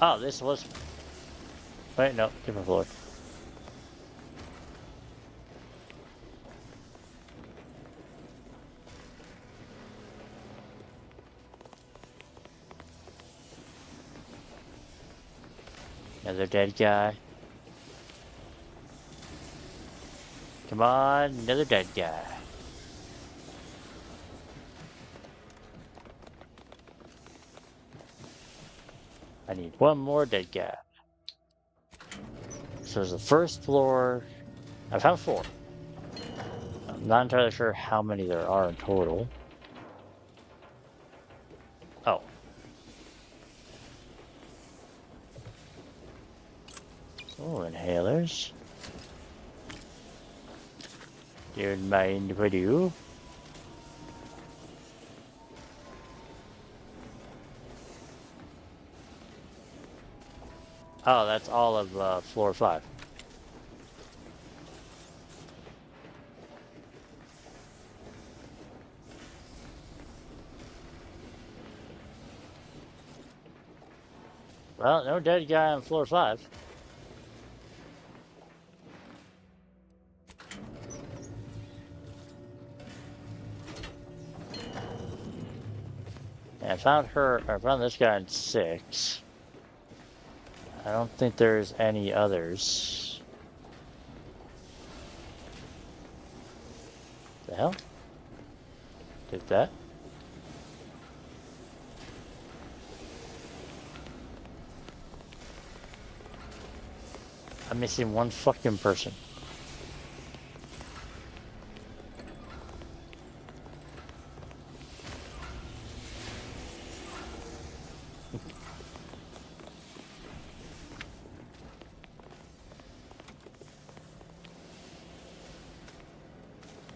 Oh, this was... Wait, no, different floor. Another dead guy. Come on, another dead guy. I need one more dead guy. So there's the first floor. I found 4. I'm not entirely sure how many there are in total. Oh. Oh, inhalers. Don't mind if I do. Oh, that's all of floor 5. Well, no dead guy on floor 5. And I found this guy in 6. I don't think there's any others. The hell? Did that? I'm missing one fucking person.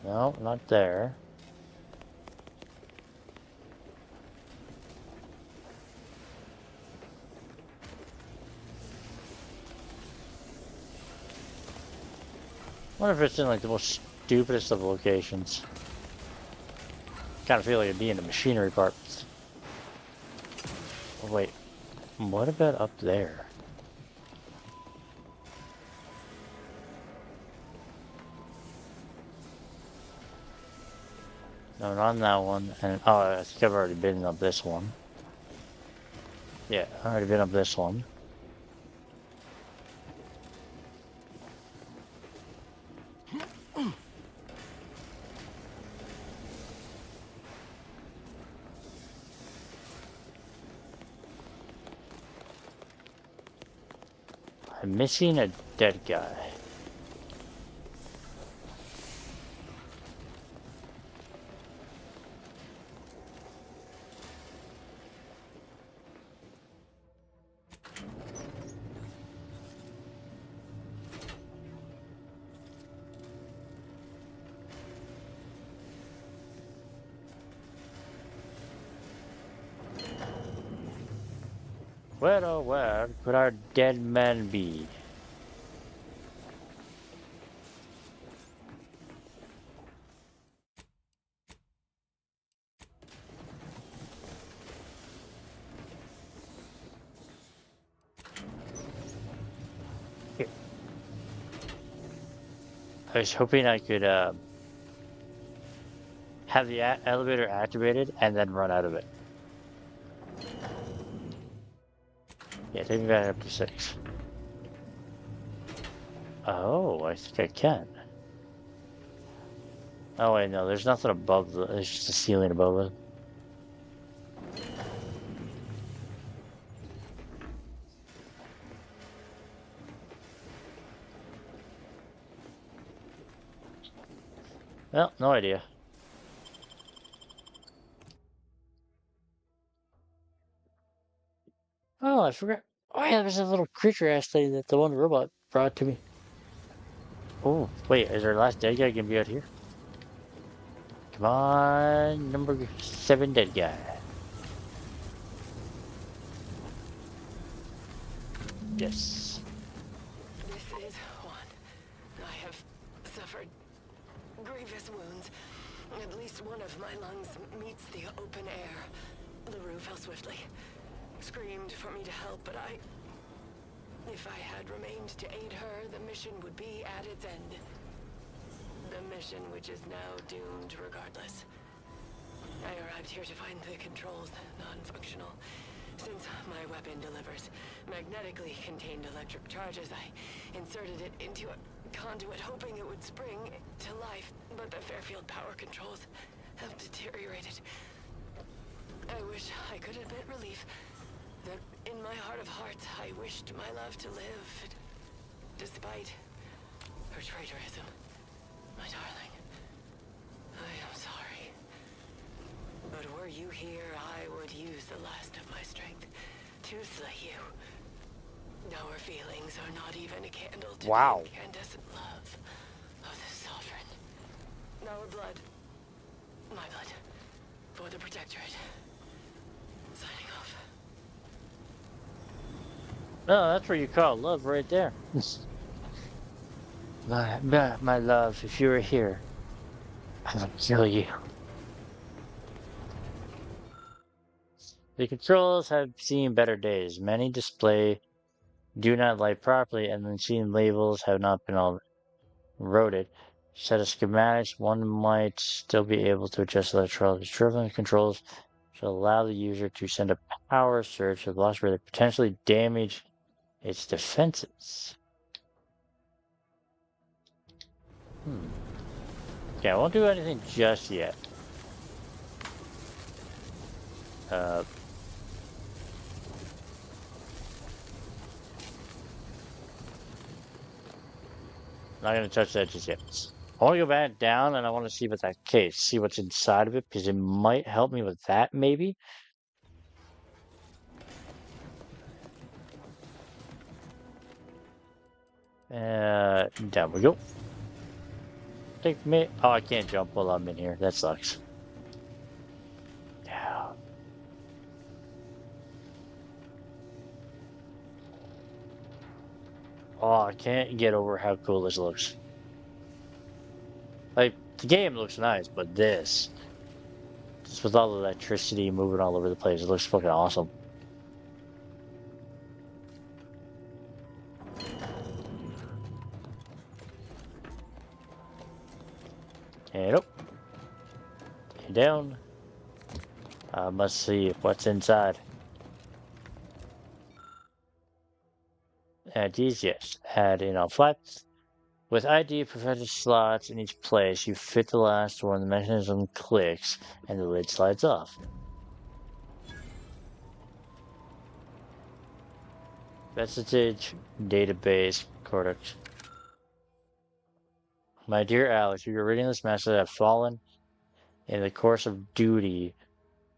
No, not there. I wonder if it's in like the most stupidest of locations. Kind of feel like it'd be in the machinery parts. Oh, wait, what about up there? No, not on that one. And oh, I think I've already been up this one. Yeah, I've already been up this one. I'm missing a dead guy. Where oh where could our dead man be? Here. I was hoping I could have the elevator activated and then run out of it. Yeah, take me back up to 6. Oh, I think I can. Oh wait, no, there's nothing above there's just a ceiling above it. Well, no idea. Oh, I forgot. Oh yeah, there's a little creature ass thing that the one robot brought to me. Oh, wait, is our last dead guy gonna be out here? Come on, number 7 dead guy. Yes. This is one. I have suffered grievous wounds. At least one of my lungs meets the open air. LaRue fell swiftly. Screamed for me to help, but if I had remained to aid her, the mission would be at its end. The mission which is now doomed regardless. I arrived here to find the controls non-functional. Since my weapon delivers magnetically contained electric charges, I inserted it into a conduit hoping it would spring to life, but the Fairfield power controls have deteriorated. I wish I could admit relief that in my heart of hearts I wished my love to live, despite her traitorism. My darling, I am sorry. But were you here, I would use the last of my strength to slay you. Our feelings are not even a candle to Wow. the incandescent love of the Sovereign. Our blood, my blood, for the Protectorate. Signing off. No, that's what you call love right there. my love, if you were here, I would kill you. The controls have seen better days. Many display do not light properly, and the seen labels have not been all roaded. Set of schematics, one might still be able to adjust electronically driven controls to allow the user to send a power surge to blocks where they potentially damage its defenses. Okay, I won't do anything just yet. Not gonna touch that just yet. I want to go back down and I want to see what's that case, see what's inside of it, because it might help me with that, maybe. Down we go. Take me. Oh, I can't jump while I'm in here. That sucks. Yeah. Oh, I can't get over how cool this looks. Like, the game looks nice, but this, just with all the electricity moving all over the place, it looks fucking awesome. And up. And down. I must see what's inside. Add these, yes. Add in all flaps. With ID prevented slots in each place, you fit the last one, the mechanism clicks, and the lid slides off. Message database cortex. My dear Alex, if you're reading this message, I've fallen in the course of duty.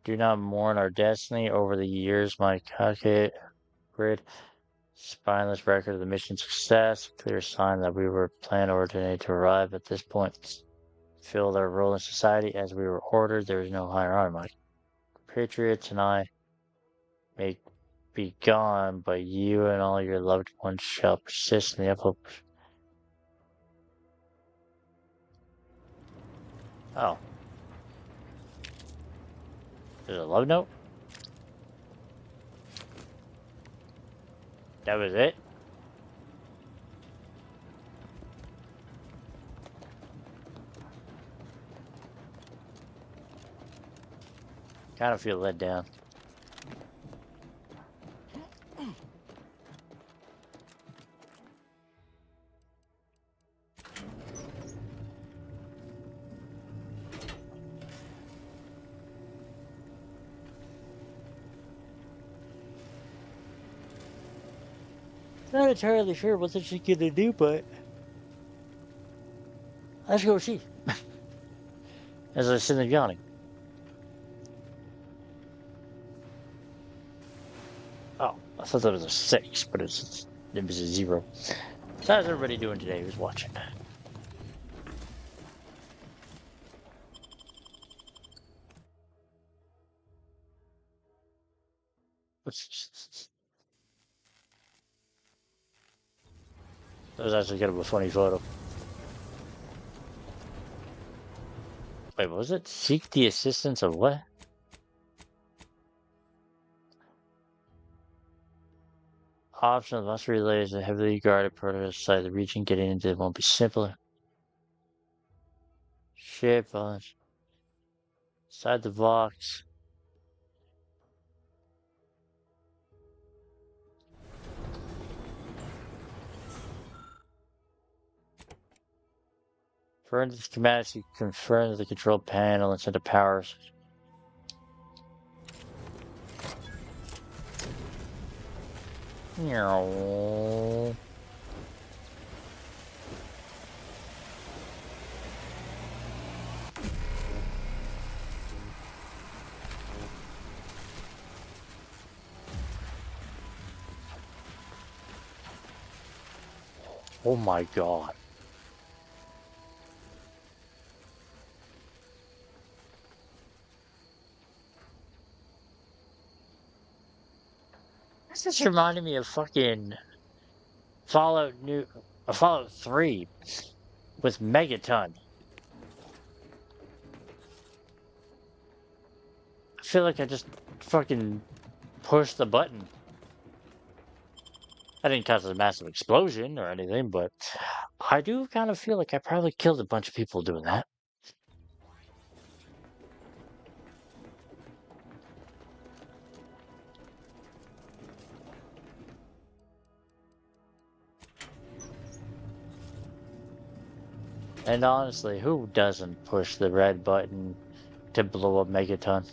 Do not mourn our destiny over the years. My calculate grid, spineless record of the mission success, clear sign that we were planned ordinate to arrive at this point. Filled our role in society as we were ordered. There is no higher honor. My patriots and I may be gone, but you and all your loved ones shall persist in the upholding. Oh. There's a love note? That was it? Kind of feel let down. Not entirely sure what she's gonna do, but let's go see. As I sit there yawning. Oh, I thought that was a 6, but it was a 0. So how's everybody doing today who's watching? That was actually kind of a funny photo. Wait, what was it? Seek the assistance of what? Options must relay is a heavily guarded part of the site. The region getting into it won't be simpler. Ship violence. Inside the box. Refer to the schematics, you confirm the control panel and set the powers. Meow. Oh my god. This just reminded me of fucking Fallout 3 with Megaton. I feel like I just fucking pushed the button. I didn't cause a massive explosion or anything, but I do kind of feel like I probably killed a bunch of people doing that. And honestly, who doesn't push the red button to blow up Megaton?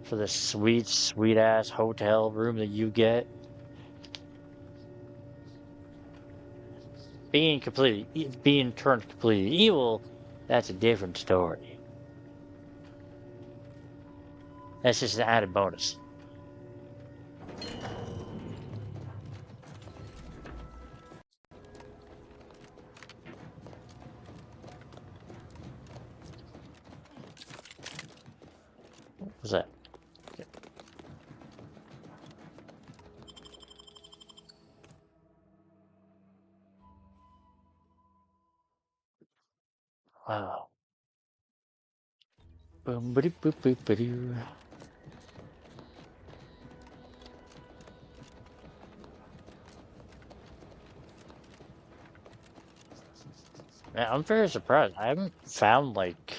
For the sweet, sweet ass hotel room that you get. Being turned completely evil, that's a different story. That's just an added bonus. What was that? Okay. Wow. Boom, boop, boop, boop, boop. Man, I'm very surprised. I haven't found like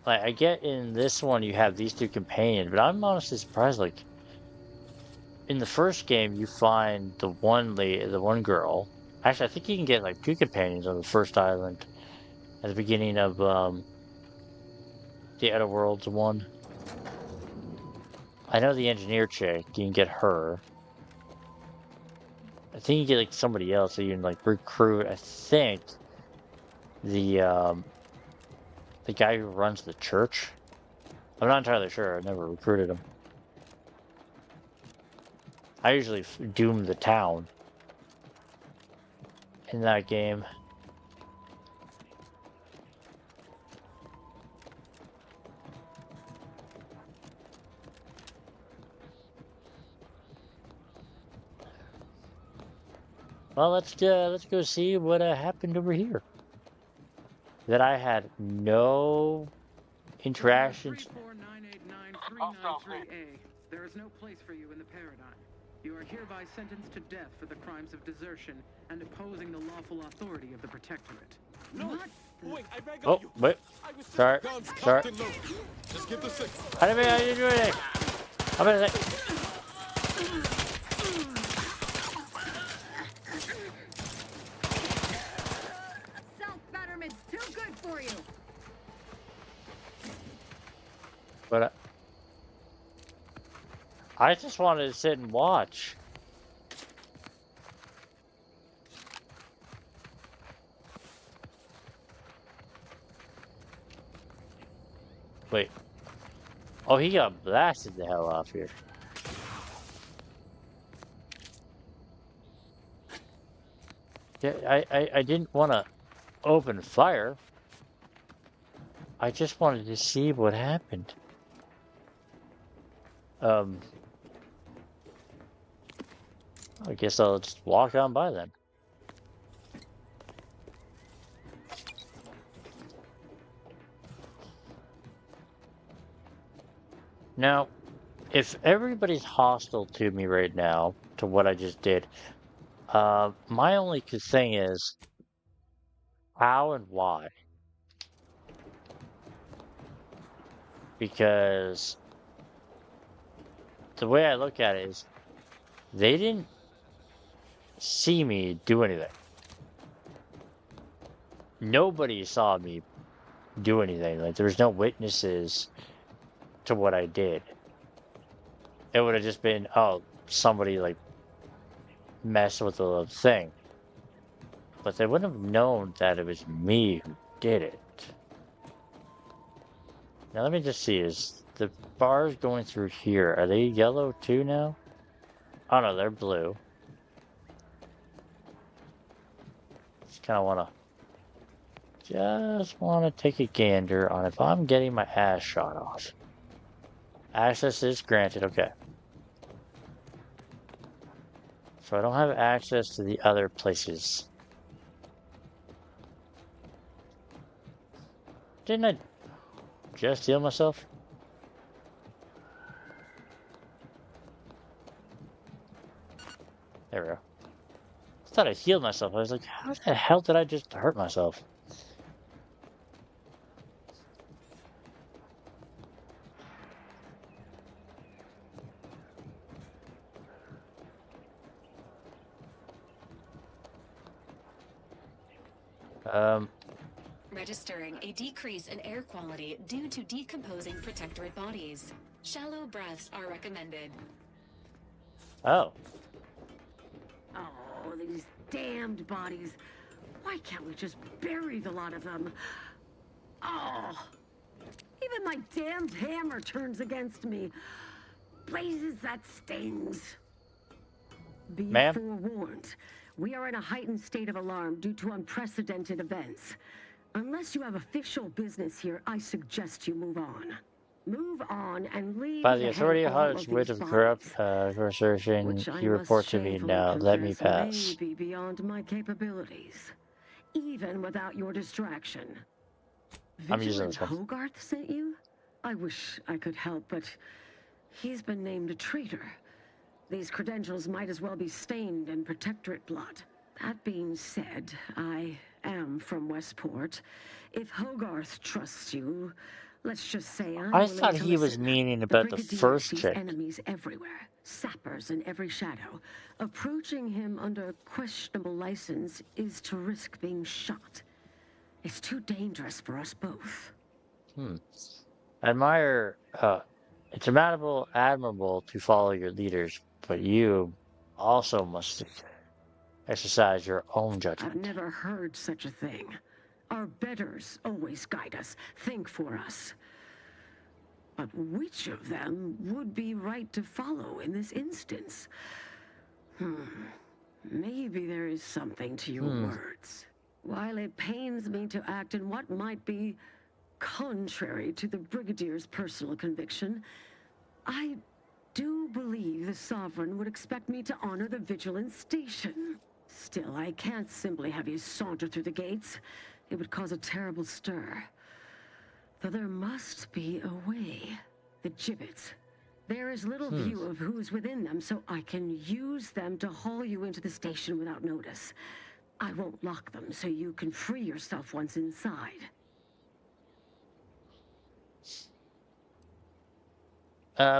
I get in this one you have these two companions, but I'm honestly surprised. Like in the first game, you find the one girl. Actually, I think you can get like two companions on the first island at the beginning of the Outer Worlds one. I know the engineer chick. You can get her. I think you get like somebody else so you can like recruit. I think the guy who runs the church. I'm not entirely sure. I never recruited him. I usually doom the town in that game. Well, let's go see what happened over here. That I had no interactions. 349893938A. There is no place for you in the paradigm. You are hereby sentenced to death for the crimes of desertion and opposing the lawful authority of the Protectorate. No! Wait, I beg of you. Wait. Sorry. Sorry. Just get the signal. I didn't do anything. I'm gonna say. Self-betterment's too good for you. But I just wanted to sit and watch. Wait. Oh, he got blasted the hell off here. Yeah, I didn't want to open fire. I just wanted to see what happened. I guess I'll just walk on by then. Now, if everybody's hostile to me right now, to what I just did, my only thing is how and why. Because the way I look at it is, they didn't see me do anything. Nobody saw me do anything. Like, there's no witnesses to what I did. It would have just been, oh, somebody, like, messed with the thing. But they wouldn't have known that it was me who did it. Now, let me just see. Is the bars going through here, are they yellow too now? Oh, no, they're blue. Just want to take a gander on if I'm getting my ass shot off. Access is granted, okay. So I don't have access to the other places. Didn't I just heal myself? There we go. I thought I healed myself. I was like, how the hell did I just hurt myself? Registering a decrease in air quality due to decomposing protectorate bodies. Shallow breaths are recommended. Oh. Oh, these damned bodies. Why can't we just bury the lot of them? Oh. Even my damned hammer turns against me. Blazes, that stings. Be forewarned. We are in a heightened state of alarm due to unprecedented events. Unless you have official business here, I suggest you move on. Move on and leave. By the authority of Hodge, wit of corrupt assertion, you report to me now. Let me pass. May be beyond my capabilities, even without your distraction. I'm using this one. Hogarth sent you? I wish I could help, but he's been named a traitor. These credentials might as well be stained in protectorate blood. That being said, I am from Westport. If Hogarth trusts you, let's just say I'm I willing thought to he was listen. meaning about the Brigadier first sees chick. enemies everywhere, sappers in every shadow. Approaching him under questionable license is to risk being shot. It's too dangerous for us both. Admire, it's admirable to follow your leaders, but you also must exercise your own judgment. I've never heard such a thing. Our betters always guide us, think for us. But which of them would be right to follow in this instance? Maybe there is something to your words. While it pains me to act in what might be contrary to the Brigadier's personal conviction, I do believe the Sovereign would expect me to honor the Vigilance Station. Still, I can't simply have you saunter through the gates. It would cause a terrible stir. Though there must be a way. The gibbets. There is little view of who's within them, so I can use them to haul you into the station without notice. I won't lock them, so you can free yourself once inside.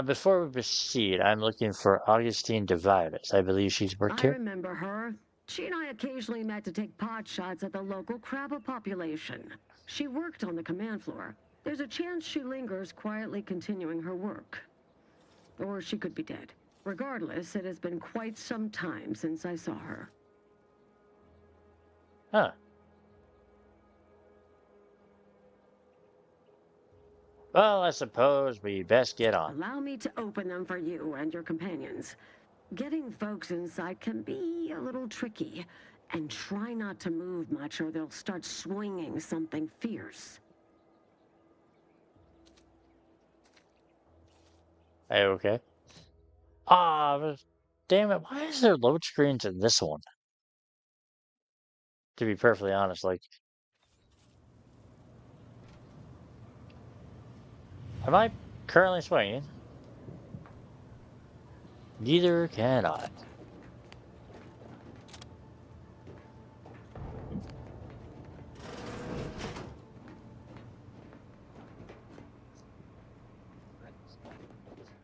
Before we proceed, I'm looking for Augustine DeVitus. I believe she's worked I here. remember her. She and I occasionally met to take pot shots at the local crabba population. She worked on the command floor. There's a chance she lingers quietly continuing her work. Or she could be dead. Regardless, it has been quite some time since I saw her. Huh. Well, I suppose we best get on. Allow me to open them for you and your companions. Getting folks inside can be a little tricky. And try not to move much or they'll start swinging something fierce. Hey, okay. Damn it. Why is there load screens in this one? To be perfectly honest, like... Am I currently swinging? Neither can I.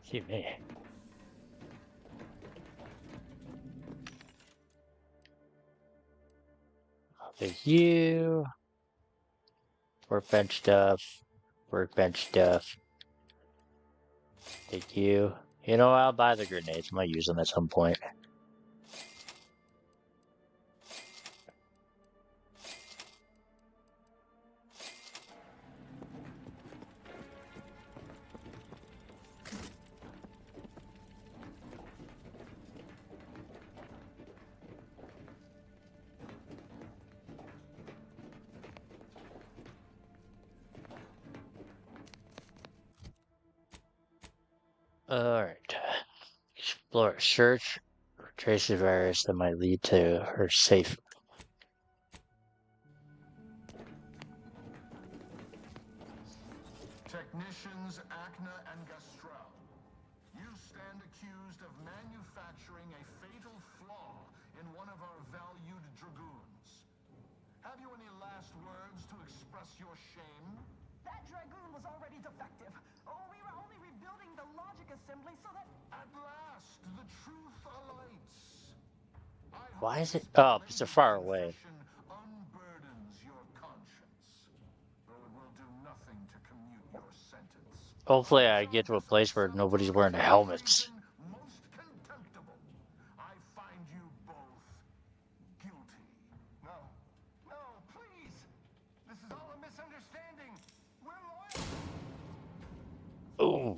Gee, me. Thank you. Workbench stuff. Workbench stuff. Thank you. You know, I'll buy the grenades. I might use them at some point. Alright. Explore. Search. Trace the virus that might lead to her safe. Technicians Acna and Gastrell, you stand accused of manufacturing a fatal flaw in one of our valued dragoons. Have you any last words to express your shame? That dragoon was already defective. Oh, we were only rebuilding the logic assembly so that... At last, the truth alights. Why is it? Oh, it's so far away. Unburdens your conscience, though it will do nothing to commute your sentence. Hopefully I get to a place where nobody's wearing helmets. Most contemptible. I find you both guilty. No. No, please. This is all a misunderstanding. We're loyal. Ooh.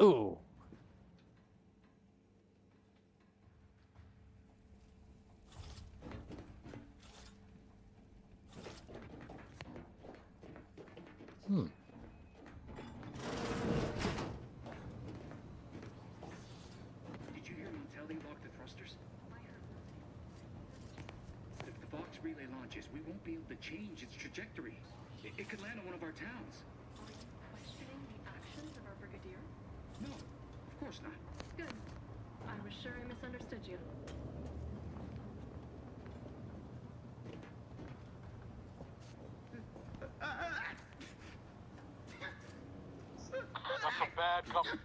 Ooh. Did you hear Montelli lock the thrusters? If the box relay launches, we won't be able to change its trajectory. It could land on one of our towns. Are you questioning the actions of our brigadier? No, of course not. Good. I was sure I misunderstood you. That's a bad couple.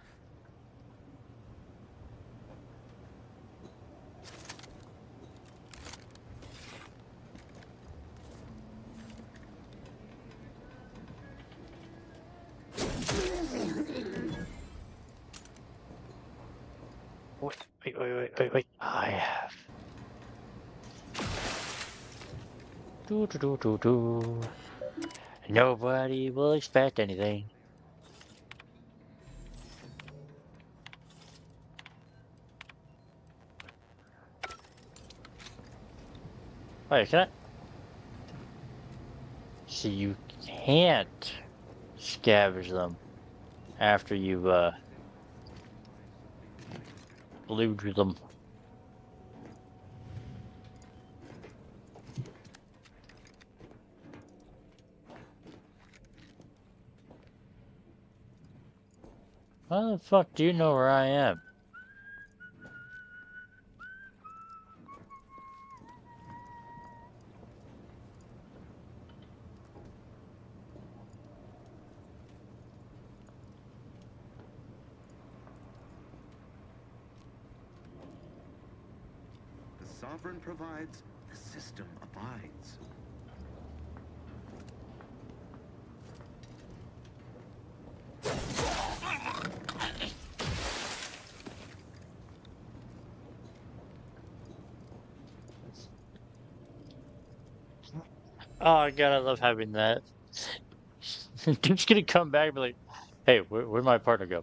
Wait. I have. Do. Nobody will expect anything. Wait, can I? See, you can't scavenge them after you've looted them. How the fuck do you know where I am? The sovereign provides, the system abides. Oh god, I love having that. Dude's gonna come back and be like, hey, where'd my partner go?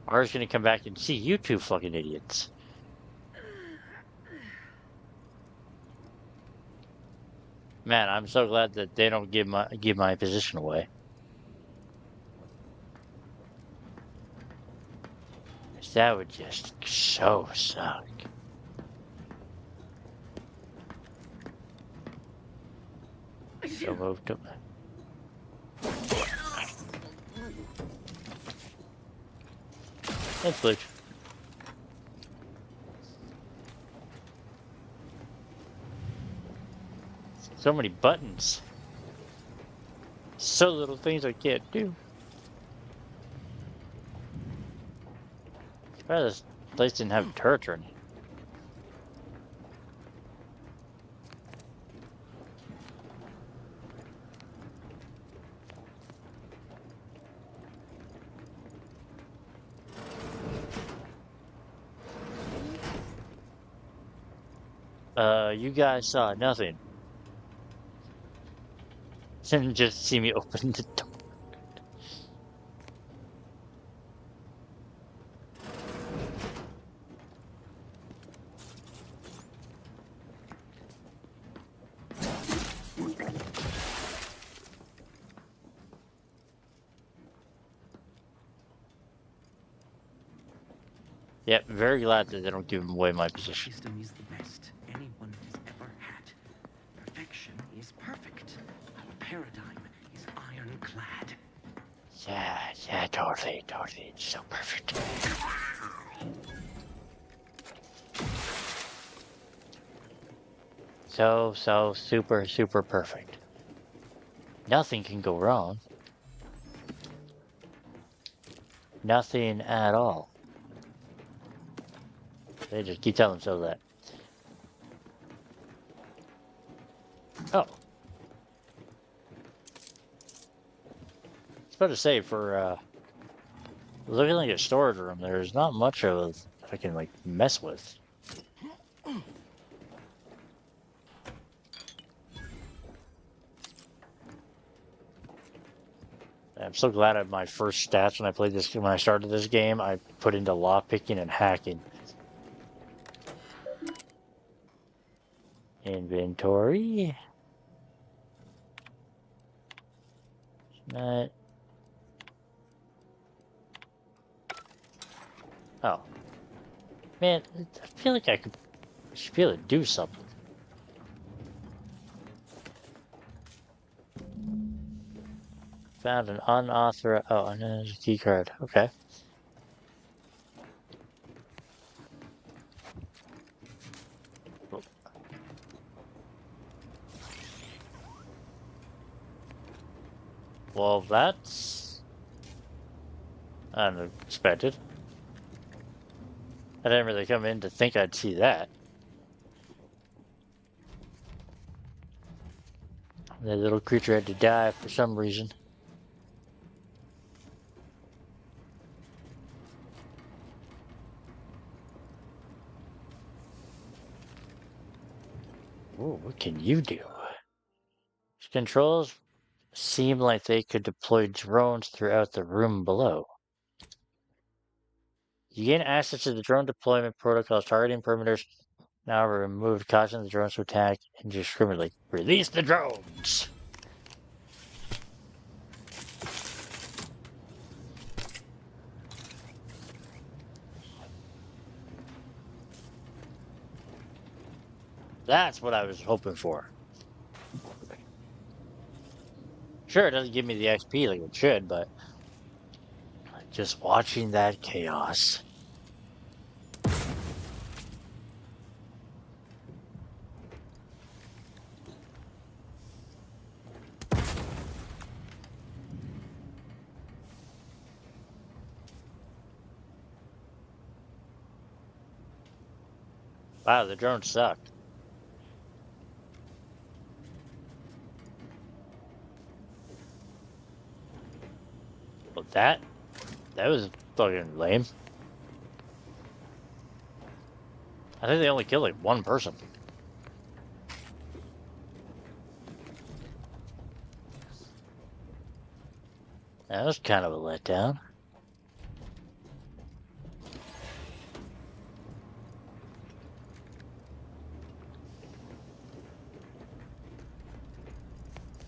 R's gonna come back and see you two fucking idiots. Man, I'm so glad that they don't give my position away. That would just so suck. So moved up. That's glitch. So many buttons. So little things I can't do. Try this place didn't have turrets or anything. You guys saw nothing. And just see me open the door. Yep, very glad that they don't give away my position. The system is the best anyone has ever had. Perfection is perfect. Our paradigm is ironclad. Yeah, totally. It's so perfect. So super perfect. Nothing can go wrong. Nothing at all. They just keep telling themselves that. Oh. I was about to say, for, looking like a storage room, there's not much of it I can, like, mess with. I'm so glad at my first stats when I started this game, I put into lockpicking and hacking. Inventory. Not. Oh. Man, I feel like I should be able to do something. Found an unauthorized. Oh, and there's a key card. Okay. Well, that's unexpected. I didn't really come in to think I'd see that. The little creature had to die for some reason. Ooh, what can you do? Controls seem like they could deploy drones throughout the room below. You gain access to the drone deployment protocols, targeting perimeters. Now removed, causing the drones to attack indiscriminately. Release the drones! That's what I was hoping for. Sure, it doesn't give me the XP like it should, but just watching that chaos. Wow, the drones suck. But that was fucking lame. I think they only killed like one person. That was kind of a letdown.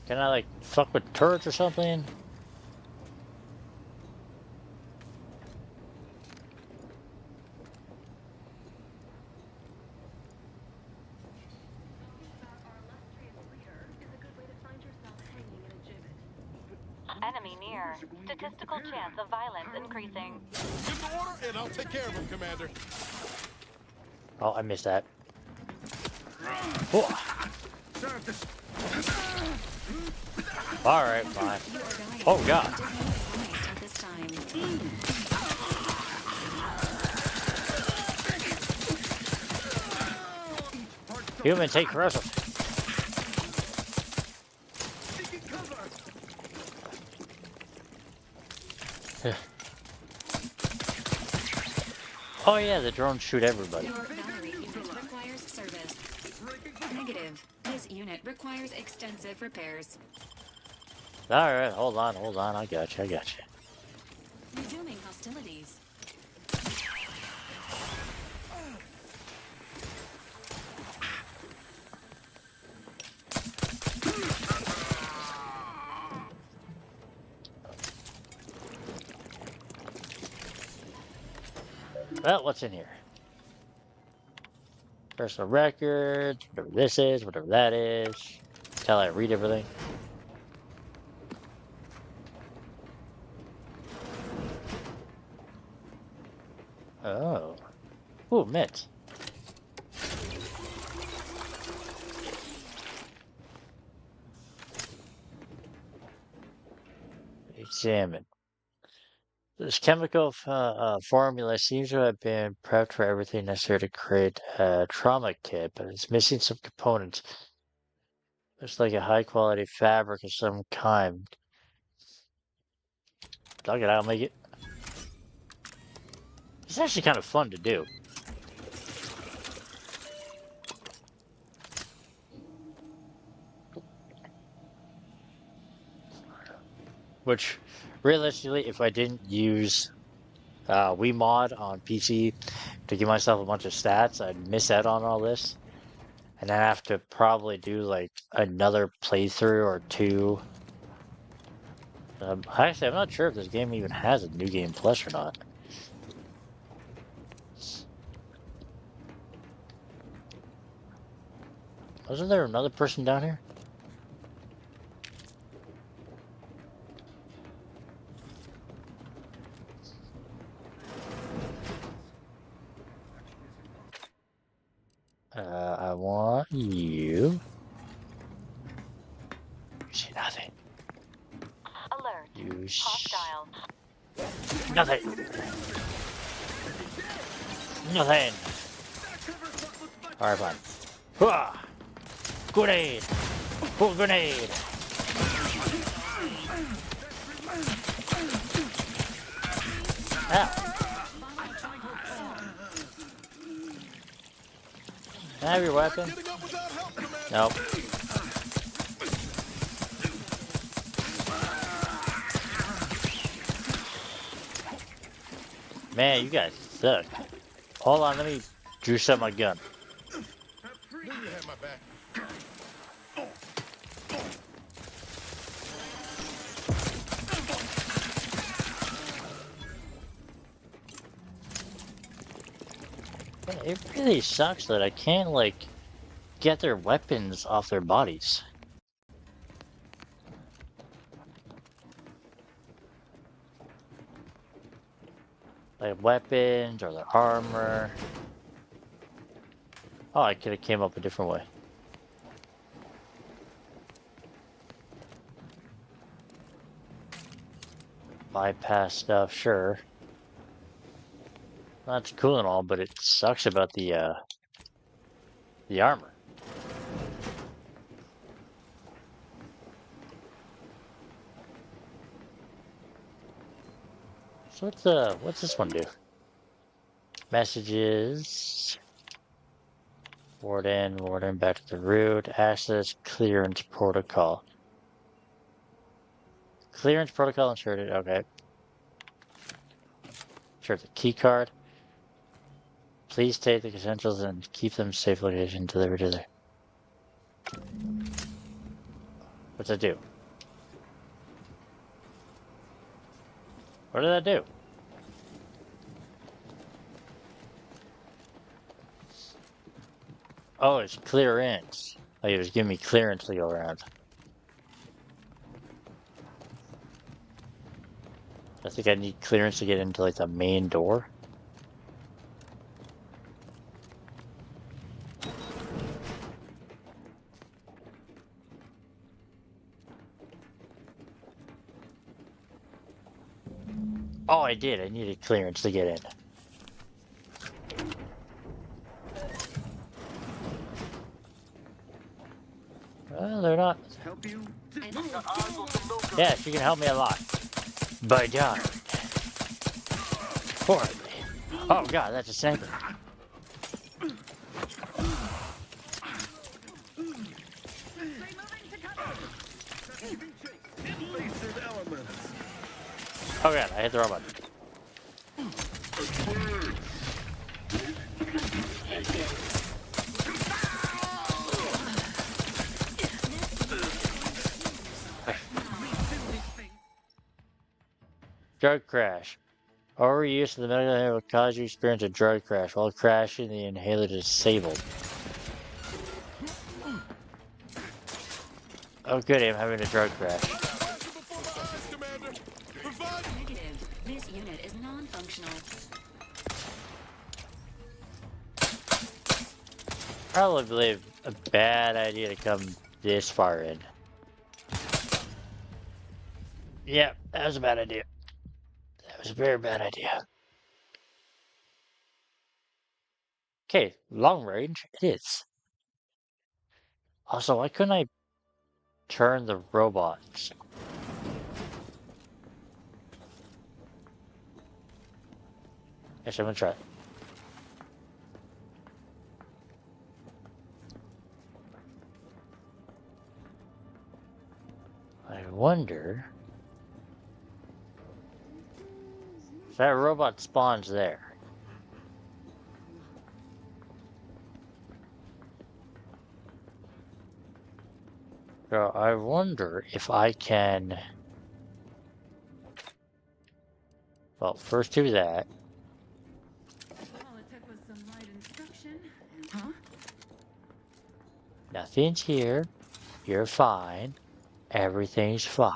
Can I like fuck with turrets or something? Enemy near. Statistical chance of violence increasing. Give the order and I'll take care of him, Commander. Oh, I missed that. Oh. Alright, fine. Oh, God. Human, take corrosive. Oh yeah, the drones shoot everybody. Your battery unit requires service. Negative. This unit requires extensive repairs. Alright, hold on, I got you. Resuming hostilities. Well, what's in here? Personal records, whatever this is, whatever that is. Until I read everything. Oh. Ooh, mint. Examine. This chemical formula seems to have been prepped for everything necessary to create a trauma kit, but it's missing some components. Looks like a high-quality fabric of some kind. Dug it, I'll make it. It's actually kind of fun to do. Which, realistically, if I didn't use WeMod on PC to give myself a bunch of stats, I'd miss out on all this. And then have to probably do like another playthrough or two. Actually, I'm not sure if this game even has a New Game Plus or not. Wasn't there another person down here? I want you. You see nothing. Alert. You Hostile. nothing. Nothing. Alright, fine. Hooah! Grenade! Full grenade! Ow! Can I have your weapon? Nope. Man, you guys suck. Hold on, let me juice up my gun. Knew you had my back. It really sucks that I can't, like, get their weapons off their bodies. Like weapons or their armor. Oh, I could have came up a different way. Bypass stuff, sure. That's cool and all, but it sucks about the armor. So what's this one do? Messages. Warden, back to the root. Access clearance protocol. Clearance protocol inserted, okay. Insert the key card. Please take the essentials and keep them safe location delivered to there. What's that do? What did that do? Oh, it's clearance. Like it was giving me clearance to go around. I think I need clearance to get into like the main door. Oh, I did. I needed clearance to get in. Well, they're not. Help you? Yeah, she can help me a lot. By God. Horribly. Oh God, that's a sniper. Invasive elements. Oh God, I hit the wrong button. Drug crash. Overuse of the medical inhaler will cause you to experience a drug crash. While crashing, the inhaler is disabled. Oh goody, I'm having a drug crash. Negative. This unit is non-functional. Probably a bad idea to come this far in. Yep, that was a bad idea. That was a very bad idea. Okay, long range it is. Also, why couldn't I turn the robots? Actually, I'm gonna try it. I wonder if that robot spawns there. So I wonder if I can. Well, first do that. All it took was some light instruction. Huh? Nothing's here. You're fine. Everything's fine.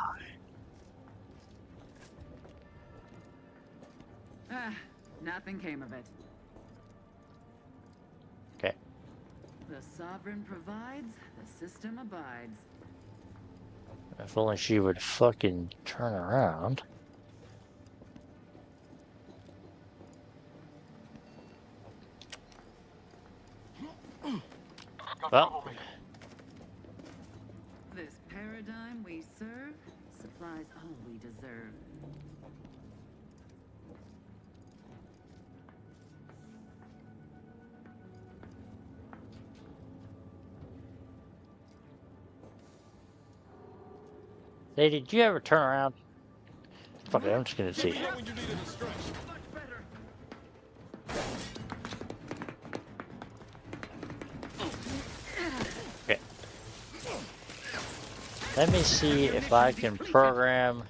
Ah, nothing came of it. Okay. The sovereign provides, the system abides. If only she would fucking turn around. Well, This paradigm we serve supplies all we deserve. lady, did you ever turn around? Fuck it, I'm just gonna see. Okay. Let me see if I can program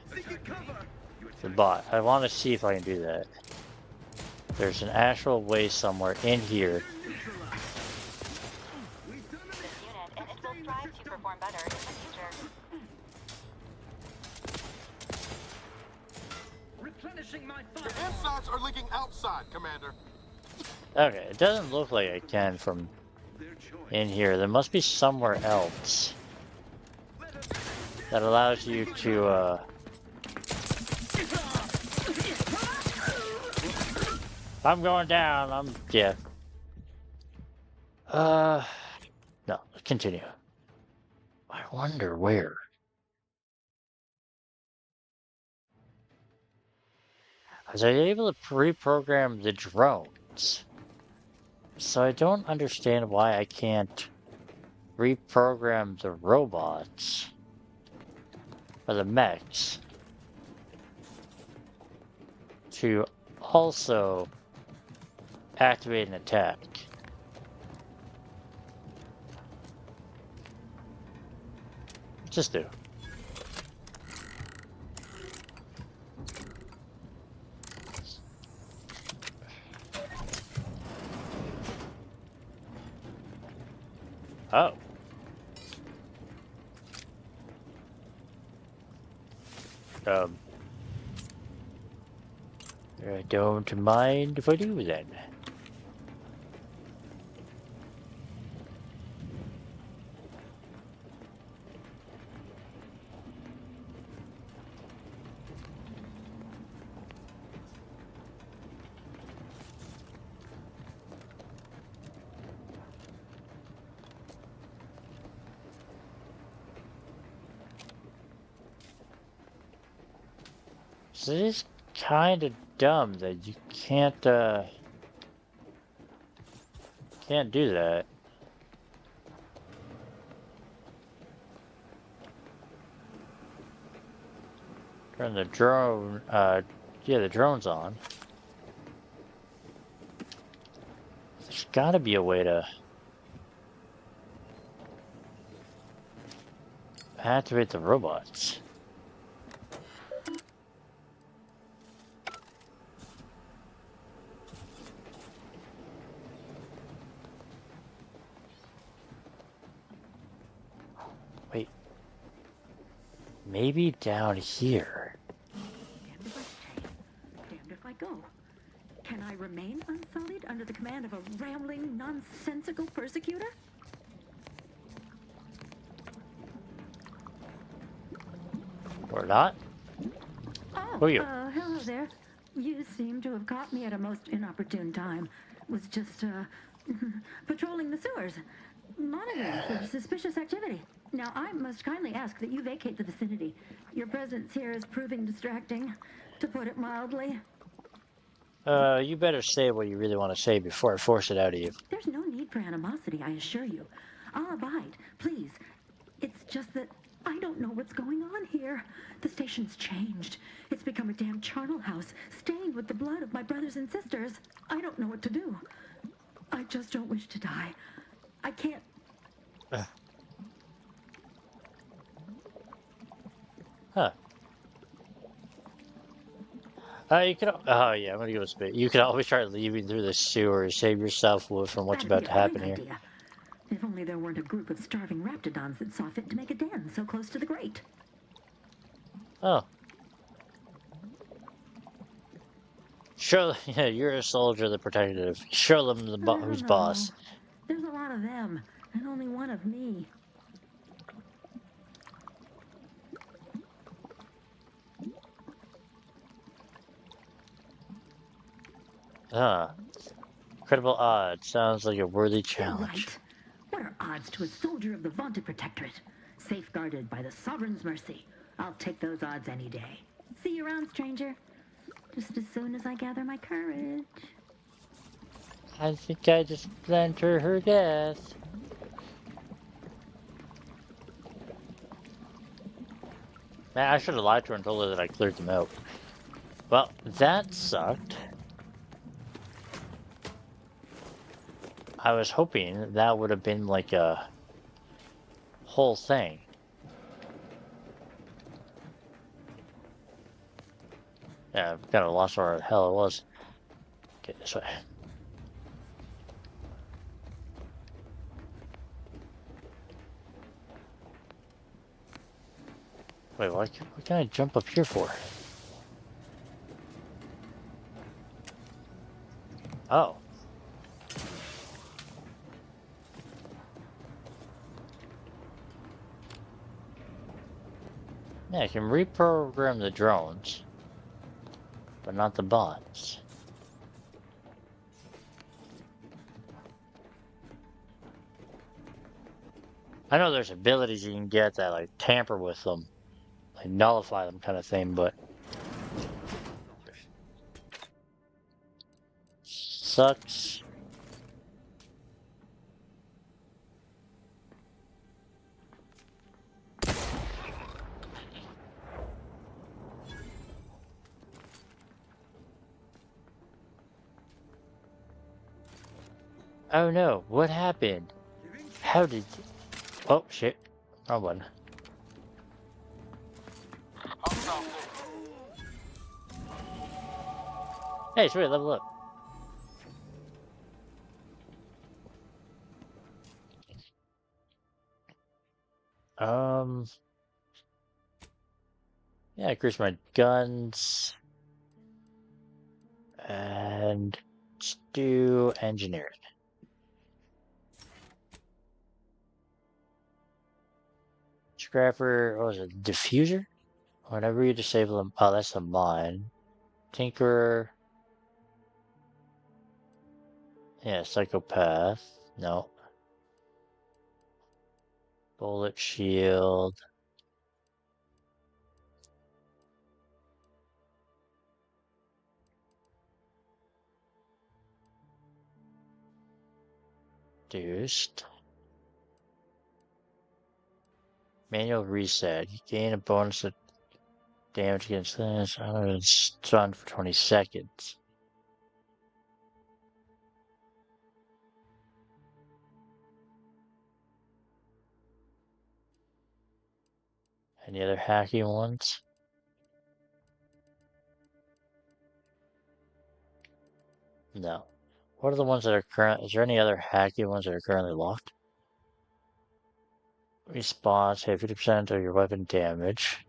the bot. I want to see if I can do that. There's an actual way somewhere in here. And it will strive to perform better in the future. Replenishing my Your insides are leaking outside, Commander. Okay, it doesn't look like I can from in here. There must be somewhere else that allows you to, I'm going down, yeah. No, continue. I wonder where. Was I able to reprogram the drones? So I don't understand why I can't reprogram the robots or the mechs to also activate an attack. Just do. Oh. I don't mind if I do then. So it is kind of dumb that you can't do that. Turn the drone, yeah, the drone's on. There's gotta be a way to activate the robots. Wait. Maybe down here. Damned if I stay, damned if I go. Can I remain unsullied under the command of a rambling, nonsensical persecutor? Or not? Oh, Who are you? Hello there. You seem to have caught me at a most inopportune time. Was just, patrolling the sewers, monitoring for suspicious activity. Now, I must kindly ask that you vacate the vicinity. Your presence here is proving distracting, to put it mildly. You better say what you really want to say before I force it out of you. There's no need for animosity, I assure you. I'll abide, please. It's just that I don't know what's going on here. The station's changed. It's become a damn charnel house, stained with the blood of my brothers and sisters. I don't know what to do. I just don't wish to die. I can't... Huh. You could. Oh yeah, I'm gonna give a spit. You could always try leaving through the sewer to save yourself from what's about to happen here. Idea. If only there weren't a group of starving raptidons that saw fit to make a den so close to the grate. Oh. Show. Yeah, you're a soldier of the protective. Show them who's boss. There's a lot of them, and only one of me. Incredible odds. Sounds like a worthy challenge. Right. What are odds to a soldier of the vaunted protectorate? Safeguarded by the sovereign's mercy. I'll take those odds any day. See you around, stranger. Just as soon as I gather my courage. I think I just planned her death. Man, I should have lied to her and told her that I cleared them out. Well, that sucked. I was hoping that would have been like a whole thing. Yeah, I've kind of lost where the hell it was. Okay, this way. Wait, what can I jump up here for? Oh. Yeah, I can reprogram the drones, but not the bots. I know there's abilities you can get that like tamper with them, like nullify them kind of thing, but sucks. Oh no, what happened? How did you... Oh shit, wrong one. Hey, sweet, level up. Yeah, increase my guns. And let's do engineering. Scrapper, what was it? Diffuser? Whenever you disable them, oh, that's a mine. Tinkerer. Yeah, psychopath. No. Bullet shield. reduced. Manual reset. You gain a bonus of damage against this. Stun for 20 seconds. Any other hacky ones? No. What are the ones that are current? Is there any other hacky ones that are currently locked? Response, hit 50% of your weapon damage.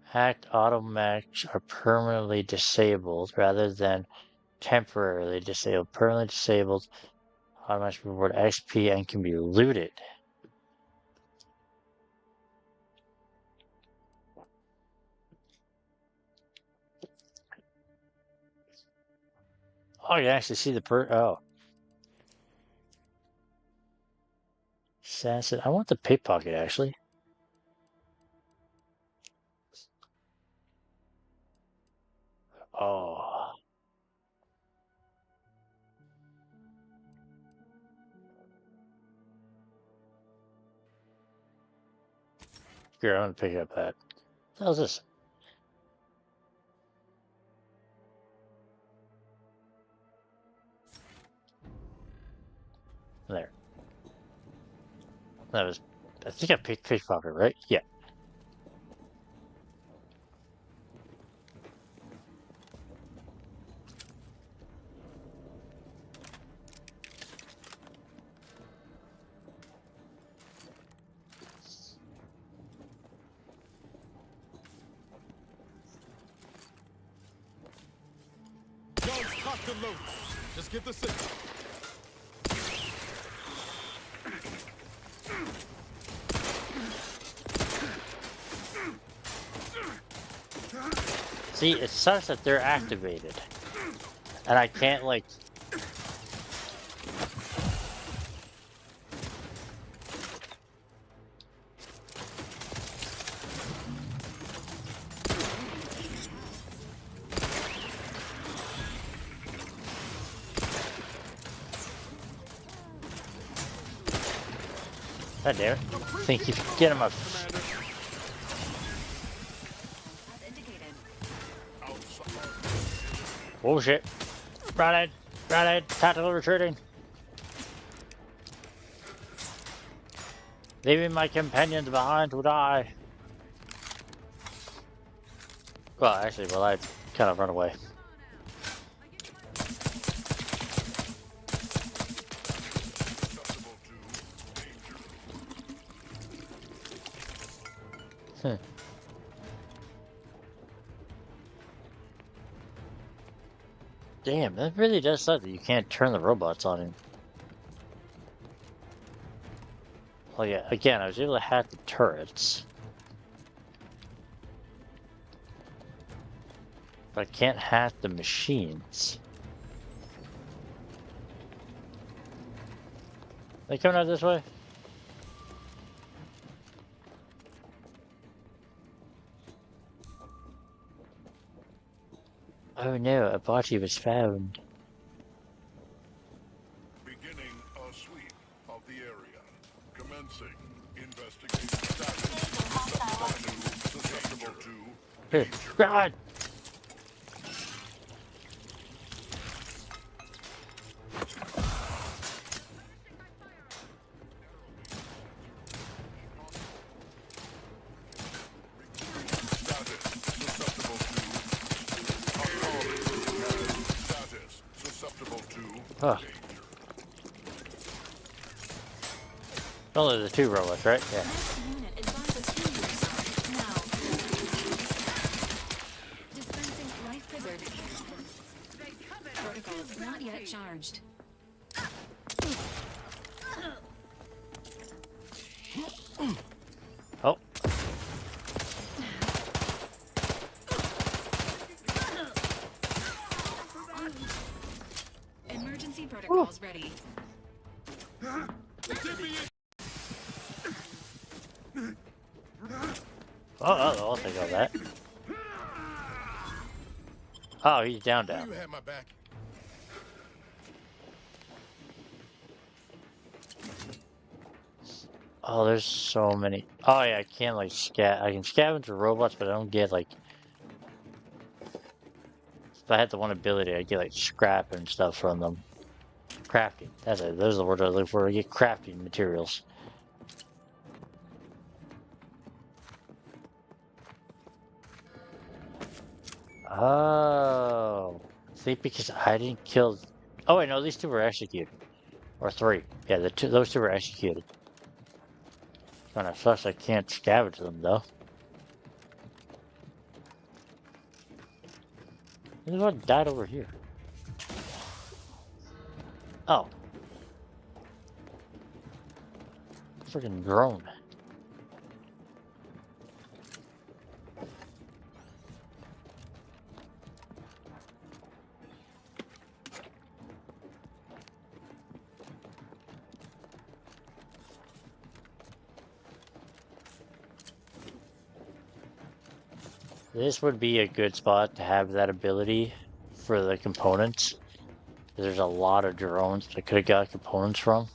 Hacked automechs are permanently disabled rather than temporarily disabled. Permanently disabled automechs reward XP and can be looted. Oh, you can actually see the oh. Assassin. I want the pickpocket actually. Oh. Here, I'm gonna pick up that. What the hell is this? There. That was. I think I picked pickpocket, right? Yeah. Guns cocked and loaded. Just get the signal. See, it sucks that they're activated. And I can't, like... God damn it. I think you can get him a... Oh shit. Run it, tactical retreating. Leaving my companions behind to die. Well, actually, well, I kind of run away. Damn, that really does suck that you can't turn the robots on him. Well, yeah, again, I was able to hack the turrets. But I can't hack the machines. They coming out this way? Oh no, a body was found. Beginning a sweep of the area. Commencing investigation status. Susceptible to Here, God! Huh. Only the two robots, right? Yeah. Dispensing life-preserving. Protocols not yet charged. Oh. Emergency protocols ready. Oh, I'll take all that. Oh, he's down. You had my back. Oh, there's so many. Oh yeah, I can't like I can scavenge robots, but I don't get like. If I had the one ability, I get like scrap and stuff from them. Crafting. That's it. Those are the words I look for. I get crafting materials. Oh. I think because I didn't kill. Oh wait, no, these two were executed. Or three. Yeah, those two were executed. Kinda sucks I can't scavenge them though. There's one died over here. Oh. Freaking drone. This would be a good spot to have that ability for the components. There's a lot of drones I could have got components from.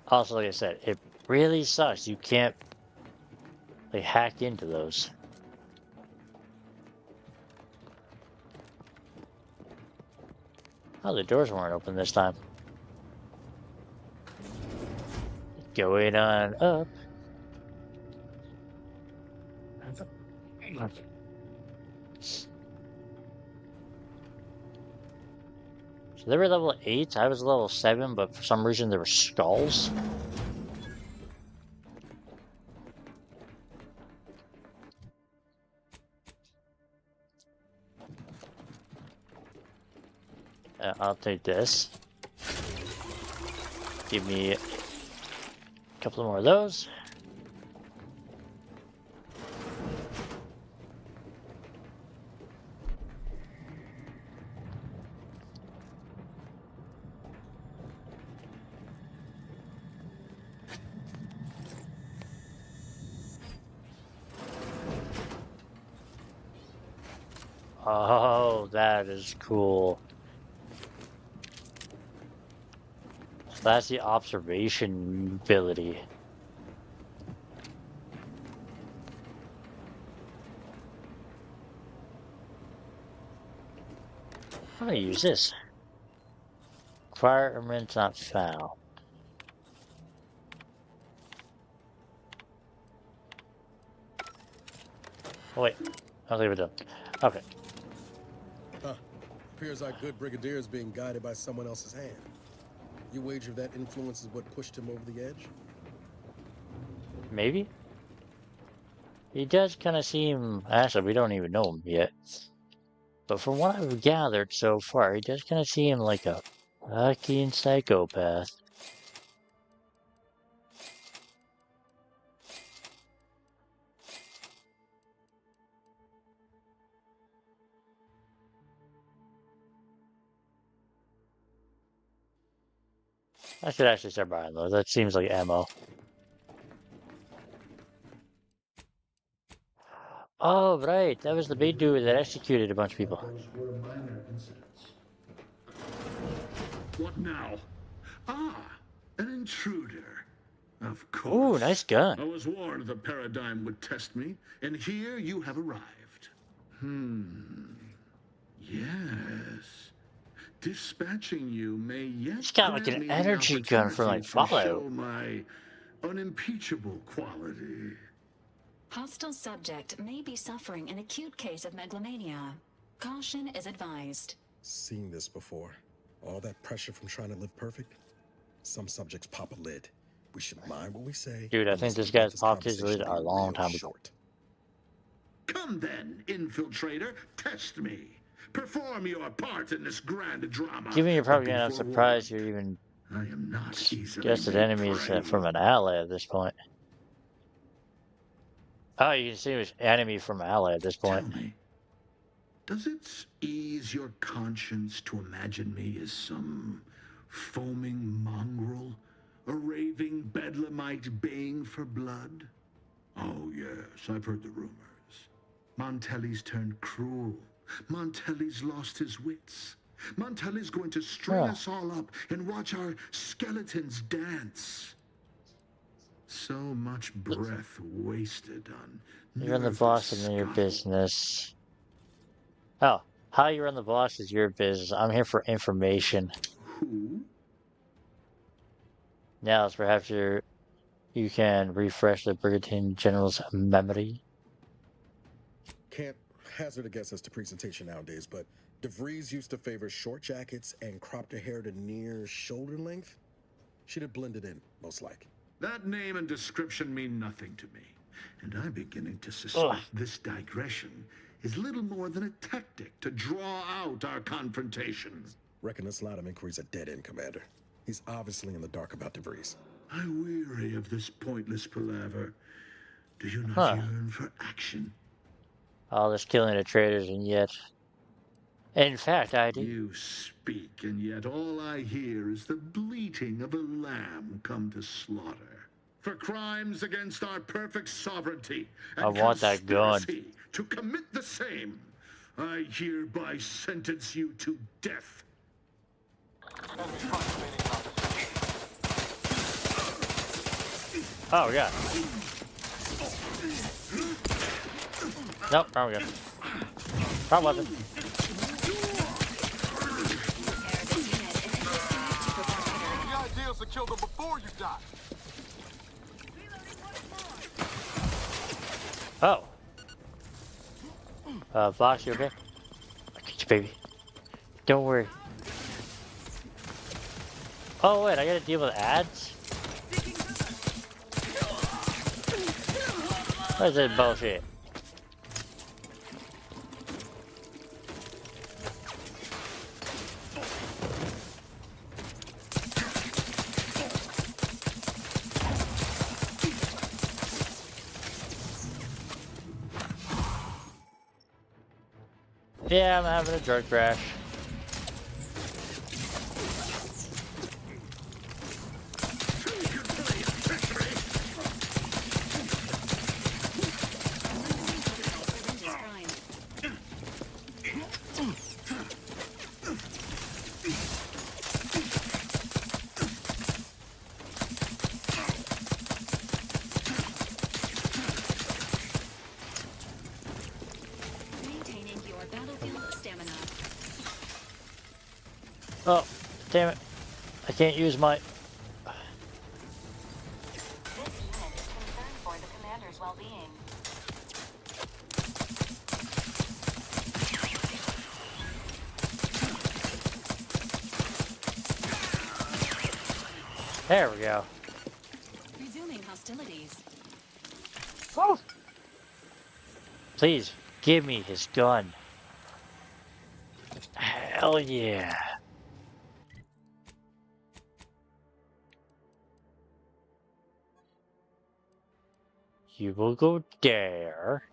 Also, like I said, it really sucks. You can't like hack into those. Oh, the doors weren't open this time. Going on up. So they were level 8, I was level 7, but for some reason there were skulls. I'll take this. Give me a couple more of those. Oh, that is cool. So that's the observation ability. I'm gonna use this. Requirements not found. Oh, wait. I'll leave it up. Okay. Huh. Appears our good brigadier is being guided by someone else's hand. You wager that influence is what pushed him over the edge? Maybe? He does kind of seem... Actually, we don't even know him yet. But from what I've gathered so far, he does kind of seem like a fucking psychopath. I should actually start buying those. That seems like ammo. Oh, right. That was the big dude that executed a bunch of people. Those were minor incidents. What now? Ah, an intruder. Of course. Ooh, nice gun. I was warned the paradigm would test me, and here you have arrived. Yes. Dispatching you may yet He's got like an energy gun from like Fallout. show my unimpeachable quality. Hostile subject may be suffering an acute case of megalomania. Caution is advised. Seen this before. All that pressure from trying to live perfect. Some subjects pop a lid. We should mind what we say. Dude, I think this guy's popped his lid a long time ago. Come then, infiltrator, test me. Perform your part in this grand drama. Given you're probably not surprised you're even I am not suggested enemies from an ally at this point. Oh, you can see it was enemy from an ally at this point. Tell me, does it ease your conscience to imagine me as some foaming mongrel, a raving bedlamite baying for blood? Oh yes, I've heard the rumors. Montelli's turned cruel. Montelli's lost his wits. Montel is going to string us all up and watch our skeletons dance. So much breath wasted on You're on the nervous boss of your scuffle. business. Oh, how you run the boss is your business. I'm here for information. Who? Now, perhaps you can refresh the Brigadier General's memory. Can't hazard a guess as to presentation nowadays, but DeVries used to favor short jackets and cropped her hair to near shoulder length. She'd have blended in, most like. That name and description mean nothing to me, and I'm beginning to suspect this digression is little more than a tactic to draw out our confrontation. Reckon this line of inquiry's a dead end, Commander. He's obviously in the dark about DeVries. I weary of this pointless palaver. Do you not yearn for action? All this killing of traitors, and yet... In fact, I do. You speak, and yet all I hear is the bleating of a lamb come to slaughter. For crimes against our perfect sovereignty and I want that gun. conspiracy to commit the same, I hereby sentence you to death. Oh, yeah. Nope, wrong gun. Wrong weapon. The idea is to kill them before you die. Oh. Vox, you okay? I'll get you, baby. Don't worry. Oh, wait, I gotta deal with ads? What is this bullshit? Yeah, I'm having a drug crash. Oh, damn it. I can't use my... This unit is concerned for the commander's well-being. There we go. Resuming hostilities. Oh. Please, give me his gun. Hell yeah. You will go there.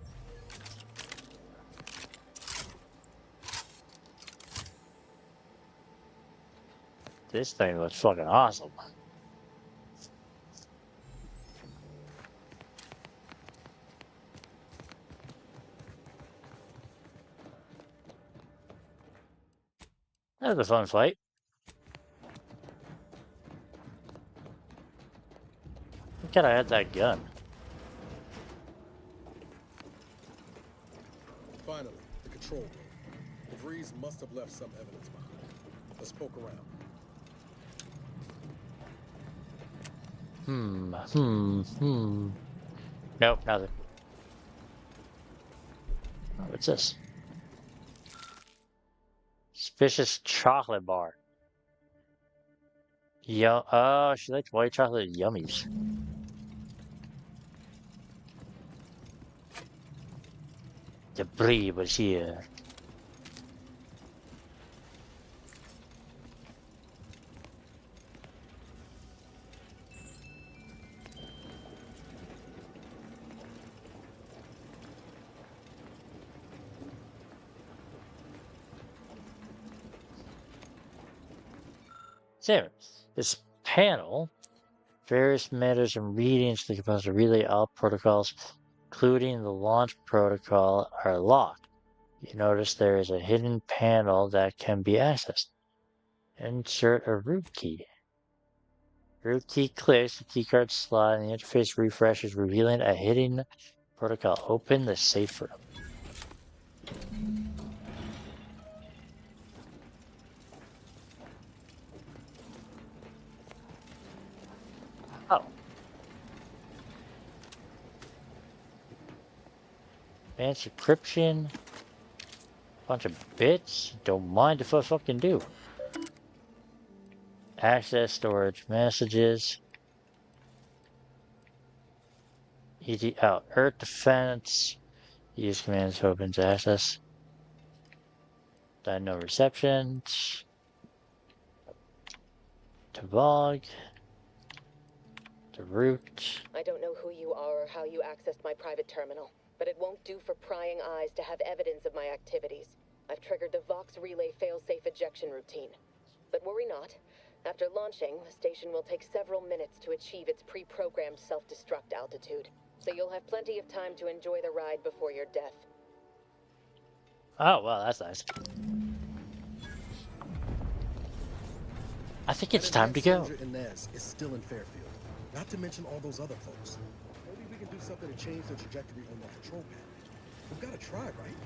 This thing looks fucking awesome. That was a fun fight. Look at I had that gun. Finally, the control room. DeVries must have left some evidence behind. Let's poke around. Nope, nothing. Oh, what's this? Suspicious chocolate bar. Oh, she likes white chocolate yummies. Debris was here. So, this panel, various matters and readings that composed to relay all protocols, including the launch protocol, are locked. You notice there is a hidden panel that can be accessed. Insert a root key. Root key clicks the keycard slot and the interface refreshes, revealing a hidden protocol. Open the safe room. Oh. Advanced encryption. Bunch of bits. Don't mind if I fucking do. Access storage messages. Earth defense. Use commands to open to access. No reception. To log. To root. I don't know who you are or how you accessed my private terminal, but it won't do for prying eyes to have evidence of my activities. I've triggered the Vox Relay failsafe ejection routine. But worry not. After launching, the station will take several minutes to achieve its pre-programmed self-destruct altitude. So you'll have plenty of time to enjoy the ride before your death. Oh, well, that's nice. I think it's time to go. Inez is still in Fairfield. Not to mention all those other folks. Maybe we can do something to change the trajectory on that control panel. We've got to try, right?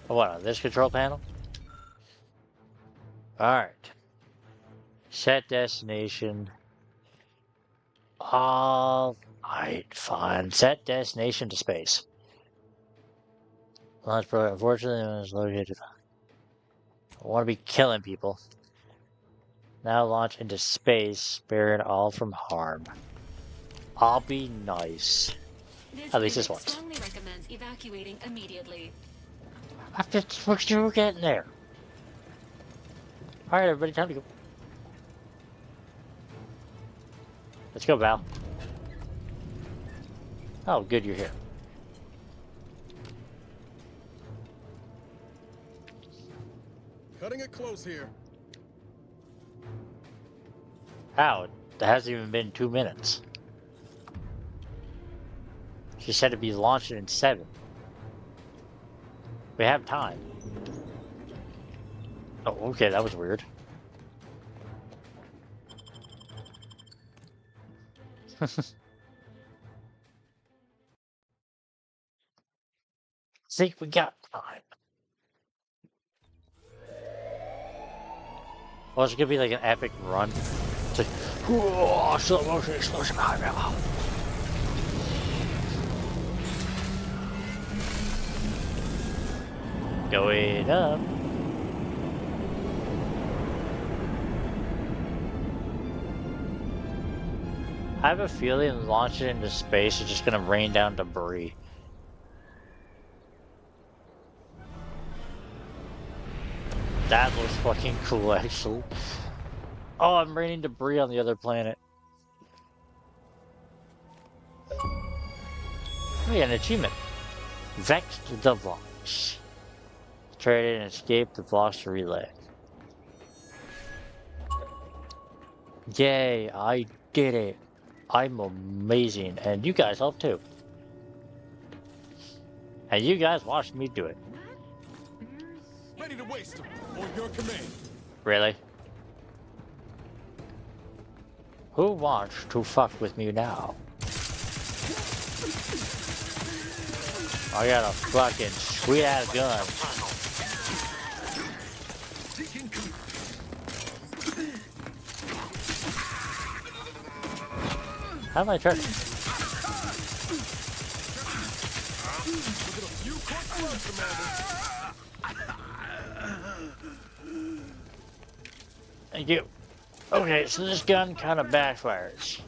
What, on this control panel? Alright. Set destination. Alright, fine. Set destination to space. Launch program. Unfortunately, it was located. I want to be killing people. Now launch into space, sparing all from harm. I'll be nice. At least this once. Strongly recommends evacuating immediately. We're getting there. Alright, everybody, time to go. Let's go, Val. Oh, good, you're here. Cutting it close here. How? That hasn't even been 2 minutes. She said it'd be launching in 7. We have time. Oh, okay, that was weird. Think we got time. Oh, it's gonna be like an epic run. It's like, whoa, slow motion explosion. Going up. I have a feeling launching into space is just gonna rain down debris. That looks fucking cool, actually. Oh, I'm raining debris on the other planet. Oh yeah, an achievement. Vexed the Vox. Traded and escaped the Vox relay. Yay, I did it. I'm amazing. And you guys helped too. And you guys watched me do it. Ready to waste them, on your command. Really? Who wants to fuck with me now? I got a fucking sweet ass gun. How am I trying? Thank you. Okay, so this gun kind of backfires.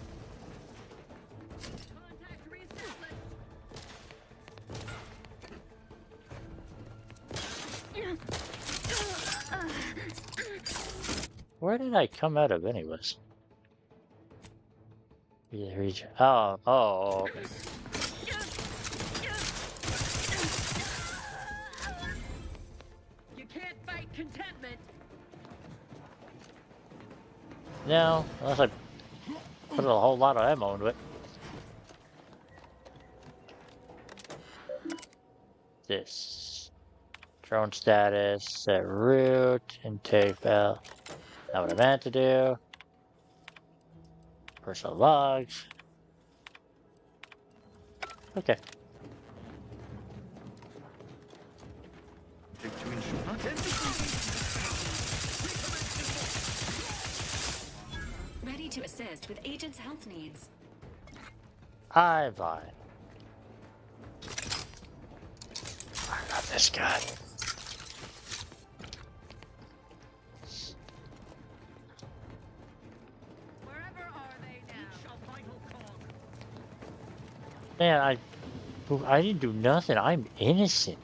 Where did I come out of anyways? Oh, okay. You can't fight contentment. No, unless I put a whole lot of ammo into it. this? Drone status, set route, intake valve. Not what I meant to do. Personal logs. Okay. Ready to assist with agent's health needs. I'm fine. I got this guy. Man, I didn't do nothing. I'm innocent.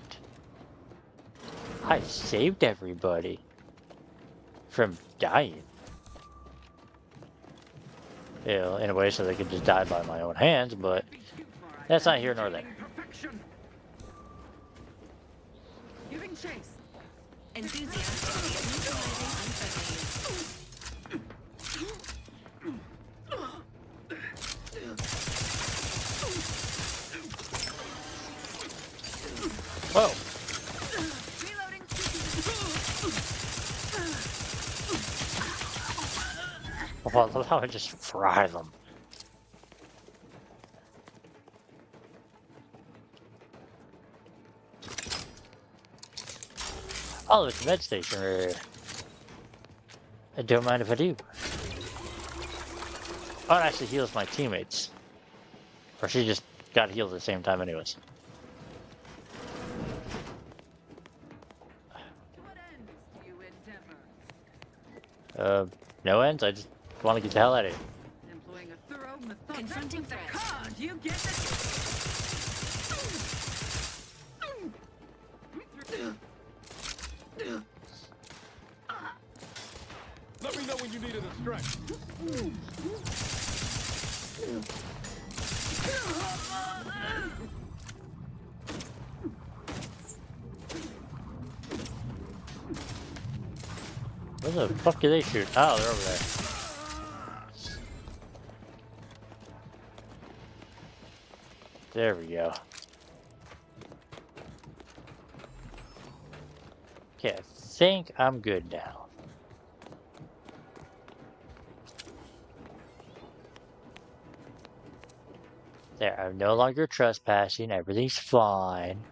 I saved everybody from dying. You know, in a way so they could just die by my own hands, but that's not here nor there. Giving chase. Enthusiastically neutralizing unfriendlies. Whoa. Oh, I love how I just fry them. Oh, it's a med station right here. I don't mind if I do. Oh, it actually heals my teammates. Or she just got healed at the same time anyways. No ends? I just want to get the hell out of here. Employing a thorough, methodical Confronting threat. card. You get it? Let me know when you need a distraction. Where the fuck do they shoot? Oh, they're over there. There we go. Okay, I think I'm good now. There, I'm no longer trespassing. Everything's fine.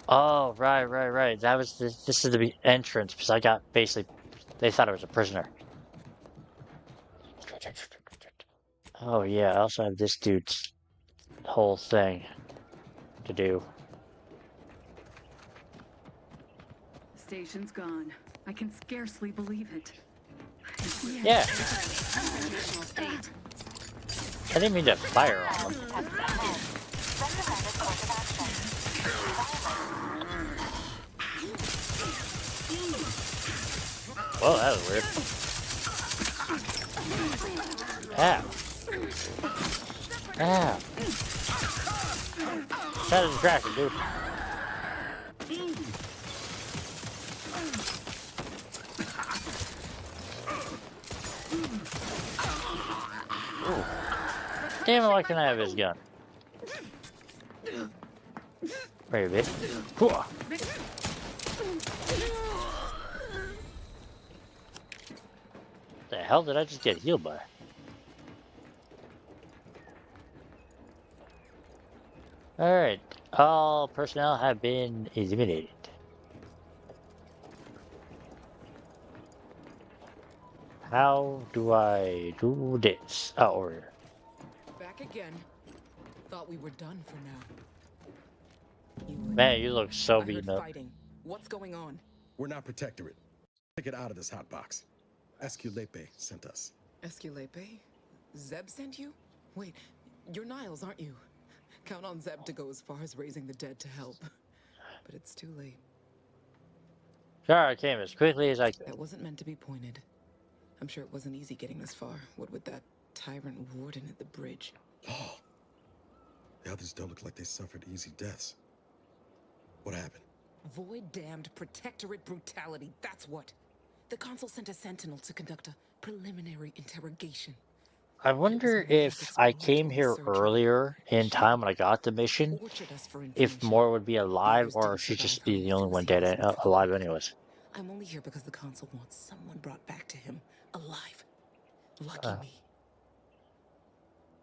Oh, right. That was this is the entrance because I got basically they thought I was a prisoner. Oh yeah, I also have this dude's whole thing to do. Station's gone. I can scarcely believe it. Yeah. Constitutional state. I didn't mean to fire on them. Whoa, that was weird. Ow. Ow. That is a distraction, dude. Ooh. Damn it, why can't I have his gun? Wait a bit. What the hell did I just get healed by? Alright, all personnel have been eliminated. How do I do this? Oh, over here. Back again. Thought we were done for now. Man, you look so I heard beaten up. fighting. What's going on? We're not protectorate. Take it out of this hot box. Esculepe sent us. Esculepe? Zeb sent you? Wait, you're Niles, aren't you? Count on Zeb to go as far as raising the dead to help. But it's too late. Sure, I came as quickly as I could. That wasn't meant to be pointed. I'm sure it wasn't easy getting this far. What with that tyrant warden at the bridge. Oh. The others don't look like they suffered easy deaths. What happened? Void-damned protectorate brutality, that's what. The consul sent a sentinel to conduct a preliminary interrogation. I wonder if I came here earlier in time when I got the mission, if more would be alive, or if she'd just be the only one dead alive anyways. I'm only here because the consul wants someone brought back to him, alive. Lucky Uh, me.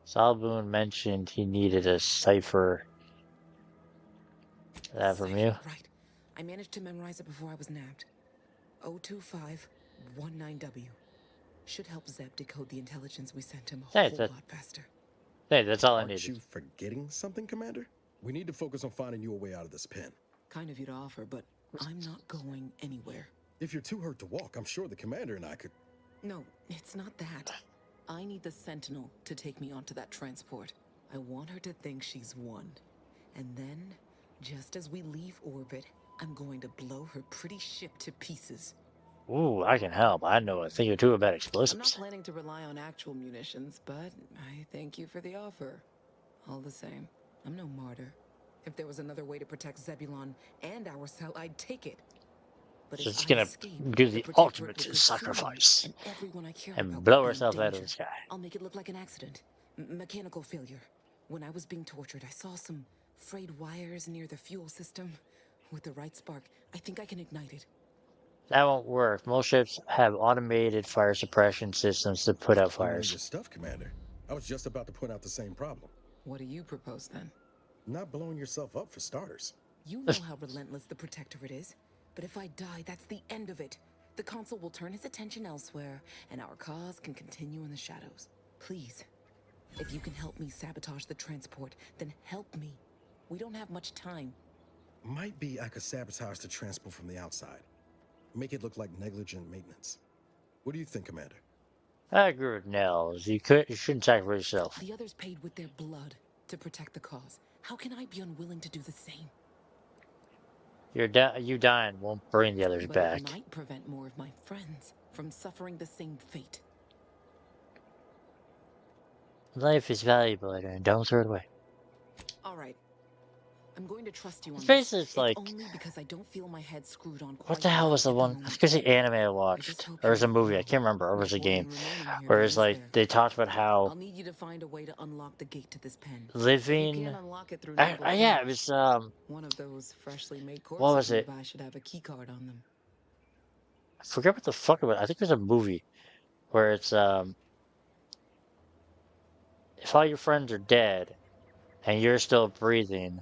Salboon mentioned he needed a cipher. That from you? Right. I managed to memorize it before I was nabbed. 02519W. Should help Zeb decode the intelligence we sent him a Hey, whole lot faster. Hey, that's all I Aren't needed. you forgetting something, Commander? We need to focus on finding you a way out of this pen. Kind of you to offer, but I'm not going anywhere. If you're too hurt to walk, I'm sure the Commander and I could... No, it's not that. I need the Sentinel to take me onto that transport. I want her to think she's won. And then, just as we leave orbit, I'm going to blow her pretty ship to pieces. Ooh, I can help. I know a thing or two about I'm not explosives. planning to rely on actual munitions, but I thank you for the offer. All the same, I'm no martyr. If there was another way to protect Zebulon and our cell, I'd take it. But So if she's I gonna escape, do the Protectorate ultimate will pursue me, sacrifice and everyone I care and about blow will be in herself out of danger. the sky. I'll make it look like an accident. Mechanical failure. When I was being tortured, I saw some frayed wires near the fuel system. With the right spark, I think I can ignite it. That won't work. Most ships have automated fire suppression systems to put out You know fires. your stuff, Commander. I was just about to point out the same problem. What do you propose, then? Not blowing yourself up, for starters. You know how relentless the Protectorate is. But if I die, that's the end of it. The Consul will turn his attention elsewhere, and our cause can continue in the shadows. Please, if you can help me sabotage the transport, then help me. We don't have much time. Might be I could sabotage the transport from the outside. Make it look like negligent maintenance. What do you think, Commander? I agree with Nels. You shouldn't sacrifice yourself. The others paid with their blood to protect the cause. How can I be unwilling to do the same? You dying won't bring the others But back. it might prevent more of my friends from suffering the same fate. Life is valuable, and don't throw it away. All right. I'm going to trust you on It's this. basically like, only because I don't feel my head screwed on what quite the hell right was the at one? moment. It's because the anime I watched, or it was a movie. I can't remember. Or it was a game, where it's like they talked about how I'll need you to find a way to unlock the gate to this pen. living. You can't unlock it through Yeah, it was one of those freshly made what corpses was it? nearby should have a key card on them. I forget what the fuck it was. I think it was a movie where it's if all your friends are dead and you're still breathing,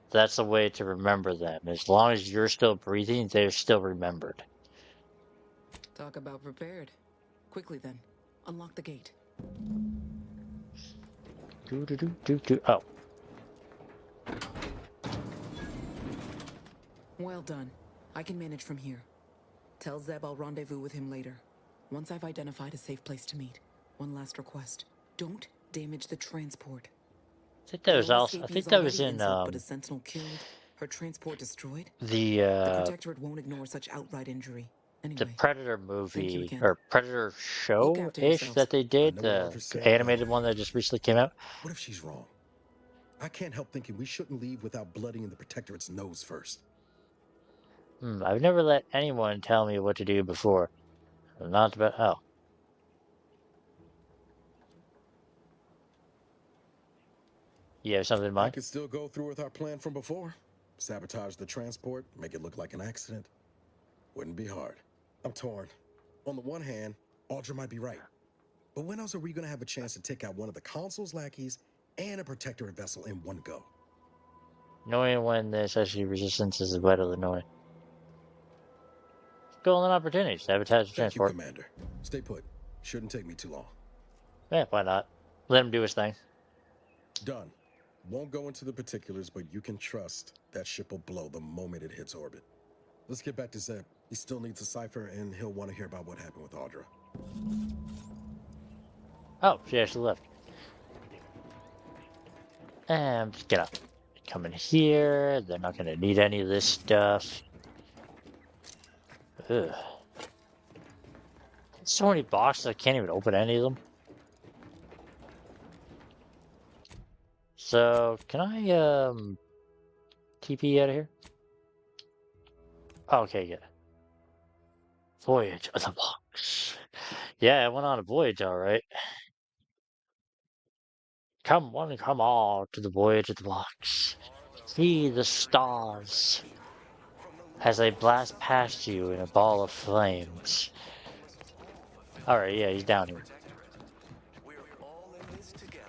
that's the way to remember them. As long as you're still breathing, they're still remembered. Talk about prepared. Quickly then, unlock the gate. Oh. Well done. I can manage from here. Tell Zeb I'll rendezvous with him later. Once I've identified a safe place to meet. One last request. Don't damage the transport. I think that was also. I think that was in but a sentinel killed, her transport destroyed. the Protectorate won't ignore such outright injury. Anyway, the Predator movie again. or Predator show-ish that they did, the animated one that just recently came out. What if she's wrong? I can't help thinking we shouldn't leave without blooding the Protectorate's nose first. I've never let anyone tell me what to do before. Not about. Oh. You have something in I mind? could still go through with our plan from before. Sabotage the transport, make it look like an accident. Wouldn't be hard. I'm torn. On the one hand, Audra might be right. But when else are we going to have a chance to take out one of the Consul's lackeys and a Protectorate vessel in one go? Knowing when there's actually resistance is better than knowing. Golden opportunity. Sabotage the Thank you, transport. Commander. Stay put. Shouldn't take me too long. Yeah, why not? Let him do his thing. Done. Won't go into the particulars, but you can trust that ship will blow the moment it hits orbit. Let's get back to Zeb. He still needs a cipher, and he'll want to hear about what happened with Audra. Oh, she actually left. And just get up. Come in here. They're not going to need any of this stuff. Ugh. So many boxes, I can't even open any of them. So, can I, TP out of here? Okay, good. Voyage of the box. Yeah, I went on a voyage, alright. Come one, come all to the voyage of the box. See the stars as they blast past you in a ball of flames. Alright, yeah, he's down here. We're all in this together.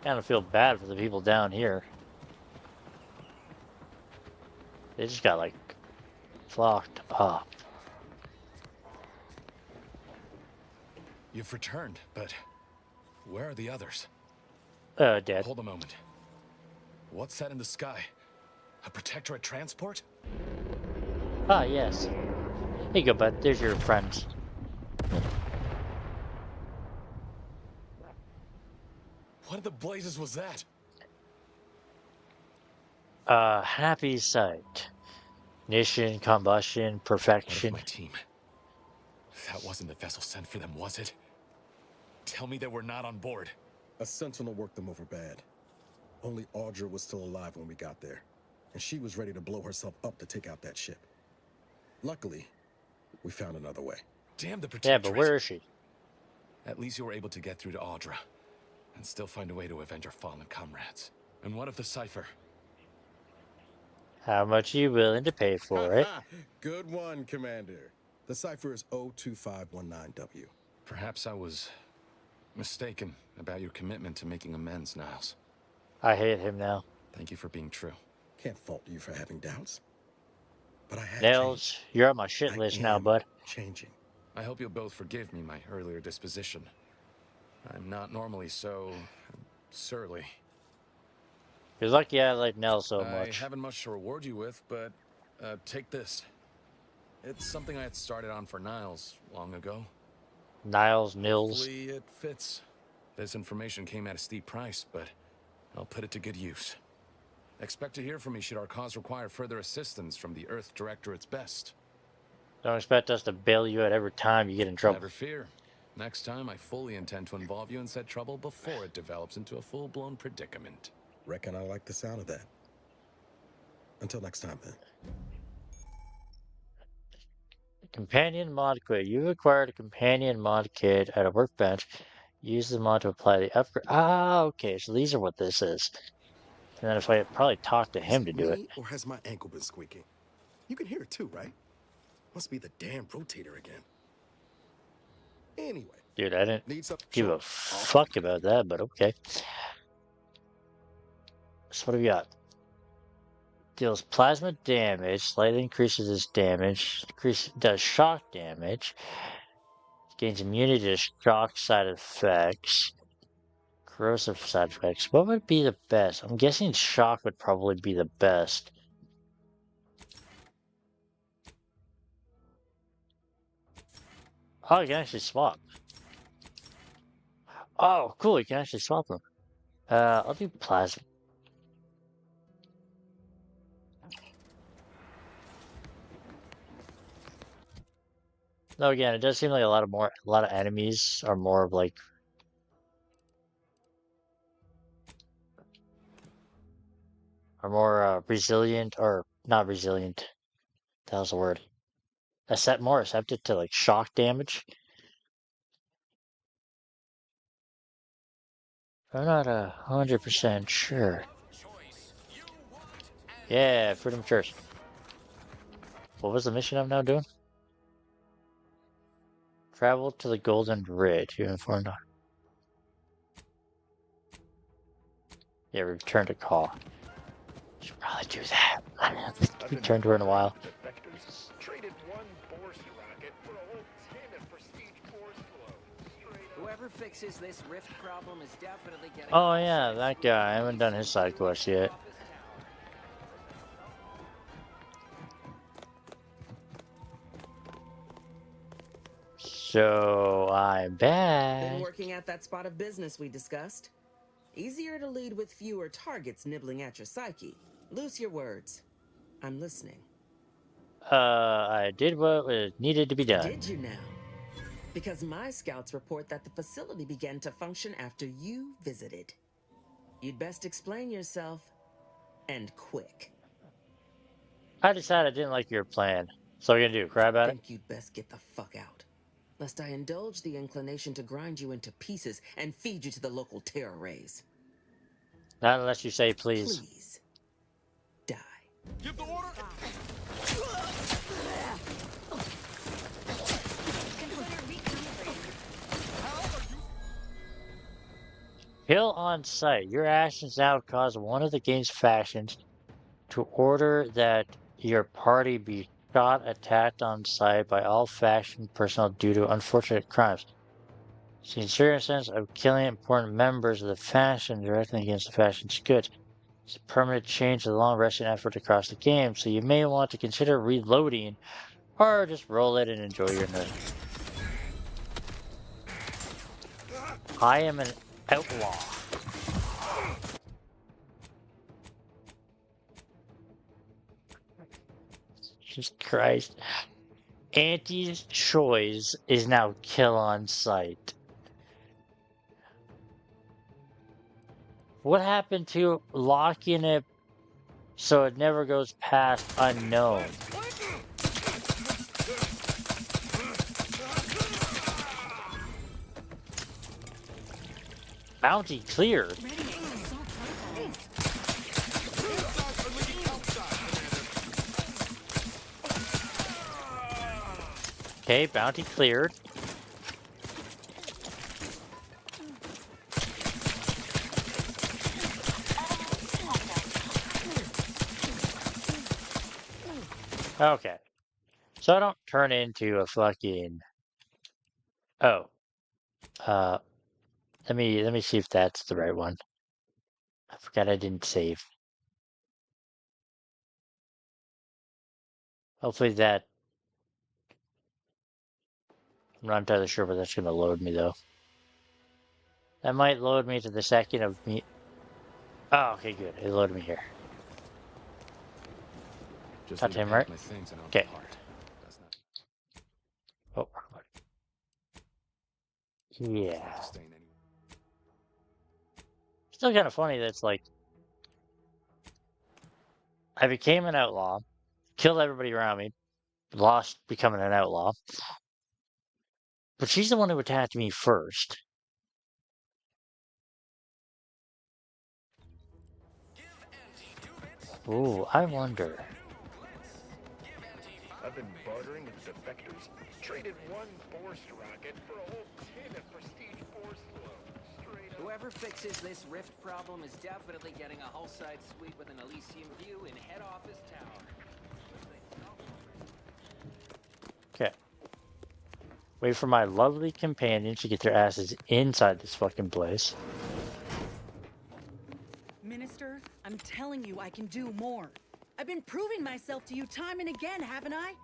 Kind of feel bad for the people down here. They just got like flocked up. You've returned, but where are the others? Dead. Hold a moment. What's that in the sky? A protectorate transport? Ah, yes. Here you go, bud. There's your friends. What in the blazes was that? Happy sight. Ignition, combustion, perfection. What of my team? That wasn't the vessel sent for them, was it? Tell me they were not on board. A sentinel worked them over bad. Only Audra was still alive when we got there, and she was ready to blow herself up to take out that ship. Luckily, we found another way. Damn the protectorate. Yeah, but where is she? At least you were able to get through to Audra, and still find a way to avenge our fallen comrades. And what of the cipher? How much are you willing to pay for it? Good one, Commander. The cipher is 02519W. Perhaps I was mistaken about your commitment to making amends, Niles. I hate him now. Thank you for being true. Can't fault you for having doubts. But I have Nails, changed. you're on my shit list now, bud. Changing. I hope you'll both forgive me my earlier disposition. I'm not normally so surly. You're lucky I like Nell so much. I haven't much to reward you with, but take this. It's something I had started on for Niles long ago. Niles, Nils. Hopefully it fits. This information came at a steep price, but I'll put it to good use. Expect to hear from me should our cause require further assistance from the Earth Directorate's best. Don't expect us to bail you out every time you get in trouble. Never fear. Next time, I fully intend to involve you in said trouble before it develops into a full-blown predicament. Reckon I like the sound of that. Until next time, then. Companion mod kit. You've acquired a companion mod kit at a workbench. Use the mod to apply the upgrade. Ah, okay. So these are what this is. And then if I probably talk to him to do it. Or has my ankle been squeaking? You can hear it too, right? Must be the damn rotator again. Anyway. Dude, I didn't give a fuck about that, but okay. So what do we got? Deals plasma damage, slightly increases its damage, does shock damage, gains immunity to shock side effects, corrosive side effects. What would be the best? I'm guessing shock would probably be the best. Oh, you can actually swap. Oh, cool, you can actually swap them. I'll do plasma. No, again, it does seem like a lot of enemies are more of like resilient, or not resilient. That was the word. More receptive to like shock damage. I'm not 100% sure. Yeah, Freedom Church. What was the mission I'm now doing? Travel to the Golden Ridge. You informed on. Yeah, return to call. Should probably do that. I haven't returned to her in a while. Whoever fixes this rift problem is definitely getting. Oh yeah, that guy. I haven't done his side quest yet. So I'm back. Been working at that spot of business we discussed. Easier to lead with fewer targets nibbling at your psyche. Loose your words. I'm listening. I did what was needed to be done. Did you now? Because my scouts report that the facility began to function after you visited. You'd best explain yourself, and quick. I decided I didn't like your plan. So what are you gonna do? Cry about it? Think you'd best get the fuck out, lest I indulge the inclination to grind you into pieces and feed you to the local terror rays. Not unless you say please. Please, die. Give the order. Kill on sight. Your actions now cause one of the game's factions to order that your party be shot, attacked on sight by all faction personnel due to unfortunate crimes. See, in certain sense of killing important members of the faction directly against the faction's good. It's a permanent change to the long-resting effort across the game, so you may want to consider reloading or just roll it and enjoy your night. I am an outlaw. Jesus Christ. Auntie's choice is now kill on sight. What happened to locking it so it never goes past unknown? Bounty cleared. Okay, bounty cleared. Okay. So I don't turn into a fucking... Oh. Let me see if that's the right one. I forgot I didn't save. Hopefully that... I'm not entirely sure, but that's gonna load me though. That might load me to the second of me... Oh, okay, good. It loaded me here. Just That's need to him, pack right? my things and I'll Okay. depart. That's not Oh, yeah. staying anywhere. Still kind of funny that it's like... I became an outlaw, killed everybody around me, lost becoming an outlaw. But she's the one who attacked me first. Ooh, I wonder. I've been bartering with defectors. Traded one force rocket for a whole tin of prestige force flow. Whoever fixes this rift problem is definitely getting a hull-side suite with an Elysium view in head office tower. Okay. Wait for my lovely companions to get their asses inside this fucking place. Minister, I'm telling you I can do more. I've been proving myself to you time and again, haven't I?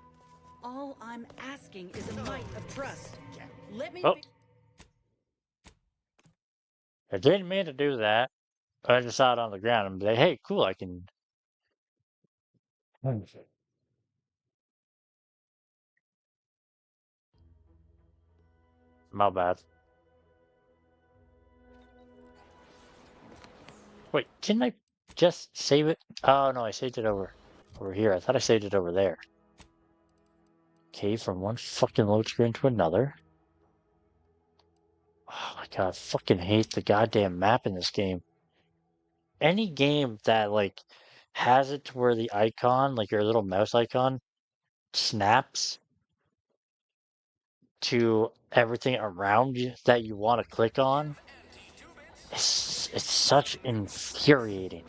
All I'm asking is a mite of trust. Let me... Oh. I didn't mean to do that. I just saw it on the ground and be like, hey, cool, I can... My bad. Wait, didn't I just save it? Oh, no, I saved it over here. I thought I saved it over there. Okay, from one fucking load screen to another. Oh my god, I fucking hate the goddamn map in this game. Any game that, like, has it to where the icon, like your little mouse icon, snaps to everything around you that you want to click on, it's such infuriating.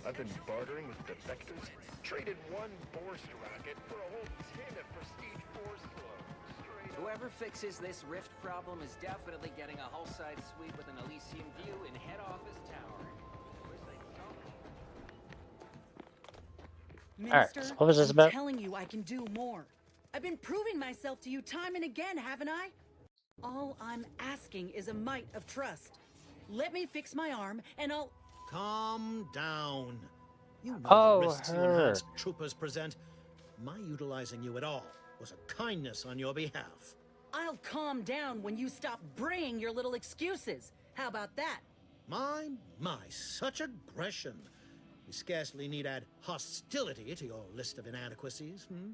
I've been bartering with defectors. Traded one force rocket for a whole tin of prestige force flow. Whoever fixes this rift problem is definitely getting a hull-side suite with an Elysium view in head office tower. Minister, so what was this about? I'm telling you I can do more. I've been proving myself to you time and again, haven't I? All I'm asking is a mite of trust. Let me fix my arm and I'll... Calm down. You know Oh, the risks you her. enhanced troopers present. My utilizing you at all was a kindness on your behalf. I'll calm down when you stop bringing your little excuses. How about that? My, such aggression. You scarcely need add hostility to your list of inadequacies, hmm?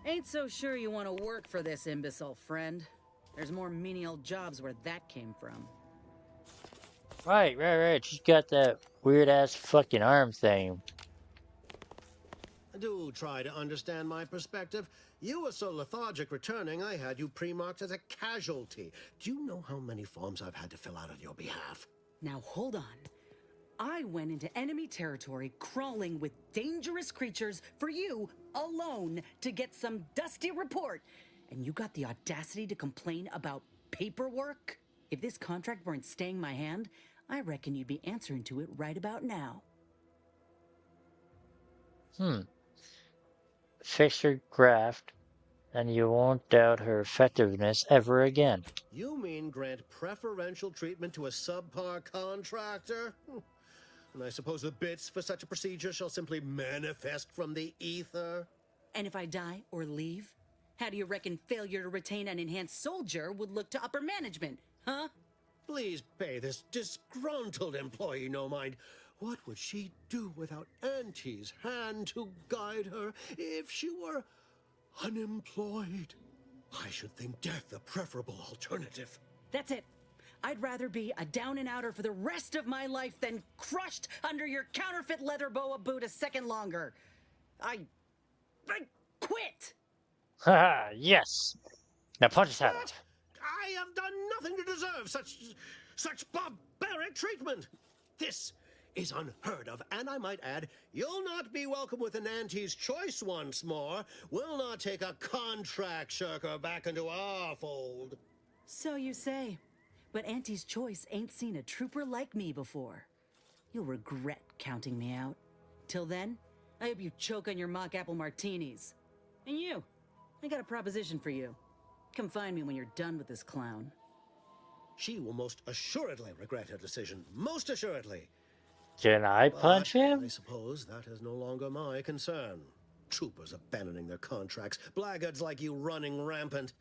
Ain't so sure you want to work for this imbecile, friend. There's more menial jobs where that came from. Right. She's got that weird-ass fucking arm thing. Do try to understand my perspective. You were so lethargic returning, I had you pre-marked as a casualty. Do you know how many forms I've had to fill out on your behalf? Now hold on. I went into enemy territory crawling with dangerous creatures for you alone to get some dusty report. And you got the audacity to complain about paperwork? If this contract weren't staying my hand, I reckon you'd be answering to it right about now. Fix her graft, and you won't doubt her effectiveness ever again. You mean grant preferential treatment to a subpar contractor? And I suppose the bits for such a procedure shall simply manifest from the ether? And if I die or leave, how do you reckon failure to retain an enhanced soldier would look to upper management, huh? Please pay this disgruntled employee no mind. What would she do without Auntie's hand to guide her if she were unemployed? I should think death a preferable alternative. That's it. I'd rather be a down-and-outer for the rest of my life than crushed under your counterfeit leather boa boot a second longer. I quit! Haha, yes! Now punch his head off. I have done nothing to deserve such barbaric treatment. This is unheard of, and I might add, you'll not be welcome with an Auntie's choice once more. We'll not take a contract shirker back into our fold. So you say, but Auntie's choice ain't seen a trooper like me before. You'll regret counting me out. Till then, I hope you choke on your mock apple martinis. And you, I got a proposition for you. Come find me when you're done with this clown. She will most assuredly regret her decision. Most assuredly. Can I punch him? I suppose that is no longer my concern. Troopers abandoning their contracts. Blackguards like you running rampant.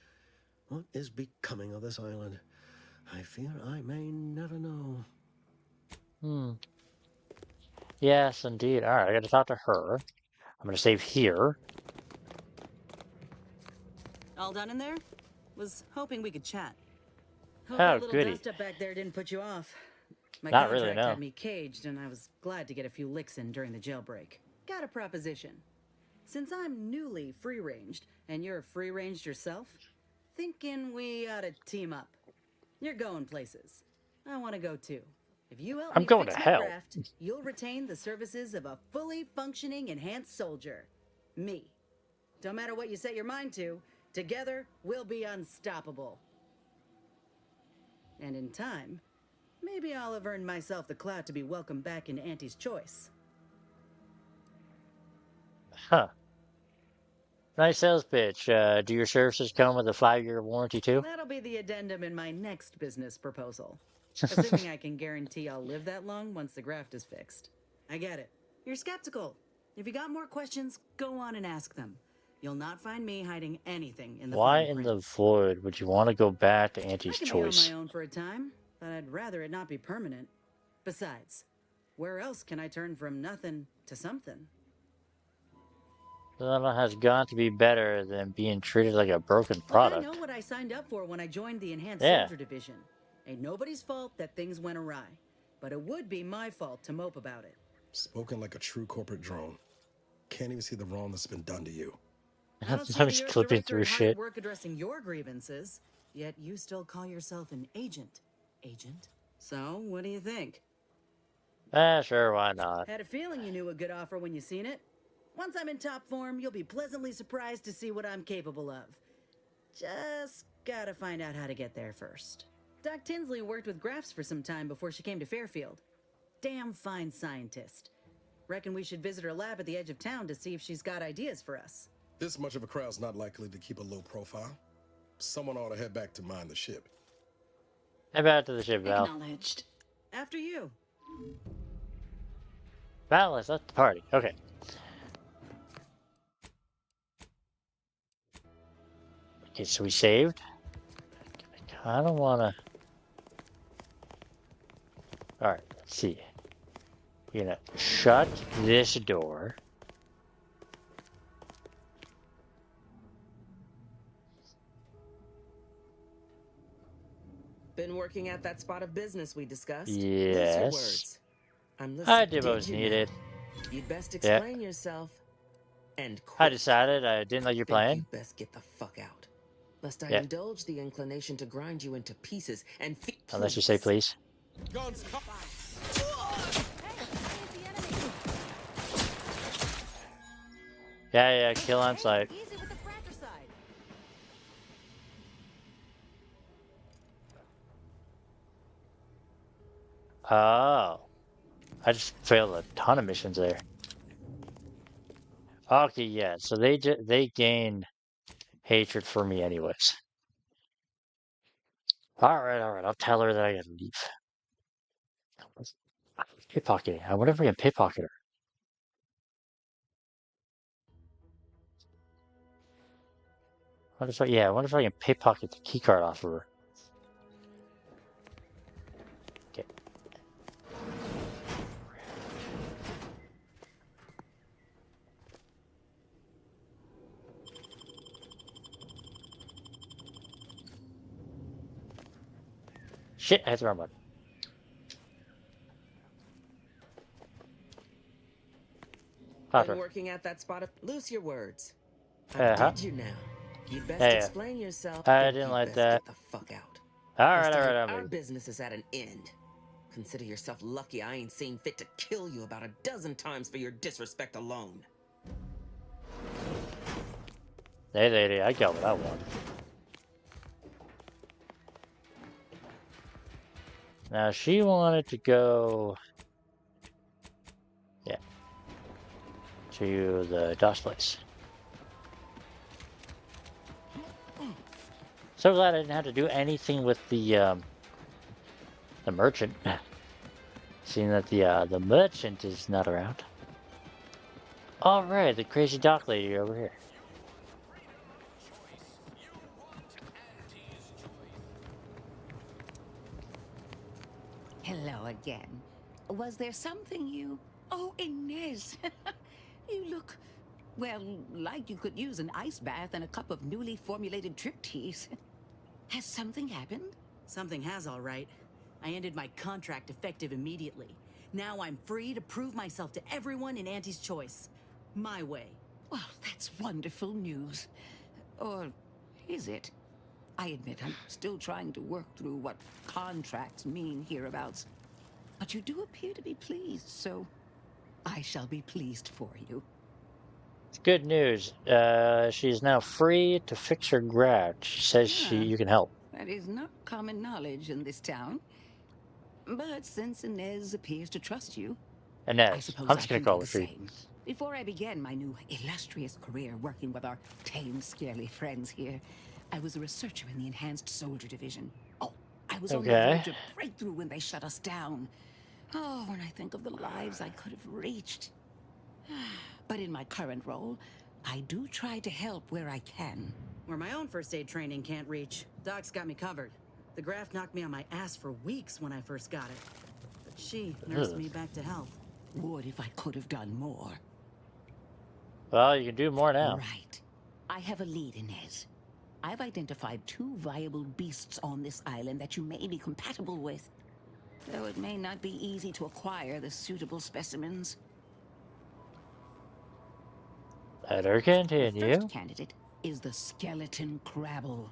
What is becoming of this island? I fear I may never know. Yes, indeed. Alright, I gotta talk to her. I'm gonna save here. All done in there? Was hoping we could chat. Hope Oh, that little goody. dust up back there didn't put you off. My Not contract really, no. had me caged, and I was glad to get a few licks in during the jailbreak. Got a proposition. Since I'm newly free-ranged, and you're free-ranged yourself, thinking we ought to team up. You're going places. I want to go too. If you help I'm me going fix to my hell. graft, you'll retain the services of a fully functioning enhanced soldier. Me. Don't matter what you set your mind to, together we'll be unstoppable. And in time, maybe I'll have earned myself the clout to be welcomed back into Auntie's choice. Huh. Nice sales pitch. Do your services come with a 5-year warranty too? That'll be the addendum in my next business proposal. Assuming I can guarantee I'll live that long once the graft is fixed. I get it. You're skeptical. If you got more questions, go on and ask them. You'll not find me hiding anything in the Why fine in print. the void would you want to go back to I Auntie's can choice? be on my own for a time, but I'd rather it not be permanent. Besides, where else can I turn from nothing to something? That has got to be better than being treated like a broken Look, I product. know what I signed up for when I joined the Enhanced Yeah. Soldier Division. Ain't nobody's fault that things went awry, but it would be my fault to mope about it. Spoken like a true corporate drone. Can't even see the wrong that's been done to you. I don't see I'm the just Earth clipping Director through hard at shit. work addressing your grievances, yet you still call yourself an agent. Agent? So, what do you think? Sure, why not? Had a feeling you knew a good offer when you seen it. Once I'm in top form, you'll be pleasantly surprised to see what I'm capable of. Just gotta find out how to get there first. Doc Tinsley worked with grafts for some time before she came to Fairfield. Damn fine scientist. Reckon we should visit her lab at the edge of town to see if she's got ideas for us. This much of a crowd's not likely to keep a low profile. Someone ought to head back to mind the ship. Head back to the ship, Val. Acknowledged. After you. Val, let's let the party. Okay. Okay, so we saved. I don't want to... Alright, let's see. You're gonna shut this door. Been working at that spot of business we discussed? Lose your Yes. words. I'm I listening. did what was needed. You'd best Yeah. explain yourself. And I quick. decided I didn't like your plan. You'd best get the fuck out. Lest I Yeah. indulge the inclination to grind you into pieces and Unless you say please. Guns Yeah, kill on sight. Easy with the fratricide. Oh. I just failed a ton of missions there. Okay, yeah, so they gain hatred for me anyways. Alright, I'll tell her that I gotta leave. Pickpocketing. I wonder if I can pickpocket her. I wonder if I can pickpocket the keycard off of her. Okay. Shit, I hit the wrong button. Been working at that spot of... Loose your words. Uh-huh. Did you now? You'd best Yeah. explain yourself. I didn't like that. Get the fuck out. Alright, Our business is at an end. Consider yourself lucky I ain't seen fit to kill you about a dozen times for your disrespect alone. Hey lady, I got what I want. Now she wanted to go... Yeah. To the DOS place. So glad I didn't have to do anything with the merchant. Seeing that the merchant is not around. Alright, the crazy dock lady over here. Hello again. Was there something you... Oh, Inez! You look, well, like you could use an ice bath and a cup of newly formulated trip teas. Has something happened? Something has, all right. I ended my contract effective immediately. Now I'm free to prove myself to everyone in Auntie's Choice. My way. Well, that's wonderful news. Or is it? I admit I'm still trying to work through what contracts mean hereabouts. But you do appear to be pleased, so I shall be pleased for you. Good news. She's now free to fix her garage. She says you can help. That is not common knowledge in this town. But since Inez appears to trust you, Inez, I suppose I'm just gonna can call do her the free. same. Before I began my new illustrious career working with our tame, scaly friends here, I was a researcher in the Enhanced Soldier Division. Oh, I was on the verge of breakthrough when they shut us down. Oh, when I think of the lives I could have reached. But in my current role, I do try to help where I can. Where my own first aid training can't reach, Doc's got me covered. The graft knocked me on my ass for weeks when I first got it. But she nursed me back to health. Would if I could have done more. Well, you can do more now. Right. I have a lead, Inez. I've identified 2 viable beasts on this island that you may be compatible with. Though it may not be easy to acquire the suitable specimens. Let her continue. The first candidate is the skeleton crabble.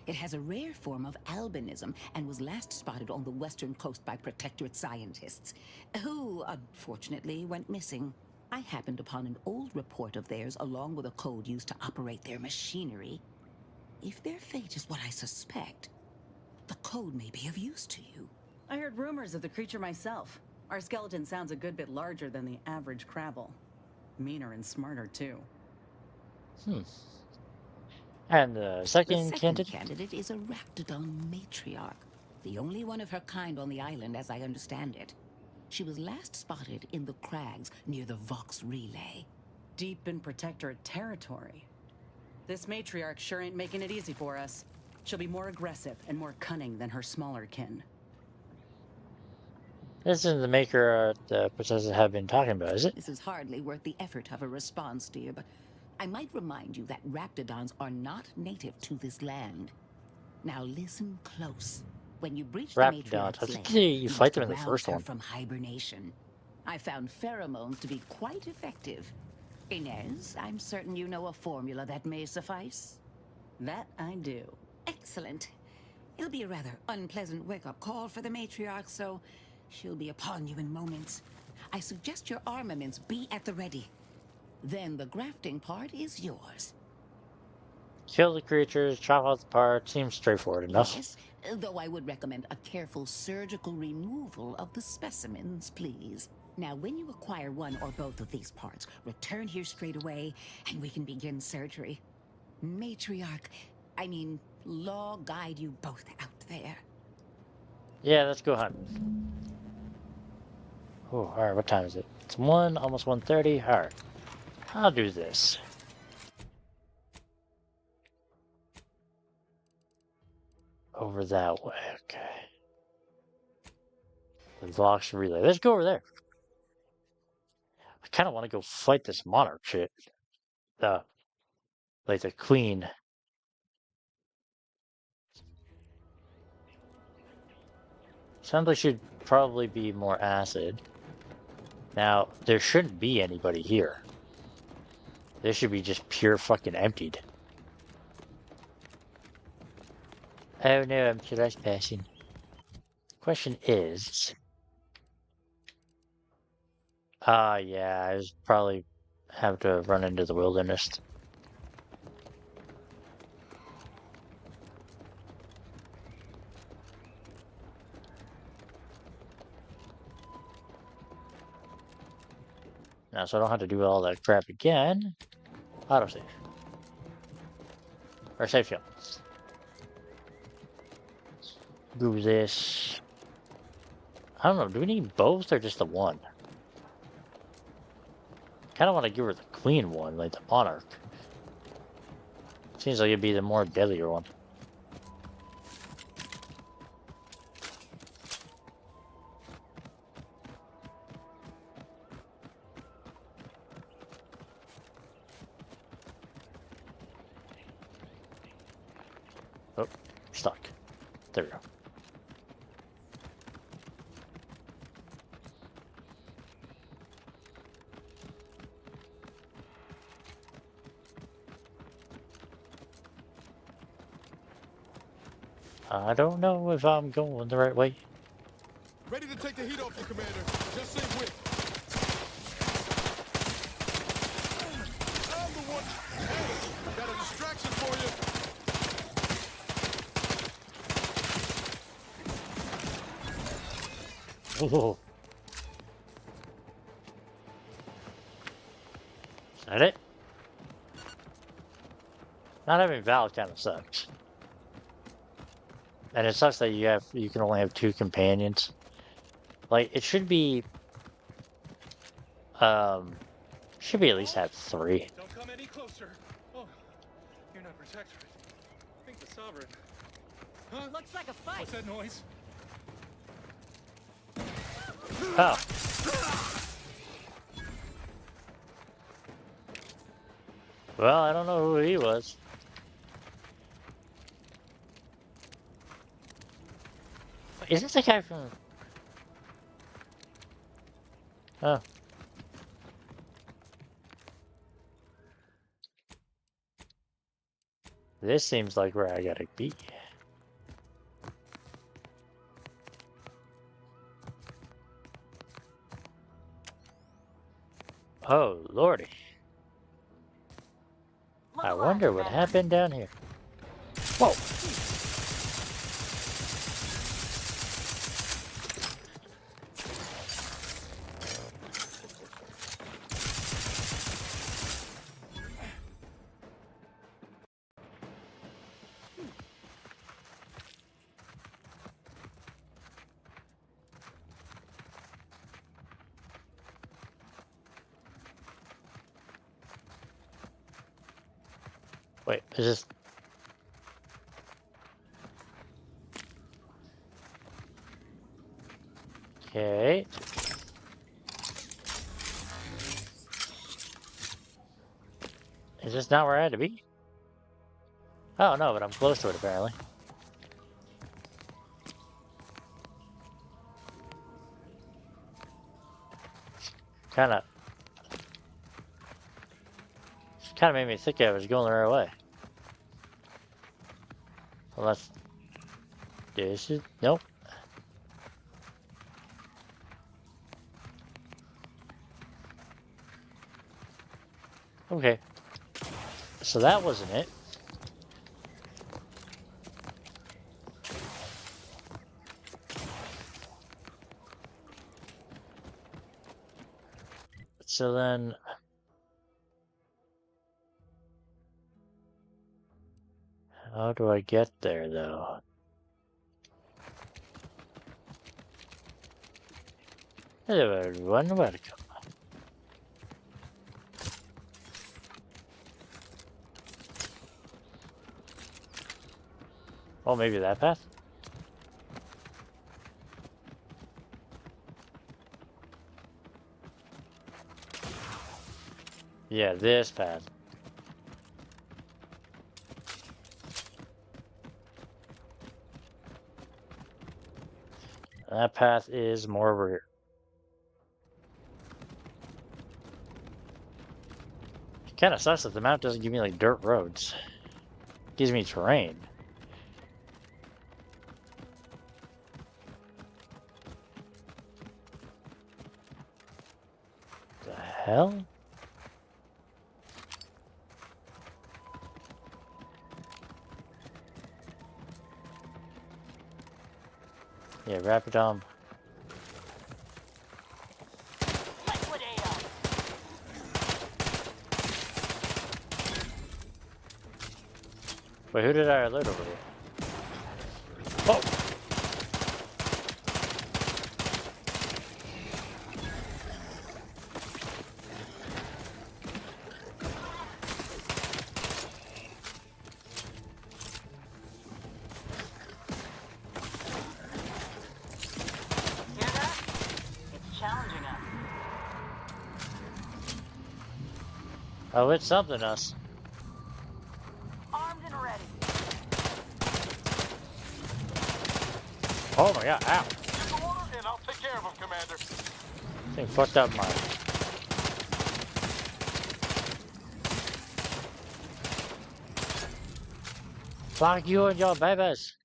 It has a rare form of albinism and was last spotted on the western coast by Protectorate scientists, who unfortunately went missing. I happened upon an old report of theirs along with a code used to operate their machinery. If their fate is what I suspect, the code may be of use to you. I heard rumors of the creature myself. Our skeleton sounds a good bit larger than the average crabble. Meaner and smarter, too. And the second candidate is a Raptidon matriarch, the only one of her kind on the island as I understand it. She was last spotted in the crags near the Vox Relay. Deep in Protectorate territory. This matriarch sure ain't making it easy for us. She'll be more aggressive and more cunning than her smaller kin. This isn't the maker the princesses have been talking about, is it? This is hardly worth the effort of a response, dear, but I might remind you that raptidons are not native to this land. Now listen close. When you breach the Raptidons. I matriarch's think lair, you you fight must them in the rouse first her one. from hibernation. I found pheromones to be quite effective. Inez, I'm certain you know a formula that may suffice. That I do. Excellent. It'll be a rather unpleasant wake-up call for the matriarch, so she'll be upon you in moments. I suggest your armaments be at the ready. Then the grafting part is yours. Kill the creatures, chop off the parts. Seems straightforward enough. Yes, though I would recommend a careful surgical removal of the specimens, please. Now, when you acquire one or both of these parts, return here straight away, and we can begin surgery. Matriarch, I mean, law guide you both out there. Yeah, let's go hunting. Oh, alright, what time is it? It's 1, almost 1:30. Alright. I'll do this. Over that way, okay. The Vox relay. Let's go over there. I kind of want to go fight this monarch shit. Like the queen. Sounds like she'd probably be more acid. Now, there shouldn't be anybody here. This should be just pure fucking emptied. Oh no, I'm trespassing. Question is... yeah, I just probably have to run into the wilderness. Now, so I don't have to do all that crap again. Autosave. Or save field. Do this. I don't know, do we need both or just the one? Kinda want to give her the queen one, like the monarch. Seems like it'd be the more deadlier one. Oh, stuck. There we go. I don't know if I'm going the right way. Ready to take the heat off you, Commander. Just say when. I'm the one. Hey, got a distraction for you. Oh. Is that it? Not having Val kind of sucks. And it sucks that you can only have 2 companions. Like, it should be at least have 3. Don't come any closer. Oh, you're not protectorate. I think the sovereign. Huh? Looks like a fight. What's that noise? Oh. Well, I don't know who he was. Is this the guy from... Oh. This seems like where I gotta be. Oh, lordy. I wonder what happened down here. Whoa! Wait, is this... Okay. Is this not where I had to be? Oh no, but I'm close to it apparently. Kinda made me think I was going the right way. Unless this is nope. Okay. So that wasn't it. So then how do I get there though? Hello everyone, welcome. Oh, maybe that path? Yeah, this path. That path is more over here. Kinda sucks that the map doesn't give me like dirt roads. It gives me terrain. The hell? Yeah, Rapidom. Wait, who did I alert over here? Oh! Hear that? It's challenging us. Oh, it's something us. Armed and ready. Oh my god, ow! Get the order and I'll take care of him, Commander. Thing fucked up my. Fuck you and your babies!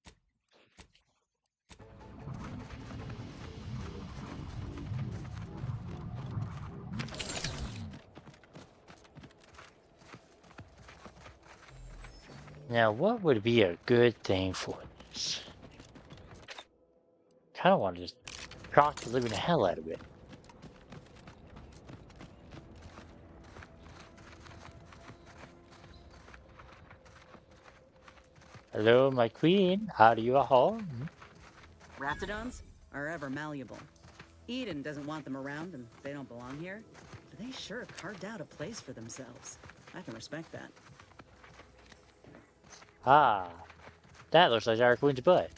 Now, what would be a good thing for this? Kinda want to just shock the living hell out of it. Hello, my queen. Are you at home? Raptidons are ever malleable. Eden doesn't want them around and they don't belong here, but they sure carved out a place for themselves. I can respect that. Ah, that looks like our queen's butt.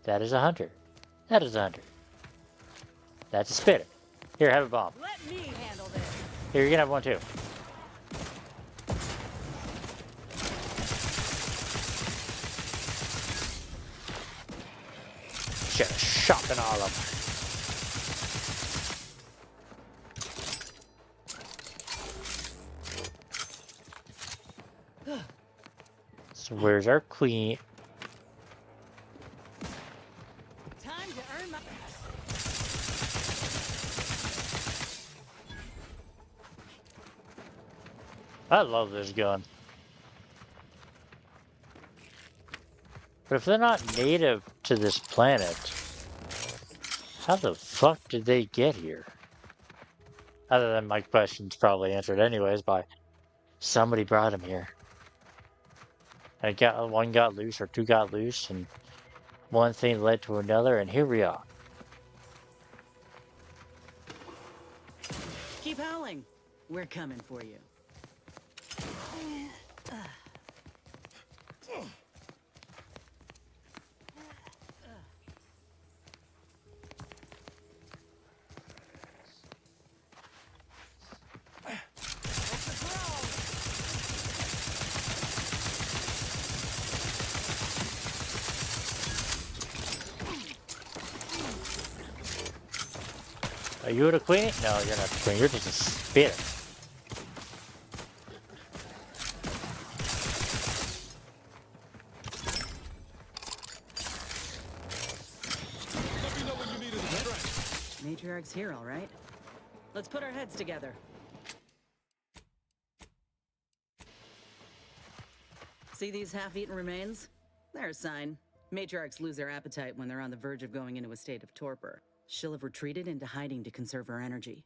That is a hunter. That is a hunter. That's a spitter. Here, have a bomb. Let me handle this. Here, you can have one too. Should have shot in all of them. So where's our queen? Time to earn my... I love this gun. But if they're not native to this planet, how the fuck did they get here? Other than my question's probably answered anyways by somebody brought them here. And one got loose or two got loose and one thing led to another and here we are. Keep howling. We're coming for you. Are you the queen? No, you're not the queen. You're just a spitter. Matriarch's here, all right. Let's put our heads together. See these half-eaten remains? They're a sign. Matriarchs lose their appetite when they're on the verge of going into a state of torpor. She'll have retreated into hiding to conserve her energy.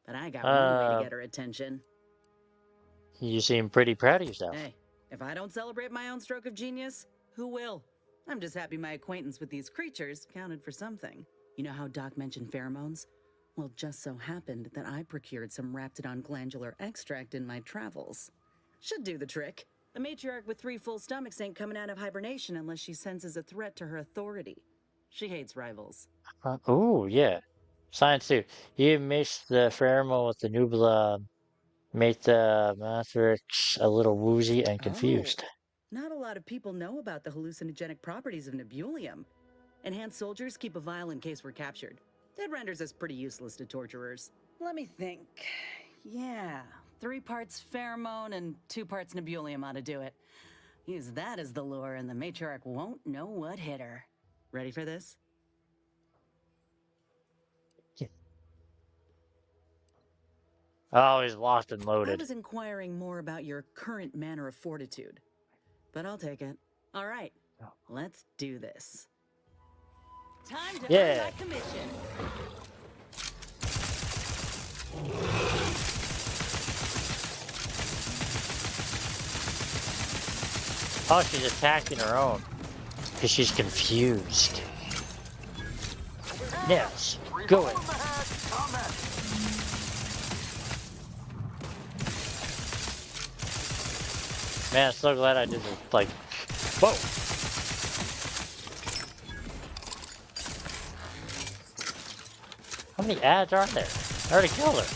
But I got one way to get her attention. You seem pretty proud of yourself. Hey, if I don't celebrate my own stroke of genius, who will? I'm just happy my acquaintance with these creatures counted for something. You know how Doc mentioned pheromones? Well, just so happened that I procured some Raptidon glandular extract in my travels. Should do the trick. The matriarch with 3 full stomachs ain't coming out of hibernation unless she senses a threat to her authority. She hates rivals. Oh, yeah. Science too. You mixed the pheromone with the nubula, made the matrix a little woozy and confused. Not a lot of people know about the hallucinogenic properties of nebulium. Enhanced soldiers keep a vial in case we're captured. That renders us pretty useless to torturers. Let me think. Yeah, 3 parts pheromone and 2 parts nebulium ought to do it. Use that as the lure and the matriarch won't know what hit her. Ready for this? Oh, he's locked and I loaded. was inquiring more about your current manner of fortitude, but I'll take it. All right, let's do this. Time to earn my commission. Oh, she's attacking her own because she's confused. Yes, go in. Man, I'm so glad I did this. Like, whoa. How many ads are there? I already killed her.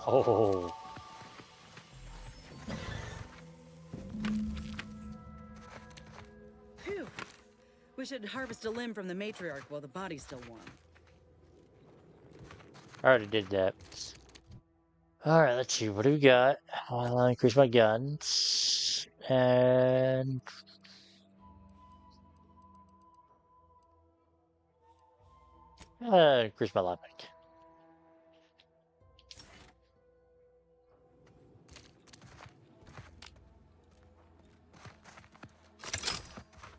Oh. Phew. We should harvest a limb from the matriarch while the body's still warm. I already did that. Alright, let's see. What do we got? I'll increase my guns. And... increase my life bank.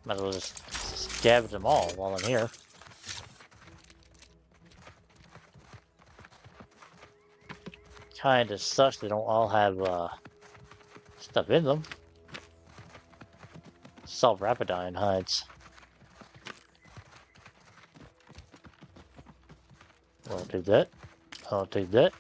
Might as well just scavenge them all while I'm here. Kinda sucks they don't all have stuff in them. Salt Rapidine hides. I'll take that. I'll take that.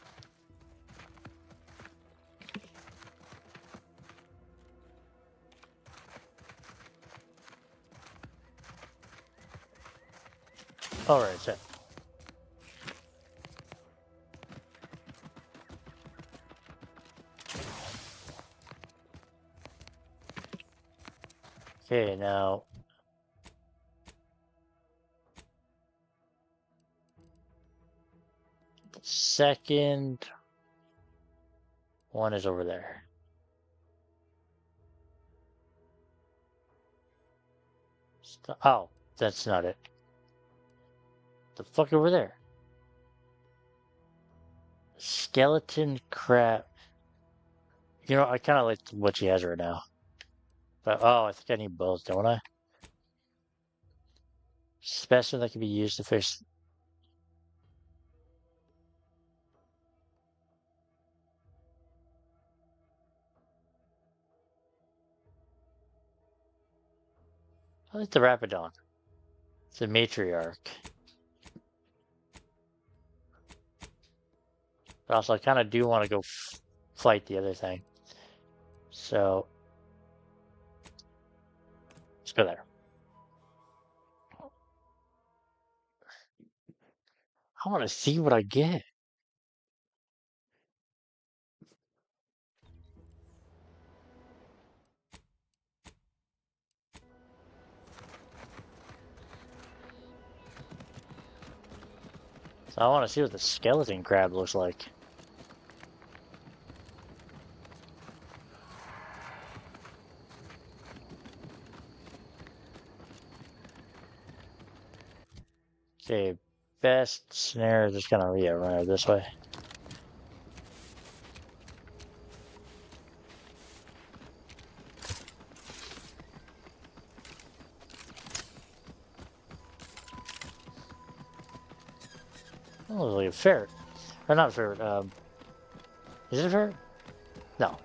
Alright, so. Okay, now. Second one is over there. Oh, that's not it. The fuck over there? Skeleton crab. You know, I kind of like what she has right now. But, oh, I think I need both, don't I? Specimen that can be used to fix... I like the Rapidon. It's a matriarch. But also, I kind of do want to go fight the other thing. So, let's go there. I want to see what I get. So I want to see what the skeleton crab looks like. Okay, best snare, just gonna run it this way. Oh, looks like a ferret. Or not a ferret, is it a ferret? No.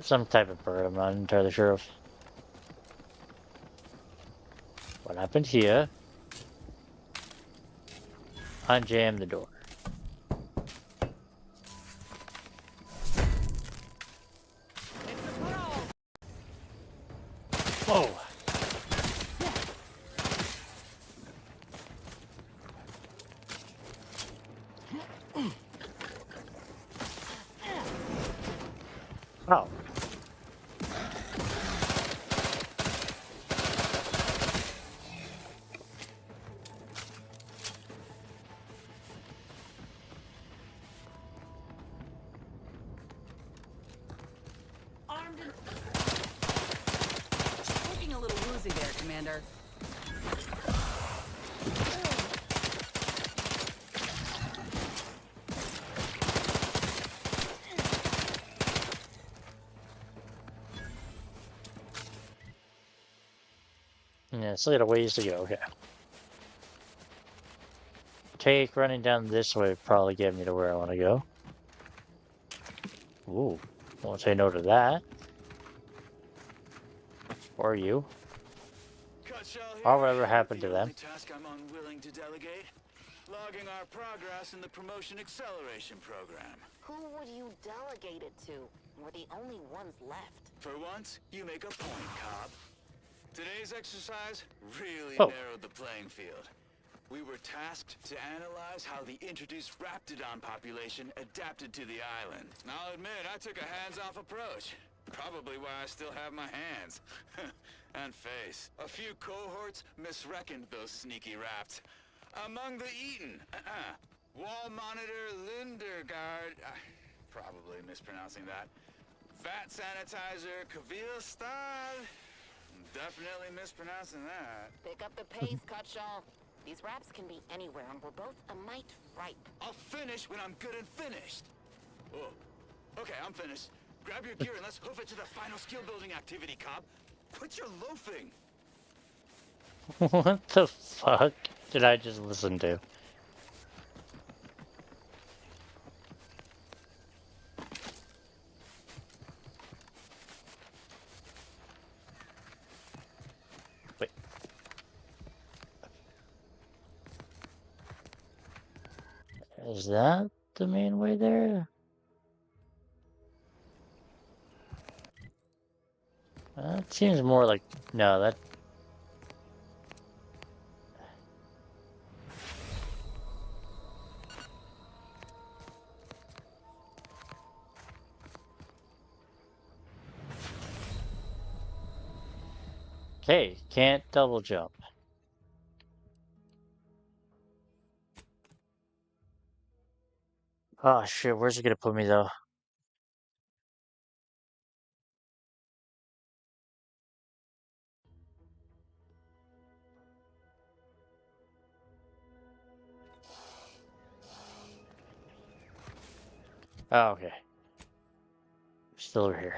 Some type of bird, I'm not entirely sure of. What happened here? Unjam the door. Whoa! Oh. Armed and... Looking a little woozy there, Commander. Yeah, still got a ways to go, okay. Take running down this way probably get me to where I want to go. Ooh, won't say no to that. Or you. Or whatever happened to them. Task I'm unwilling to delegate. Logging our progress in the promotion acceleration program. Who would you delegate it to? We're the only ones left. For once, you make a point, Cobb. Today's exercise really Oh. narrowed the playing field. We were tasked to analyze how the introduced Raptidon population adapted to the island. I'll admit, I took a hands-off approach. Probably why I still have my hands. And face. A few cohorts misreckoned those sneaky raps. Among the Eaton, Wall Monitor Lindergaard, probably mispronouncing that. Vat Sanitizer Kavil Style, definitely mispronouncing that. Pick up the pace, Cutshaw. These raps can be anywhere, and we're both a mite ripe. I'll finish when I'm good and finished. Oh, okay, I'm finished. Grab your gear and let's hoof it to the final skill building activity, Cobb. Quit your loafing. What the fuck did I just listen to? Wait. Is that the main way there? That seems more like... No, that... Okay, can't double jump. Oh shit, where's it gonna put me though? Oh, okay. Still over here.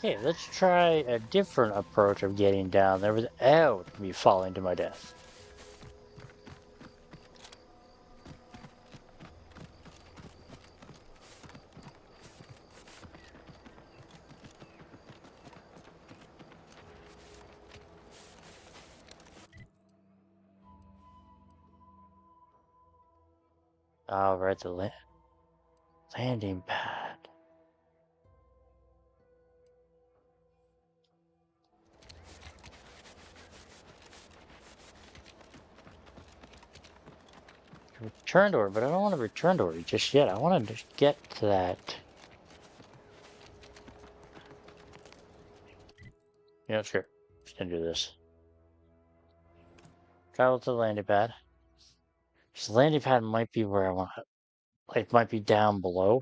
Okay, let's try a different approach of getting down there without me falling to my death. Oh, right, the land. Landing pad. Return to her, but I don't want to return to her just yet. I want to just get to that. Yeah, sure. Just gonna do this. Travel to the landing pad. So the landing pad might be where I want it. Like, might be down below.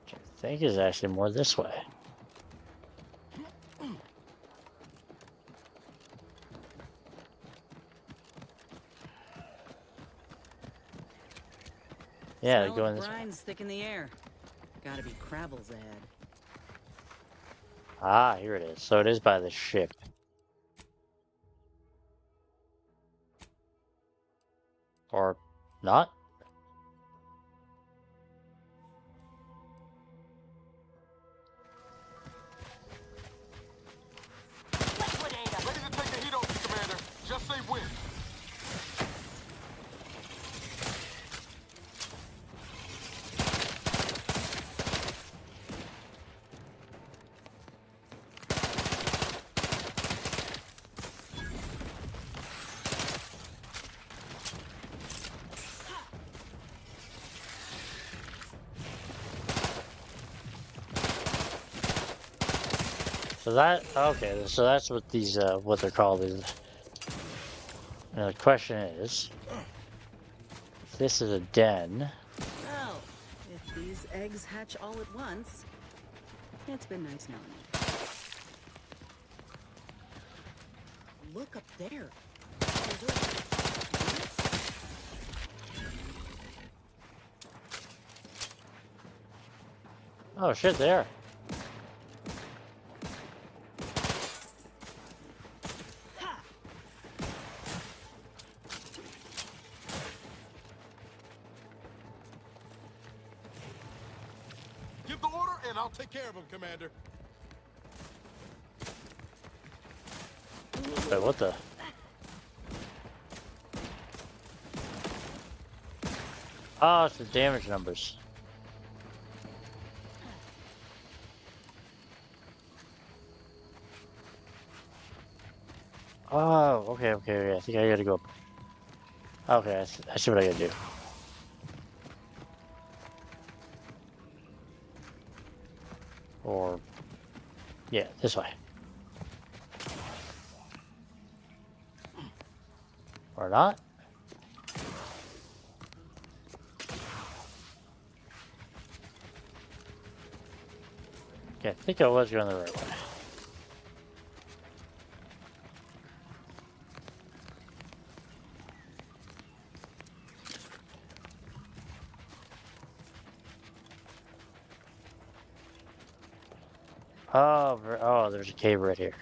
Which I think is actually more this way. Yeah, Smell go of in this way. brine's thick in the air. Gotta be Crabble's ad. Ah, here it is. So it is by the ship. Or not? Ready to take the heat off, Commander. Just say when. So that, okay, so that's what these, what they're called is. And the question is, if this is a den. Well, if these eggs hatch all at once, it's been nice knowing you. Look up there. Oh shit, there. Give the order, and I'll take care of him, Commander. Wait, what the? Oh, it's the damage numbers. Oh, okay. I think I gotta go up. Okay, I see what I gotta do. Or, yeah, this way. Or not? Okay, I think I was going the right way. Oh, oh, there's a cave right here.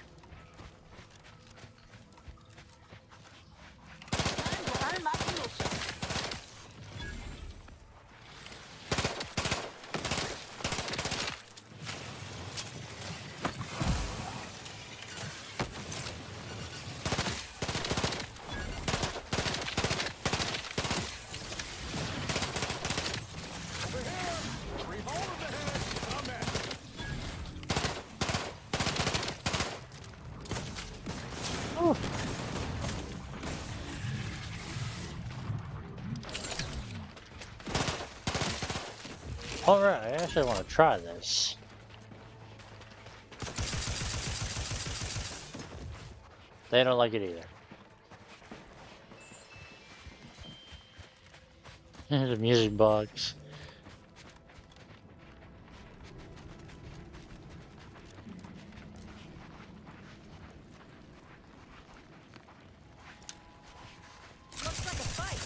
Alright, I actually want to try this. They don't like it either. The music box. Looks like a fight.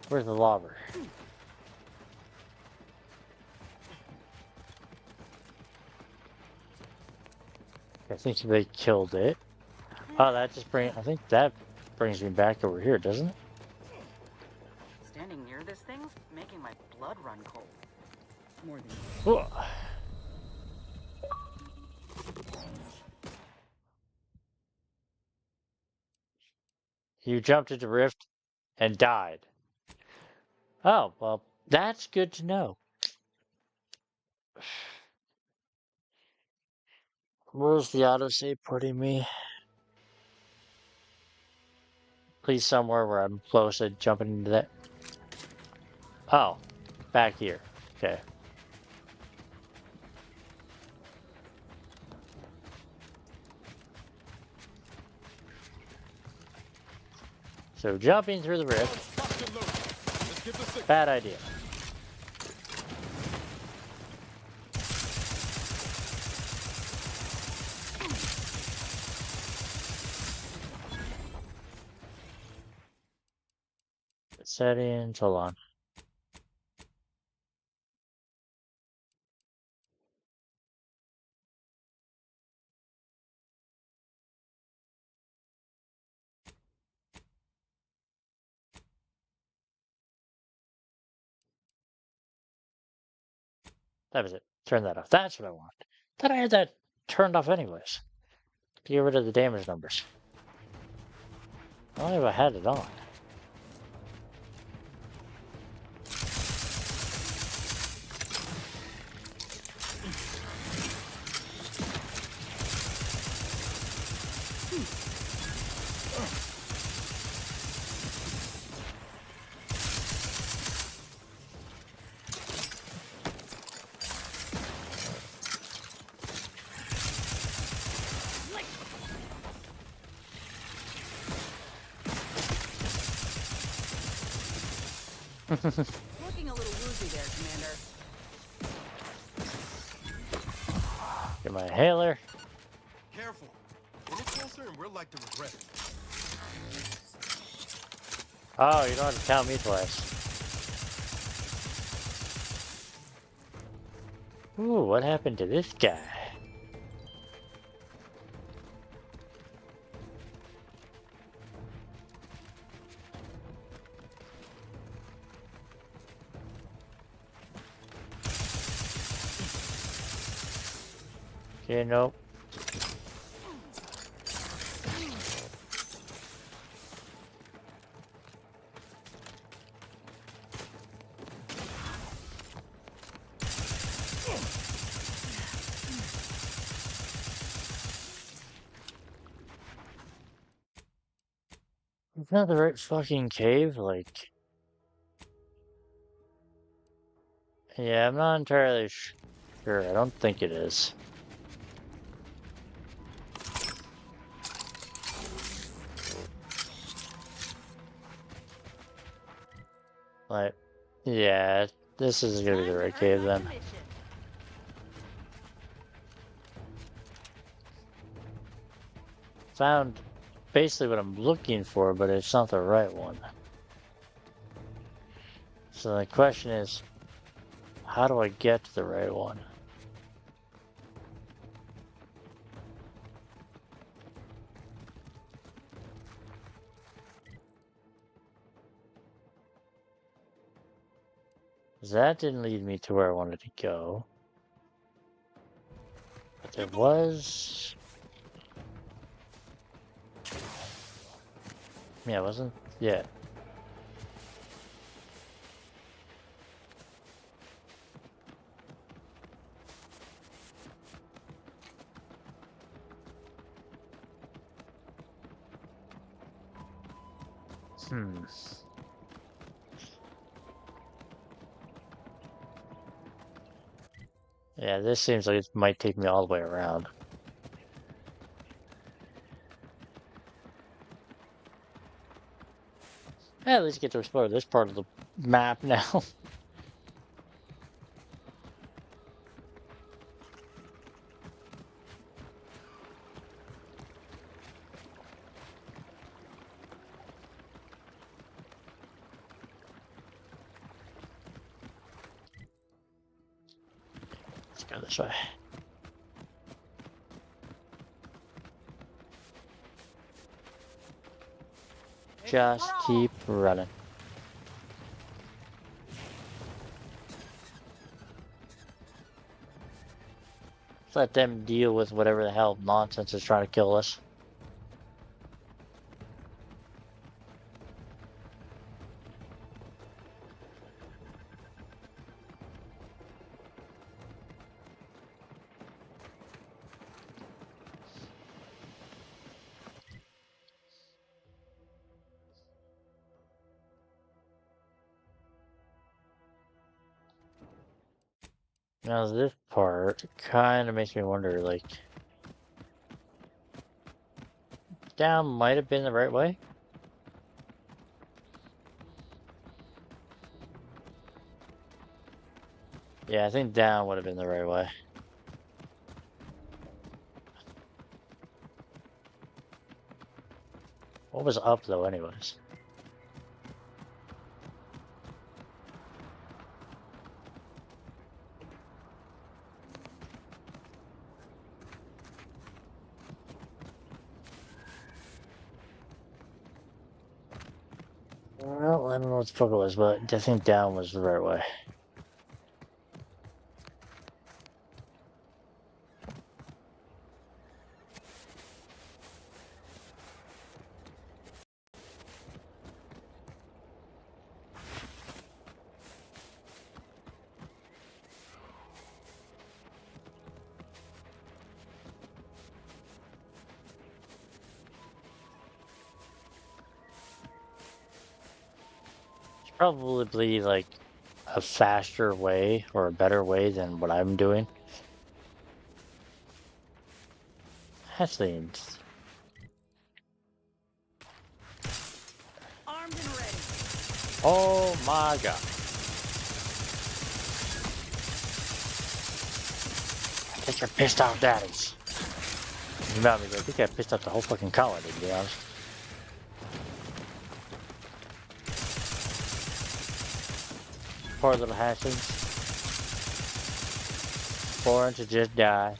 Where's the lobber? Well, I think they killed it. Oh, that just I think that brings me back over here, doesn't it? Standing near this thing's making my blood run cold. More than Whoa. You jumped into Rift and died. Oh, well, that's good to know. Where's the autosave putting me? Please somewhere where I'm close to jumping into that. Oh, back here. Okay. So jumping through the rift. Bad idea. Settings, hold on. That was it. Turn that off. That's what I want. Thought I had that turned off anyways. To get rid of the damage numbers. I don't know if I had it on. Looking a little woozy there, Commander. Get my inhaler. Careful. When it's closer and we're like to regret it. Oh, you don't have to count me twice. Ooh, what happened to this guy? Okay, nope. It's not the right fucking cave, like... Yeah, I'm not entirely sure. I don't think it is. Like, yeah, this isn't gonna be the right cave then. Found basically what I'm looking for, but it's not the right one. So the question is, how do I get to the right one? That didn't lead me to where I wanted to go. But there was... Yeah, it wasn't... Yeah. Hmm. Yeah, this seems like it might take me all the way around. At least get to explore this part of the map now. Let's go this way. Just keep running. Let them deal with whatever the hell nonsense is trying to kill us. Now this part kind of makes me wonder, like, down might have been the right way. Yeah, I think down would have been the right way. What was up though, anyways? Well, I don't know what the fuck it was, but I think down was the right way. Probably like a faster way or a better way than what I'm doing. That seems. Armed and ready. Oh my god. I think you're pissed off daddies. You might be, but I think I pissed off the whole fucking colony, to be honest. Poor little hatchlings. Born to just die.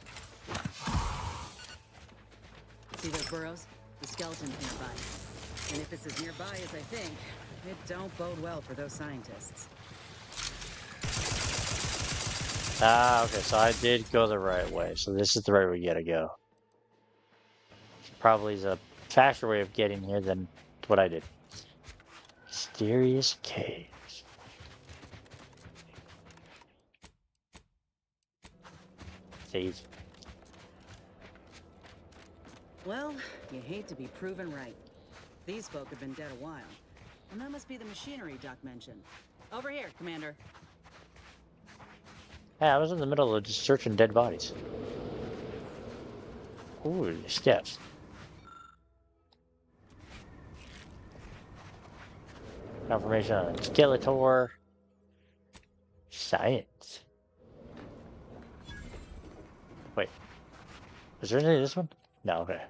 See those burrows? The skeleton's nearby. And if it's as nearby as I think, it don't bode well for those scientists. Ah, okay, so I did go the right way. So this is the right way we gotta go. Probably is a faster way of getting here than what I did. Mysterious caves. Save. Well, you hate to be proven right. These folk have been dead a while. And that must be the machinery Doc mentioned. Over here, Commander. Yeah, I was in the middle of just searching dead bodies. Ooh, steps. Confirmation on Skeletor. Science. Wait. Was there any of this one? No, okay.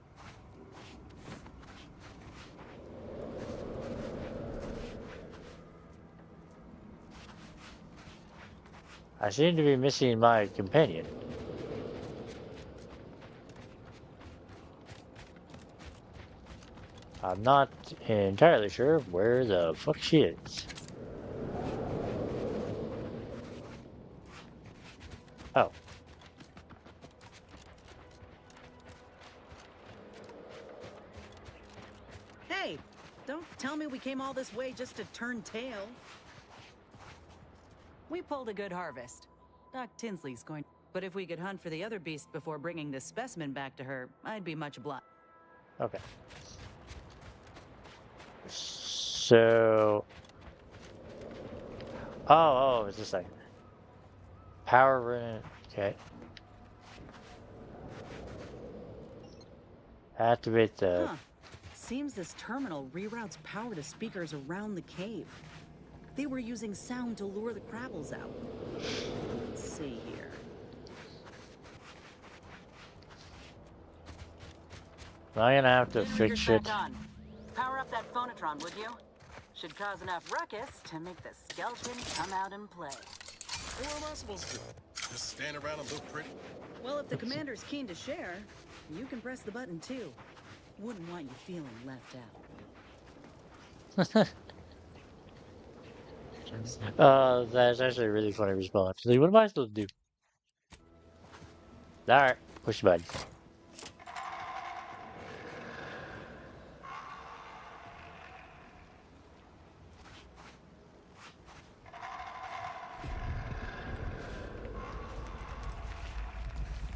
I seem to be missing my companion. I'm not entirely sure where the fuck she is. Oh. Hey, don't tell me we came all this way just to turn tail. We pulled a good harvest. Doc Tinsley's going. But if we could hunt for the other beast before bringing this specimen back to her, I'd be much obliged. Okay. So. Oh, it's just like power run. Okay. Activate the. Huh. Seems this terminal reroutes power to speakers around the cave. They were using sound to lure the Crabbles out. Let's see here. I'm gonna have to fix shit. Power up that phonotron, would you? Should cause enough ruckus to make the skeleton come out and play. What am I supposed to do? Just stand around and look pretty? Well, if the commander's keen to share, you can press the button too. Wouldn't want you feeling left out. That's actually a really funny response. Like, what am I supposed to do? Alright, push the button.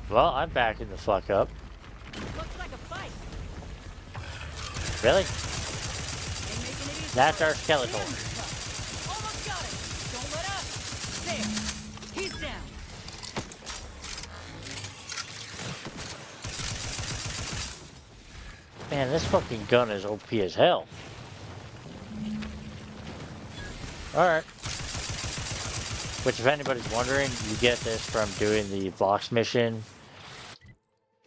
Well, I'm backing the fuck up. Looks like a fight. Really? Ain't making it easy. That's our skeleton. Almost got it. Don't let up. There. He's down. Man, this fucking gun is OP as hell. Alright. Which, if anybody's wondering, you get this from doing the Vox mission.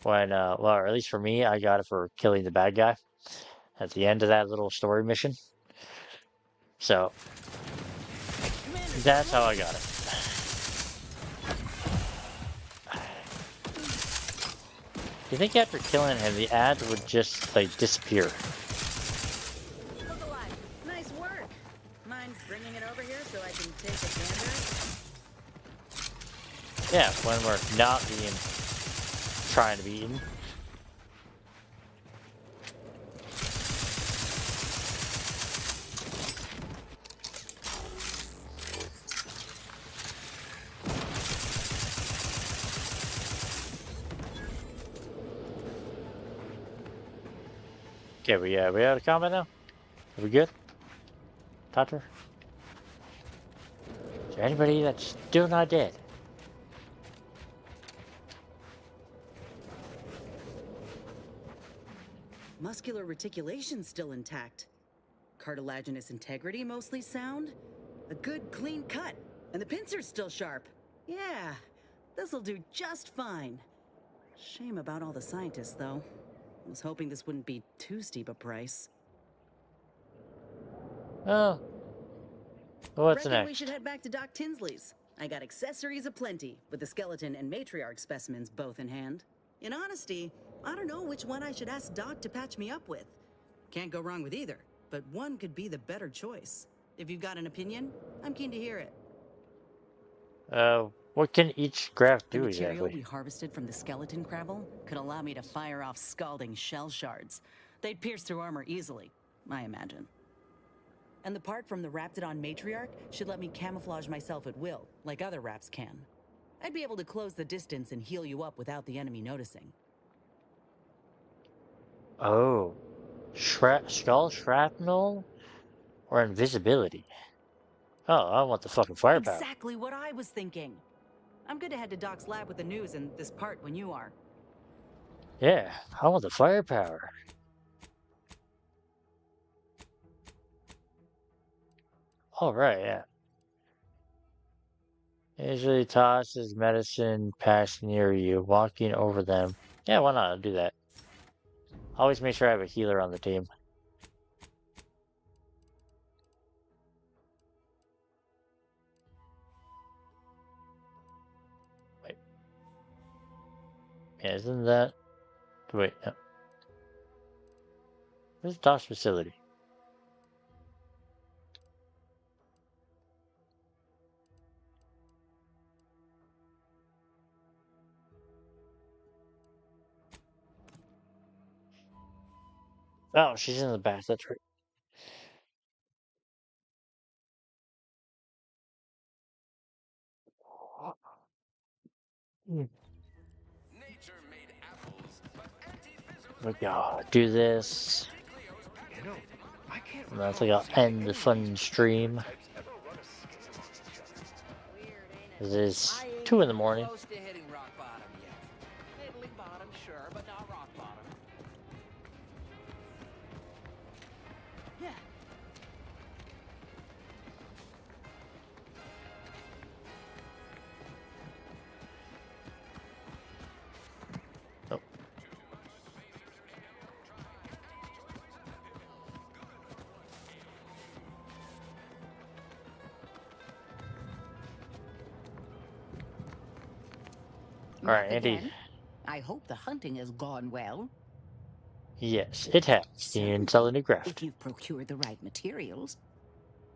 When, well, or at least for me, I got it for killing the bad guy at the end of that little story mission. So, that's how I got it. You think after killing him, the ads would just, like, disappear? Look alive. Nice work. Mind bringing it over here so I can take a gander? Yeah, when we're not trying to be eaten. Okay, we out of combat now? Are we good? Tatter? Is there anybody that's still not dead? Muscular reticulation's still intact. Cartilaginous integrity mostly sound. A good clean cut. And the pincer's still sharp. Yeah, this'll do just fine. Shame about all the scientists, though. Was hoping this wouldn't be too steep a price. Oh. What's Reckon next? we should head back to Doc Tinsley's. I got accessories aplenty, with the skeleton and matriarch specimens both in hand. In honesty, I don't know which one I should ask Doc to patch me up with. Can't go wrong with either, but one could be the better choice. If you've got an opinion, I'm keen to hear it. What can each graft The do material exactly? we harvested from the skeleton crabble could allow me to fire off scalding shell shards. They'd pierce through armor easily, I imagine. And the part from the Raptidon matriarch should let me camouflage myself at will, like other Raps can. I'd be able to close the distance and heal you up without the enemy noticing. Oh. Skull shrapnel? Or invisibility? Oh, I want the fucking firepower. Exactly what I was thinking. I'm good to head to Doc's lab with the news and this part when you are. Yeah, I want the firepower. Alright, yeah. Usually tosses medicine packs near you, walking over them. Yeah, why not? I'll do that. Always make sure I have a healer on the team. Wait. Yeah, isn't that... Wait, no. Where's Doc's facility? Oh, she's in the back, that's right. We gotta do this. You know, I can't And I think I'll end the fun stream. It is 2 in the morning. Close to hitting rock bottom yet. Middling bottom, sure, but not rock bottom. Yeah. Oh. Alright, Andy. I hope the hunting has gone well. Yes, it has. You can sell a new If graft. you've procured the right materials.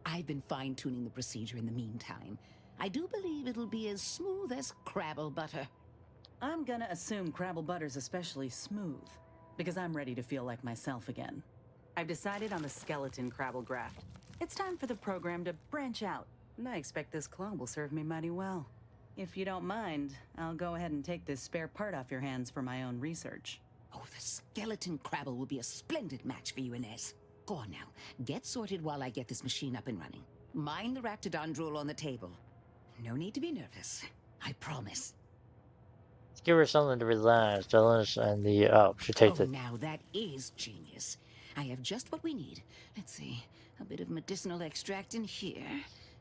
I've been fine-tuning the procedure in the meantime. I do believe it'll be as smooth as Crabble butter. I'm gonna assume Crabble Butter's especially smooth, because I'm ready to feel like myself again. I've decided on the skeleton Crabble graft. It's time for the program to branch out, and I expect this claw will serve me mighty well. If you don't mind, I'll go ahead and take this spare part off your hands for my own research. Oh, the skeleton Crabble will be a splendid match for you, Inez. Go on now. Get sorted while I get this machine up and running. Mind the Raptidon drool on the table. No need to be nervous. I promise. Give her something to relax. Dylan and the should take the. Now that is genius. I have just what we need. Let's see. A bit of medicinal extract in here.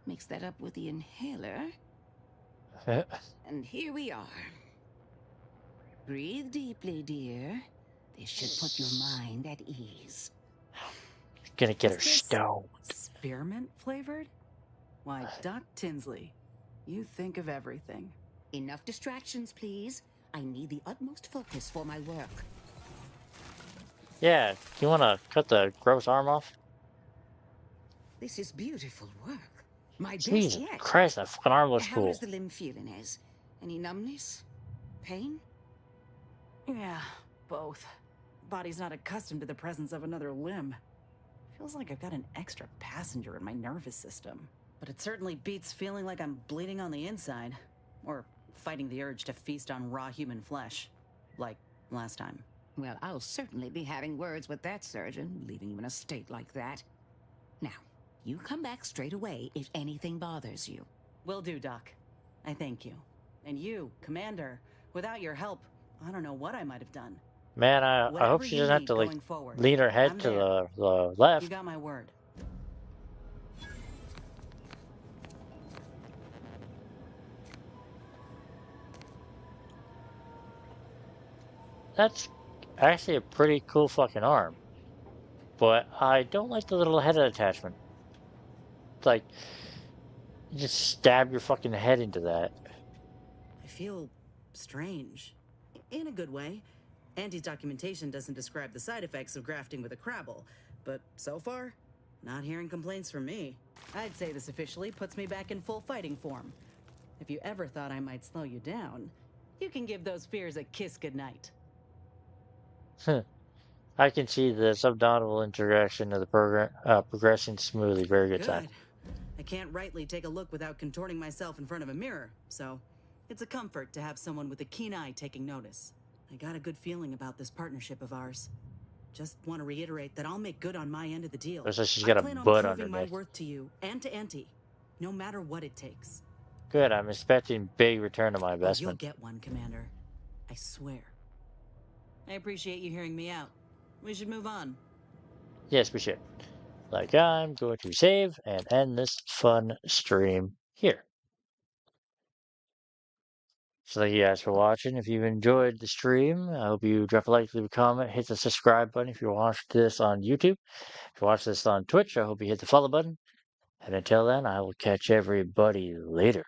Mix that up with the inhaler. And here we are. Breathe deeply, dear. This should put your mind at ease. Gonna get her Is this stoned. Spearmint flavored? Why, Doc Tinsley, you think of everything. Enough distractions, please. I need the utmost focus for my work. Yeah, you wanna cut the gross arm off? This is beautiful work. My best Jesus yet. Christ, that fucking arm looks How cool. does the limb feel, Inez? Any numbness? Pain? Yeah, both. Body's not accustomed to the presence of another limb. Feels like I've got an extra passenger in my nervous system. But it certainly beats feeling like I'm bleeding on the inside. Or fighting the urge to feast on raw human flesh. Like last time. Well, I'll certainly be having words with that surgeon, leaving you in a state like that. Now, you come back straight away if anything bothers you. Will do, Doc. I thank you. And you, Commander, without your help, I don't know what I might have done. Man, I hope Whatever she you doesn't have need to like going forward, lean her head I'm to there. the left. You got my word. That's actually a pretty cool fucking arm. But I don't like the little head attachment. It's like you just stab your fucking head into that. I feel strange. In a good way. Auntie's documentation doesn't describe the side effects of grafting with a Crabble, but so far, not hearing complaints from me. I'd say this officially puts me back in full fighting form. If you ever thought I might slow you down, you can give those fears a kiss goodnight. I can see the subdominal interaction of the program progressing smoothly. Very good time. I can't rightly take a look without contorting myself in front of a mirror, so it's a comfort to have someone with a keen eye taking notice. I got a good feeling about this partnership of ours. Just want to reiterate that I'll make good on my end of the deal. Looks like she's got I a plan on butt proving my underneath. worth to you and to Auntie, no matter what it takes. Good. I'm expecting big return on my You'll investment. get one, Commander. I swear. I appreciate you hearing me out. We should move on. Yes, we should. Like, I'm going to save and end this fun stream here. So thank you guys for watching. If you've enjoyed the stream, I hope you drop a like, leave a comment, hit the subscribe button if you watched this on YouTube. If you watched this on Twitch, I hope you hit the follow button. And until then, I will catch everybody later.